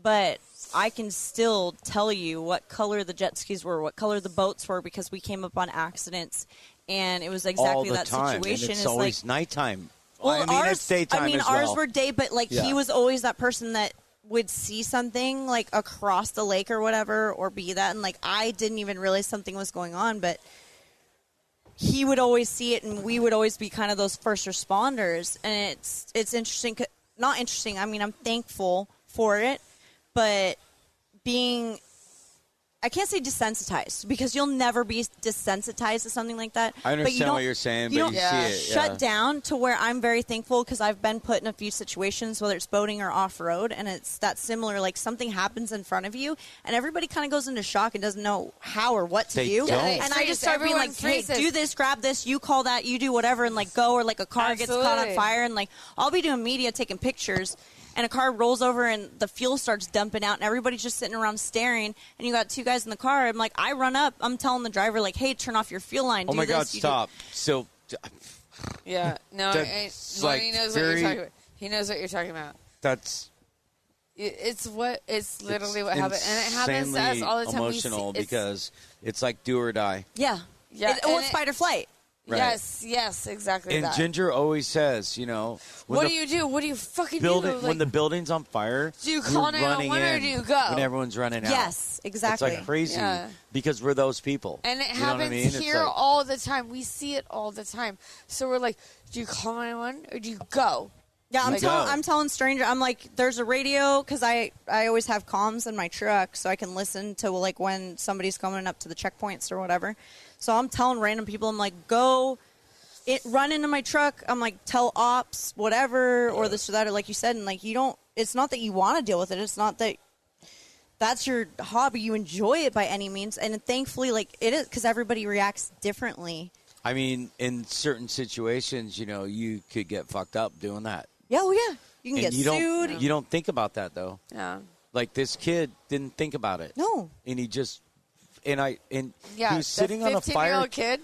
but I can still tell you what color the jet skis were, what color the boats were, because we came up on accidents, and it was exactly all the that time. situation. And it's It's always like, nighttime. well, I mean, ours, it's daytime as ours well. were day, but like Yeah. he was always that person that would see something like across the lake or whatever, or be that, and like I didn't even realize something was going on, but he would always see it, and we would always be kind of those first responders, and it's interesting, not interesting. I mean, I'm thankful for it, but being, I can't say desensitized because you'll never be desensitized to something like that. I but you understand don't- what you're saying, you but don't you Yeah. see it. shut yeah. down to where I'm very thankful because I've been put in a few situations, whether it's boating or off road, and it's that similar. Like something happens in front of you, and everybody kind of goes into shock and doesn't know how or what to They do. don't. Yeah, they And I freeze. just start being Everyone like, "Hey, freezes. do this, grab this, you call that, you do whatever," and like go, or like a car gets caught on Absolutely. fire, and like I'll be doing media, taking pictures. And a car rolls over and the fuel starts dumping out and everybody's just sitting around staring and you got two guys in the car. I'm like, I run up. I'm telling the driver, like, hey, turn off your fuel line. Oh, do my God, this, you do-" stop. So, Yeah. No, That's, Lenny like, knows what very- you're talking about. He knows what you're talking about. that's It's literally what happens, and it happens to us insanely all the time. emotional we see, because it's like do or die. Yeah. Yeah, Or and it's it- fight or flight. Right. Yes, exactly. And that. Ginger always says, when What the do you do? What do you fucking building, do? when the building's on fire, Do you you're call running 911 or in do you go? when everyone's running out. Yes, exactly. It's like crazy Yeah. because we're those people. And it You know what happens I mean? It's here like- all the time. We see it all the time. So we're like, do you call 911 or do you go? Yeah, Like, go. I'm telling stranger. I'm like, there's a radio because I always have comms in my truck so I can listen to like when somebody's coming up to the checkpoints or whatever. So I'm telling random people, I'm like, go, run into my truck. I'm like, tell ops whatever or this or that, or like you said, and like you don't. It's not that you want to deal with it. It's not that that's your hobby. You enjoy it by any means, and thankfully, like it is because everybody reacts differently. I mean, in certain situations, you could get fucked up doing that. Yeah, well, yeah, you can And get you sued. You don't think about that though. Yeah. Like this kid didn't think about it. No. And he just he Yeah. was sitting on a fire. 15-year-old kid.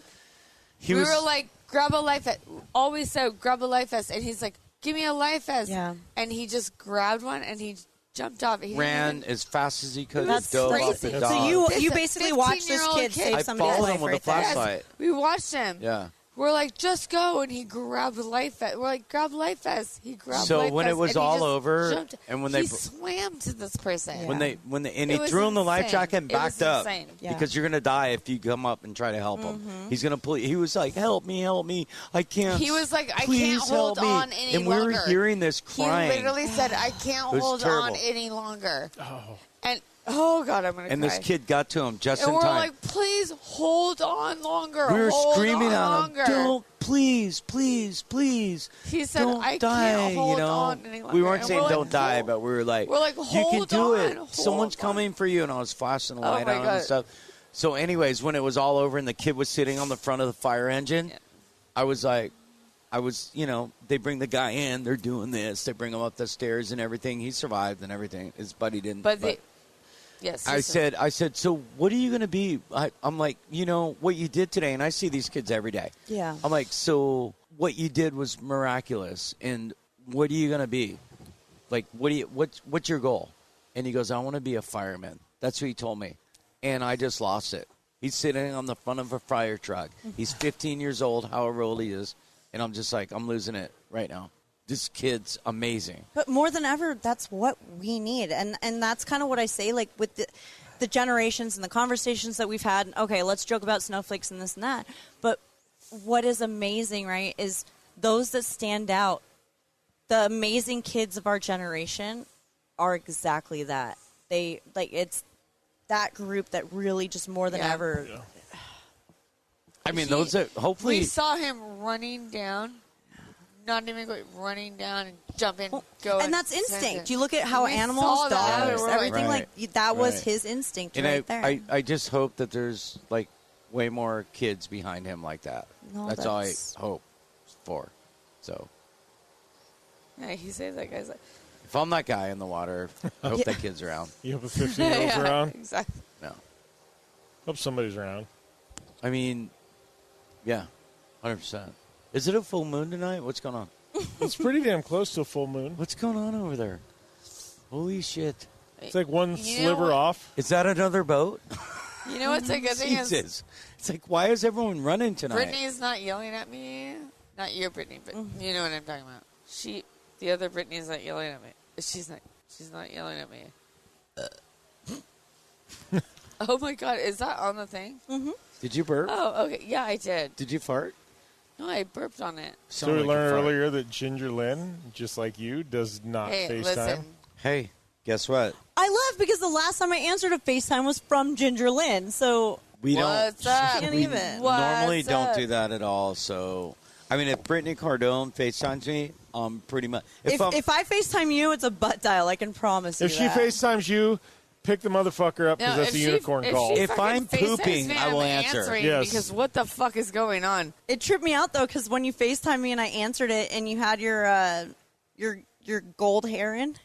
He we was were like, grab a life vest. Always said, grab a life vest. And he's like, give me a life vest. Yeah. And he just grabbed one and he jumped off. He didn't ran even- as fast as he could. That's dove off crazy. the So dock. you This basically watched this 15-year-old kid kid. save I somebody's followed life him with right a there. flashlight. We watched him. Yeah. We're like, just go, and he grabbed a life vest. We're like, grab life vest. He grabbed So life when vest, it was and he all just over, jumped. and when he they swam to this person. Yeah. and It he was threw him the life insane. jacket and It was backed up insane. Yeah. because you're gonna die if you come up and try to help him. He's gonna pull. He was like, "Help me, I can't." He was like, I Please can't hold help me. on any and we longer. were hearing this He crying. literally said, I can't It was hold terrible. on any longer. And, oh, God, I'm going to And cry. this kid got to him just and in we're time. like, please hold on longer. We were hold screaming on at him, longer. "Don't, please, please, please." He said, don't I die, can't hold you know? on any longer. We weren't And saying we're like, don't die, hold- but we were like, we're like, you can hold do on, it. hold Someone's on." coming for you. And I was flashing the Oh, light my on and God. stuff. So anyways, when it was all over and the kid was sitting on the front of the fire engine, Yeah. I was like, they bring the guy in, they're doing this, they bring him up the stairs and everything. He survived and everything. His buddy didn't. But yes. I said, so what are you going to be? I'm like, what you did today, and I see these kids every day. Yeah. I'm like, so what you did was miraculous, and what are you going to be? Like, what's your goal? And he goes, I want to be a fireman. That's what he told me. And I just lost it. He's sitting on the front of a fire truck. He's 15 years old, however old he is. And I'm just like, I'm losing it right now. this kid's amazing. But more than ever, that's what we need. And that's kind of what I say, like, with the generations and the conversations that we've had. Okay, let's joke about snowflakes and this and that. But what is amazing, right, is those that stand out, the amazing kids of our generation are exactly that. They, like, it's that group that really just more than ever. Yeah. I mean, those are hopefully. We saw him running down, not even going, running down and jumping, going. And that's instinct. You look at how We animals, saw that. dogs, Right. everything Right. like that was Right. his instinct And right there. I just hope that there's like way more kids behind him like that. No, that's all I that's- hope for. So Yeah, he said that guy's like, if I'm that guy in the water, I hope that kid's around. You hope a 15-year-old's yeah, around? exactly. No, Hope somebody's around. I mean, yeah, 100%. Is it a full moon tonight? What's going on? It's pretty damn close to a full moon. What's going on over there? Holy shit! It's like one You know sliver what? off. Is that another boat? You know what's a good thing is Jesus! It's like, why is everyone running tonight? Brittany's not yelling at me. Not you, Brittany, but you know what I'm talking about. The other Brittany's not yelling at me. She's not yelling at me. Oh my God, is that on the thing? Did you burp? Oh, okay. Yeah, I did. Did you fart? No, I burped on it. So Sounded we like a learned fart. earlier that Ginger Lynn, just like you, does not Hey, FaceTime. listen. Hey, guess what? I left because the last time I answered a FaceTime was from Ginger Lynn. So We What's don't. up? Can't We even. normally What's don't up? do that at all. So, I mean, if Brittany Cardone FaceTimes me, pretty much. if I FaceTime you, it's a butt dial. I can promise you If she that. FaceTimes you, pick the motherfucker up because No, that's a if unicorn if call. she If fucking I'm FaceTimes pooping, me, I will I'm answer. answering Yes. Because what the fuck is going on? It tripped me out though because when you FaceTime me and I answered it, and you had your gold hair in,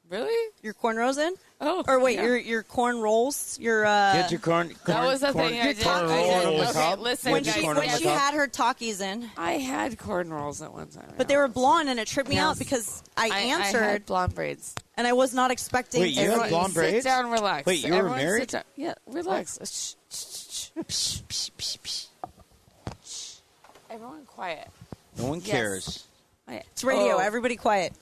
Really? your cornrows in, Oh. or wait, yeah. your corn rolls, your Get your corn. That was the thing I did. corn roll on the Okay, cob? listen, when Get she your guys. corn on when the she cob? had her talkies in, I had cornrows at one time. but they were blonde, and it tripped me out Yes. because I I answered had blonde braids. and I was not expecting. Wait, you had everyone- blonde braids? Sit down, relax. Wait, you were Everyone married? sit down. Yeah, relax. Shh. Everyone quiet. No one Yes. cares. It's radio. Oh, Everybody quiet.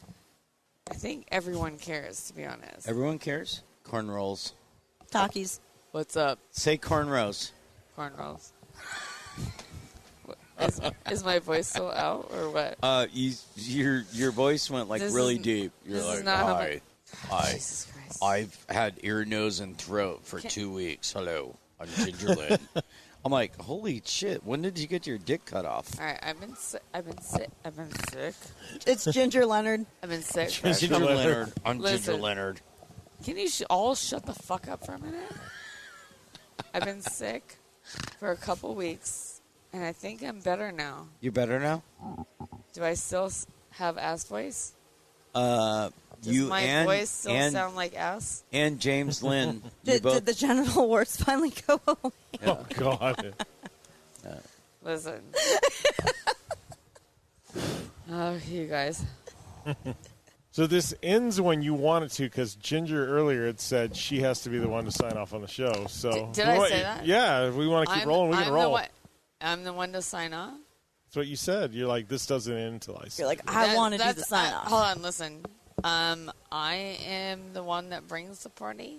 I think everyone cares, to be honest. Everyone cares. Corn rolls. Talkies. What's up, Say cornrows. cornrows? Is my voice still out or what? Your voice went like This really is- deep. You're this is like, not how hi, hi. Jesus Christ. I've had ear, nose, and throat for 2 weeks. Hello, I'm Ginger Lynn. I'm like, holy shit! When did you get your dick cut off? All right, I've been sick. It's Ginger Leonard. I've been sick. Ginger Leonard. I'm Listen. Ginger Leonard. Can you all shut the fuck up for a minute? I've been sick for a couple weeks, and I think I'm better now. You better now. Do I still have ass voice? Does You my and voice still and, sound like ass? and James Lynn. you Did both. the genital warts finally go away? Oh, God. Listen. Oh, you guys. So this ends when you want it to because Ginger earlier had said she has to be the one to sign off on the show. So Did I say that? Yeah, if we want to keep rolling, we can roll. I'm the one to sign off? That's what you said. You're like, this doesn't end until I say You're like, it. I want to do the sign off. Hold on, listen. I am the one that brings the party.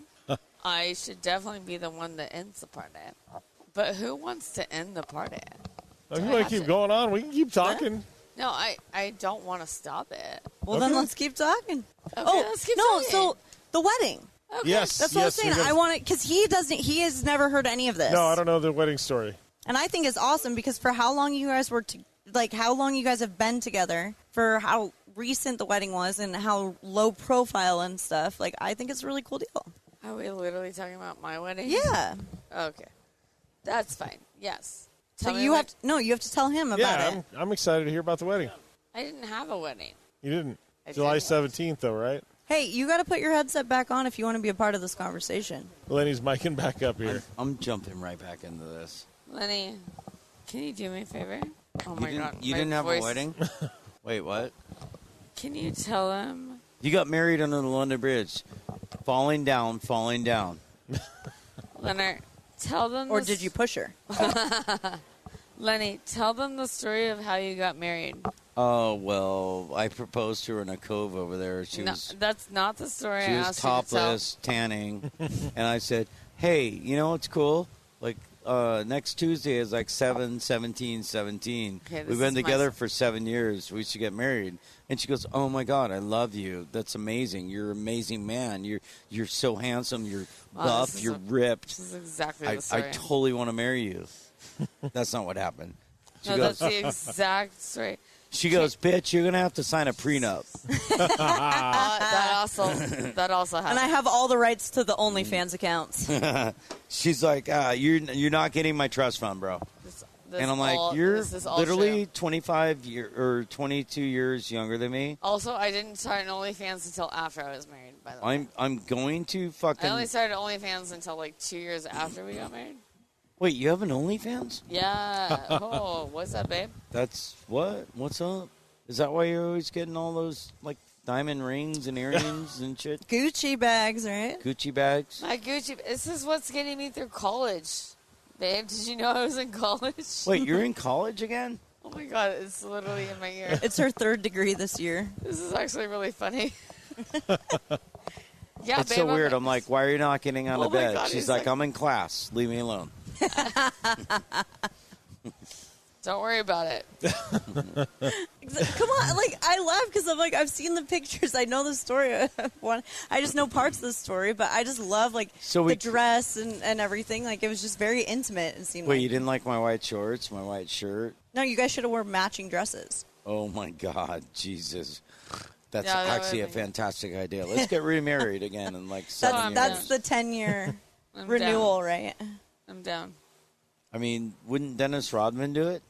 I should definitely be the one that ends the party. But who wants to end the party? If you want to keep going on, we can keep talking. No, I don't want to stop it. Well, then Okay. let's keep talking. Okay, let's keep no, talking. so the wedding. Okay. Yes, That's what I was yes, saying. we're gonna- I want it because he has never heard any of this. No, I don't know the wedding story. And I think it's awesome because for how long you guys how long you guys have been together, for how recent the wedding was and how low profile and stuff, like I think it's a really cool deal. Are we literally talking about my wedding? Yeah. Okay. That's fine. Yes. So Tell me you what- have to tell him about Yeah, it. I'm excited to hear about the wedding. I didn't have a wedding. You didn't. I July didn't. 17th, though, right? Hey, you got to put your headset back on if you want to be a part of this conversation. Lenny's micing back up here. I'm jumping right back into this. Lenny, can you do me a favor? Oh You my didn't, God. you my didn't have voice- a wedding? Wait, what? Can you tell him? You got married under the London Bridge. Falling down, falling down. Leonard, tell them. Or this- did you push her? Lenny, tell them the story of how you got married. Oh, well, I proposed to her in a cove over there. That's not the story She I was asked topless, tanning, and I said, "Hey, you know what's cool? Like next Tuesday is like 7/17/17. Okay, We've been together for 7 years. We should get married." And she goes, "Oh my God, I love you. That's amazing. You're an amazing man. You're so handsome. You're buff. You're ripped. This is exactly the story. I totally want to marry you." That's not what happened. No, that's the exact story. She goes, "Bitch, you're gonna have to sign a prenup." That also happened. And I have all the rights to the OnlyFans accounts. She's like, "You're not getting my trust fund, bro." And I'm like, "You're literally 25 or 22 years younger than me." Also, I didn't start an OnlyFans until after I was married. By the way, I'm going to fucking. I only started OnlyFans until like 2 years after we got married. Wait, you have an OnlyFans? Yeah. Oh, what's up, babe? That's what? What's up? Is that why you're always getting all those like diamond rings and earrings and shit? Gucci bags, right? Gucci bags. My Gucci. This is what's getting me through college, babe. Did you know I was in college? Wait, you're in college again? Oh my God, it's literally in my ear. It's her third degree this year. This is actually really funny. Yeah, It's babe, so weird. I'm like, "Why are you not getting out of Oh my bed?" God, She's he's like, like- "I'm in class. Leave me alone." Don't worry about it. Come on, like I laugh because I'm like I've seen the pictures, I know the story. I just know parts of the story, but I just love like the dress and everything. Like it was just very intimate. It seemed. Wait, like. you didn't like my white shorts, my white shirt? No, you guys should have worn matching dresses. Oh my God, Jesus! That's Yeah, that actually a would've been- fantastic idea. Let's get remarried again in like 7 years. That's the 10-year I'm renewal, down. right? I'm down. I mean, wouldn't Dennis Rodman do it?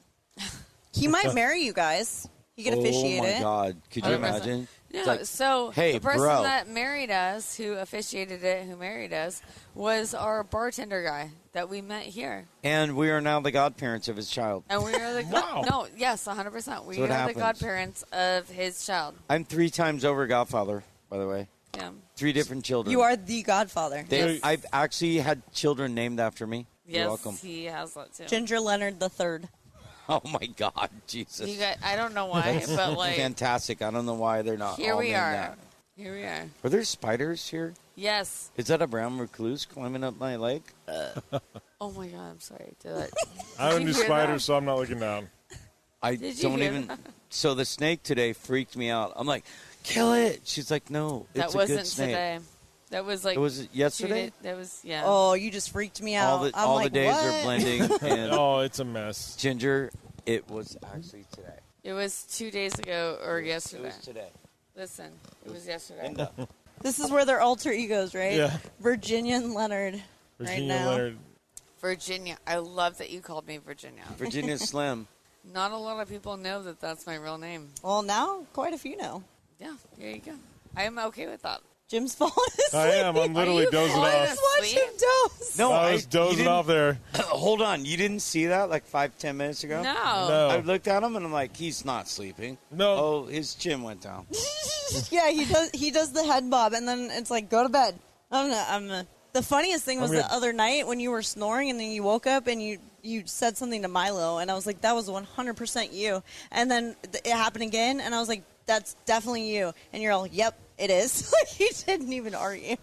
He might marry you guys. He could officiate Oh my it. God, could you 100%. imagine? No, It's like, so "Hey, the person bro." that married us, who officiated it, who married us, was our bartender guy that we met here. And we are now the godparents of his child. And we are the Wow. no, yes, 100%. We So are what the happens? godparents of his child. I'm 3 times over godfather, by the way. Yeah. 3 different children. You are the godfather. Yes. I've actually had children named after me. Yes, You're welcome. he has that too. Ginger Leonard the third. Oh my God, Jesus! You got, I don't know why, but like Fantastic. I don't know why they're not. here all we named are. that. Here we are. Are there spiders here? Yes. Is that a brown recluse climbing up my leg? Oh my God, I'm sorry. Did I, I don't you do hear spiders, that? so I'm not looking down. I Did you don't hear even. that? So the snake today freaked me out. I'm like, "Kill it!" She's like, "No, That it's a wasn't good snake." today. That was like It was yesterday. That was yeah. Oh, you just freaked me out. I'm All like, the days what? are blending. And Oh, it's a mess. Ginger, it was actually today. It was 2 days ago or It yesterday. was today. Listen, it was yesterday. Linda. This is where their alter egos, right? Yeah. Virginia and Leonard. Virginia right now. Leonard. Virginia. I love that you called me Virginia. Virginia Slim. Not a lot of people know that that's my real name. Well, now quite a few know. Yeah, there you go. I am okay with that. Jim's falling asleep. I am. I'm literally you dozing falling off. asleep? Watch him doze. No, I was you dozing didn't- off there. Hold on, you didn't see that like 5-10 minutes ago? No. No. I looked at him and I'm like, he's not sleeping. No. Oh, his chin went down. Yeah, he does the head bob, and then it's like, go to bed. The funniest thing was I'm the gonna- other night when you were snoring, and then you woke up and you said something to Milo, and I was like, that was 100% you. And then it happened again, and I was like, that's definitely you. And you're all, yep, it is. Like, you didn't even argue.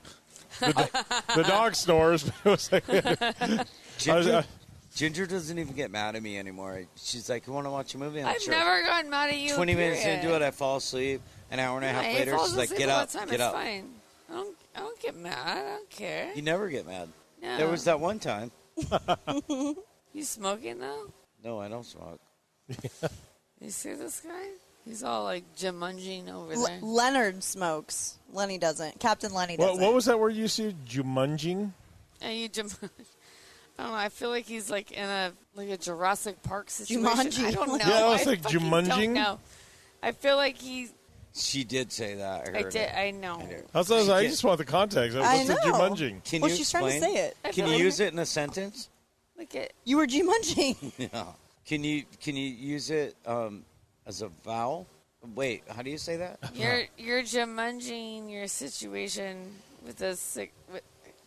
The dog snores. It was like, Ginger, Ginger doesn't even get mad at me anymore. She's like, you want to watch a movie? I'm I've sure. never gotten mad at you. 20 minutes period. into it, I fall asleep. An hour and a half He later, falls she's like, asleep get all up, the time. get it's up. fine. I don't get mad. I don't care. You never get mad. No. There was that one time. You smoking though? No, I don't smoke. You see this guy? He's all like Jumanjing over there. Leonard smokes. Lenny doesn't. Captain Lenny doesn't. what was that word you said? Jumunging? And you I don't know. I feel like he's like in a Jurassic Park situation. Jumanji. I don't know. Yeah, I was I like, fucking Jumanjing? don't know. I feel like he. She did say that. I I heard did. it. I know. I just want the context. I What's the know. Jumunging? Can Well, you she's trying to explain? say it. I Can feel you like- use it in a sentence? Look at. You were Jumanji. Yeah. Can you use it as a vowel? Wait, how do you say that? You're Jumanjing your situation with a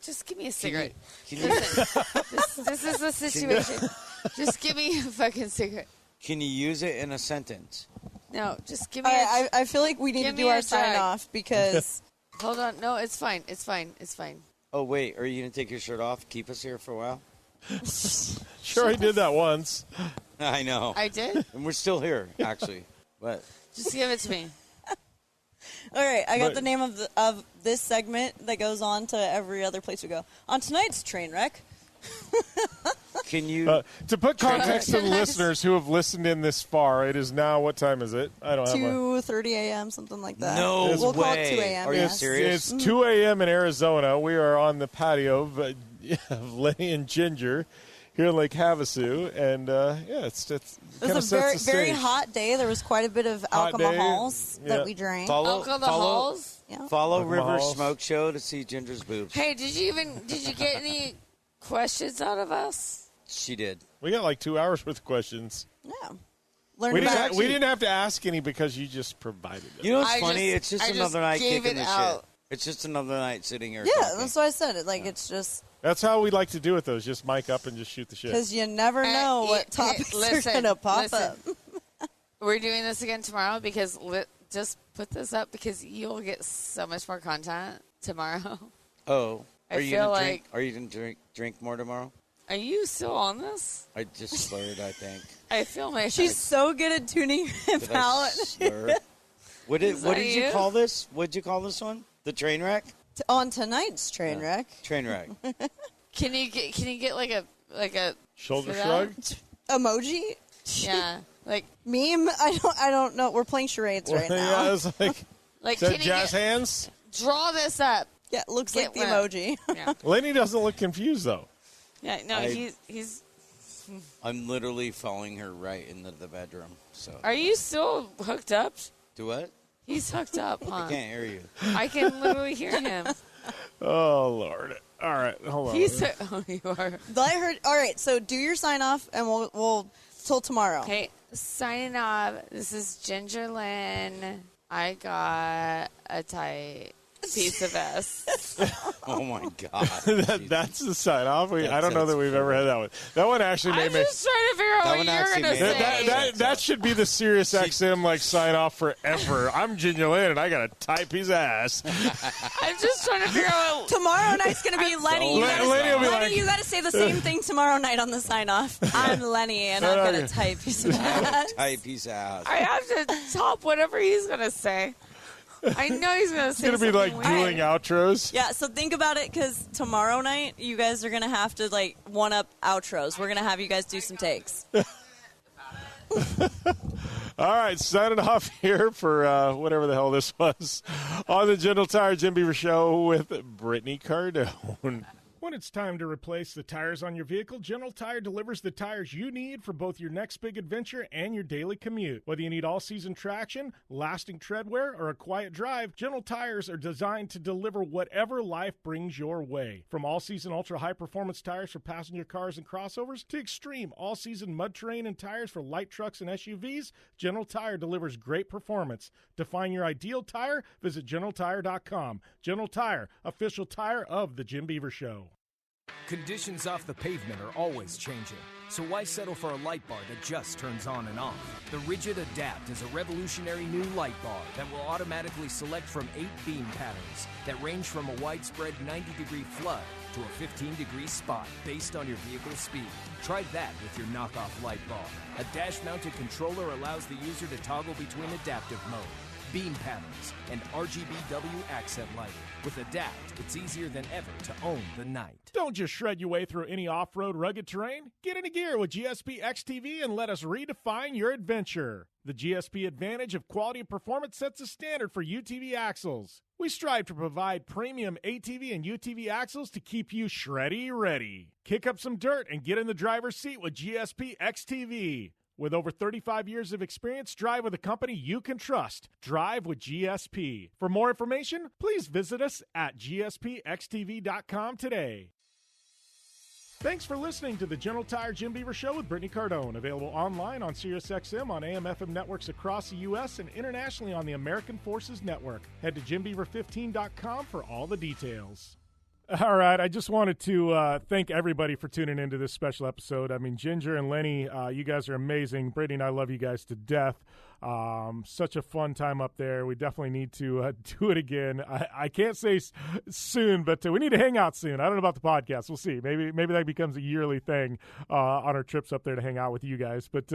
just give me a cigarette. Can you, Listen, this is the situation. Just give me a fucking cigarette. Can you use it in a sentence? No, just give me I feel like we need to give do me our a sign drag. off because Hold on. No, it's fine. It's fine. It's fine. Oh, wait. Are you going to take your shirt off? Keep us here for a while? Sure, I did that once. I know. I did? And we're still here, actually. But Just give it to me. all right, I got But- the name of this segment that goes on to every other place we go. On tonight's train wreck, can you... To put context to the listeners who have listened in this far, it is now, what time is it? I don't have my... 2:30 a.m., something like that. No we'll call it way. 2 a.m. Are you yes. serious? It's 2 a.m. in Arizona. We are on the patio of Lenny and Ginger here in Lake Havasu, and it's It kind of was a sets the very stage. hot day. There was quite a bit of Hot day, alcohols yeah. that we drank. Follow Alcohols? Yeah. follow Alcohol River Halls. Smoke Show to see Ginger's boobs. Hey, did you get any questions out of us? She did. We got like 2 hours worth of questions. Yeah. Learn We about didn't have to ask any because you just provided it. You know what's I funny? just- It's I just just another night gave kicking it the out. shit. It's just another night sitting here Yeah, talking. that's why I said it. Like, it's just That's how we like to do it, though, is just mic up and just shoot the shit. because you never know what topics are going to pop up. We're doing this again tomorrow because just put this up because you'll get so much more content tomorrow. Oh. I Are you feel gonna drink? like- Are you going to drink more tomorrow? Are you still on this? I just slurred, I think. I feel my She's so good at tuning him Did I out. slur? What Is did that you you? call this? What did you call this one? The train wreck? On tonight's train wreck. Train wreck. Can you get like a Shoulder for that? shrug? Emoji? Yeah, like Meme? I don't know. We're playing charades right now. Yeah, it's like, is that can you jazz get, hands? draw this up? Yeah, it looks Get like the wet. emoji. Yeah, Lenny doesn't look confused, though. yeah. No, I- he's. I'm literally following her right into the bedroom. So Are you still hooked up? do what? He's hooked up, huh? I can't hear you. I can literally hear him. Oh, Lord. All right, hold on. He's. Oh, you are. But I heard. All right, so do your sign off, and we'll till tomorrow. Okay, signing off. This is Ginger Lynn. I got a tight piece of S. Oh my god. That's the sign off. I That don't know that sounds we've ever had that one. That one actually made I'm me. just trying to figure out That what one you're actually gonna made me- say. That should be the Sirius XM like sign off forever. I'm Ginger Lynn, and I got a tight piece of ass. I'm just trying to figure out. Tomorrow night's gonna be Lenny. You gotta, Lenny will be like- you gotta say the same thing tomorrow night on the sign off. I'm Lenny, and I've got a tight piece of ass. Tight piece of ass. I have to top whatever he's gonna say. I know he's gonna say. It's gonna be like something dueling weird. outros. Yeah, so think about it, because tomorrow night you guys are gonna have to like one up outros. We're gonna have you guys do some takes. All right, signing off here for whatever the hell this was on the General Tire Jim Beaver Show with Brittany Cardone. When it's time to replace the tires on your vehicle, General Tire delivers the tires you need for both your next big adventure and your daily commute. Whether you need all-season traction, lasting treadwear, or a quiet drive, General Tires are designed to deliver whatever life brings your way. From all-season ultra-high-performance tires for passenger cars and crossovers to extreme all-season mud terrain and tires for light trucks and SUVs, General Tire delivers great performance. To find your ideal tire, visit GeneralTire.com. General Tire, official tire of the Jim Beaver Show. Conditions off the pavement are always changing, so why settle for a light bar that just turns on and off? The Rigid Adapt is a revolutionary new light bar that will automatically select from 8 beam patterns that range from a widespread 90-degree flood to a 15-degree spot based on your vehicle's speed. Try that with your knockoff light bar. A dash-mounted controller allows the user to toggle between adaptive mode, beam patterns, and RGBW accent lighting. With Adapt, it's easier than ever to own the night. Don't just shred your way through any off-road rugged terrain. Get into gear with GSP XTV and let us redefine your adventure. The GSP advantage of quality and performance sets a standard for UTV axles. We strive to provide premium ATV and UTV axles to keep you shreddy ready. Kick up some dirt and get in the driver's seat with GSP XTV. With over 35 years of experience, drive with a company you can trust. Drive with GSP. For more information, please visit us at gspxtv.com today. Thanks for listening to the General Tire Jim Beaver Show with Brittany Cardone. Available online on SiriusXM on AM/FM networks across the U.S. and internationally on the American Forces Network. Head to JimBeaver15.com for all the details. All right, I just wanted to thank everybody for tuning into this special episode. I mean, Ginger and Lenny, you guys are amazing. Brittany and I love you guys to death. Such a fun time up there. We definitely need to do it again. I can't say soon, but we need to hang out soon. I don't know about the podcast. We'll see. Maybe that becomes a yearly thing on our trips up there to hang out with you guys. But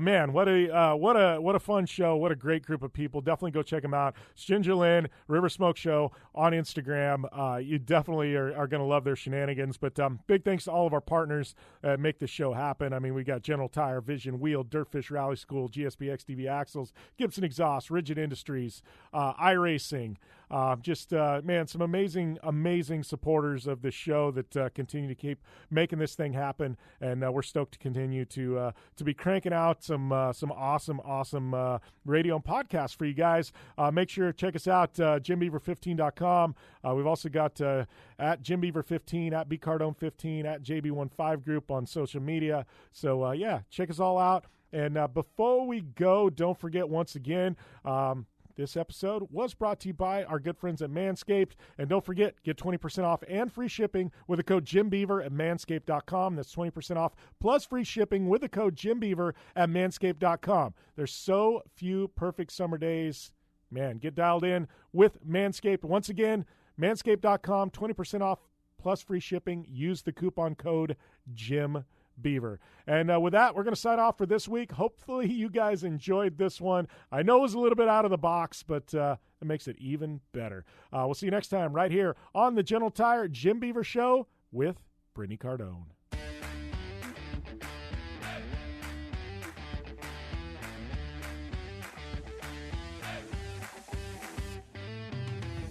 man, what a fun show. What a great group of people. Definitely go check them out. It's Ginger Lynn, River Smoke Show on Instagram. You definitely are going to love their shenanigans. But big thanks to all of our partners that make this show happen. I mean, we got General Tire, Vision Wheel, Dirtfish Rally School, GSP XDV Axles, Gibson Exhaust, Rigid Industries, iRacing. Man, some amazing supporters of the show that continue to keep making this thing happen. And we're stoked to continue to be cranking out some awesome radio and podcasts for you guys. Make sure to check us out, JimBeaver15.com. We've also got at JimBeaver15, at BCardone15, at JB15 Group on social media. So, check us all out. And before we go, don't forget once again, this episode was brought to you by our good friends at Manscaped. And don't forget, get 20% off and free shipping with the code JimBeaver at Manscaped.com. That's 20% off plus free shipping with the code JimBeaver at Manscaped.com. There's so few perfect summer days. Man, get dialed in with Manscaped. Once again, Manscaped.com, 20% off plus free shipping. Use the coupon code JimBeaver. And with that, we're going to sign off for this week. Hopefully you guys enjoyed this one. I know it was a little bit out of the box, but it makes it even better. We'll see you next time right here on the General Tire Jim Beaver Show with Brittany Cardone.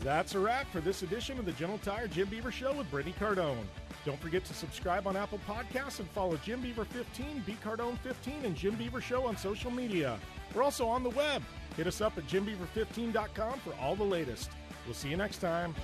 That's a wrap for this edition of the General Tire Jim Beaver Show with Brittany Cardone. Don't forget to subscribe on Apple Podcasts and follow Jim Beaver 15, B Cardone 15, and Jim Beaver Show on social media. We're also on the web. Hit us up at JimBeaver15.com for all the latest. We'll see you next time.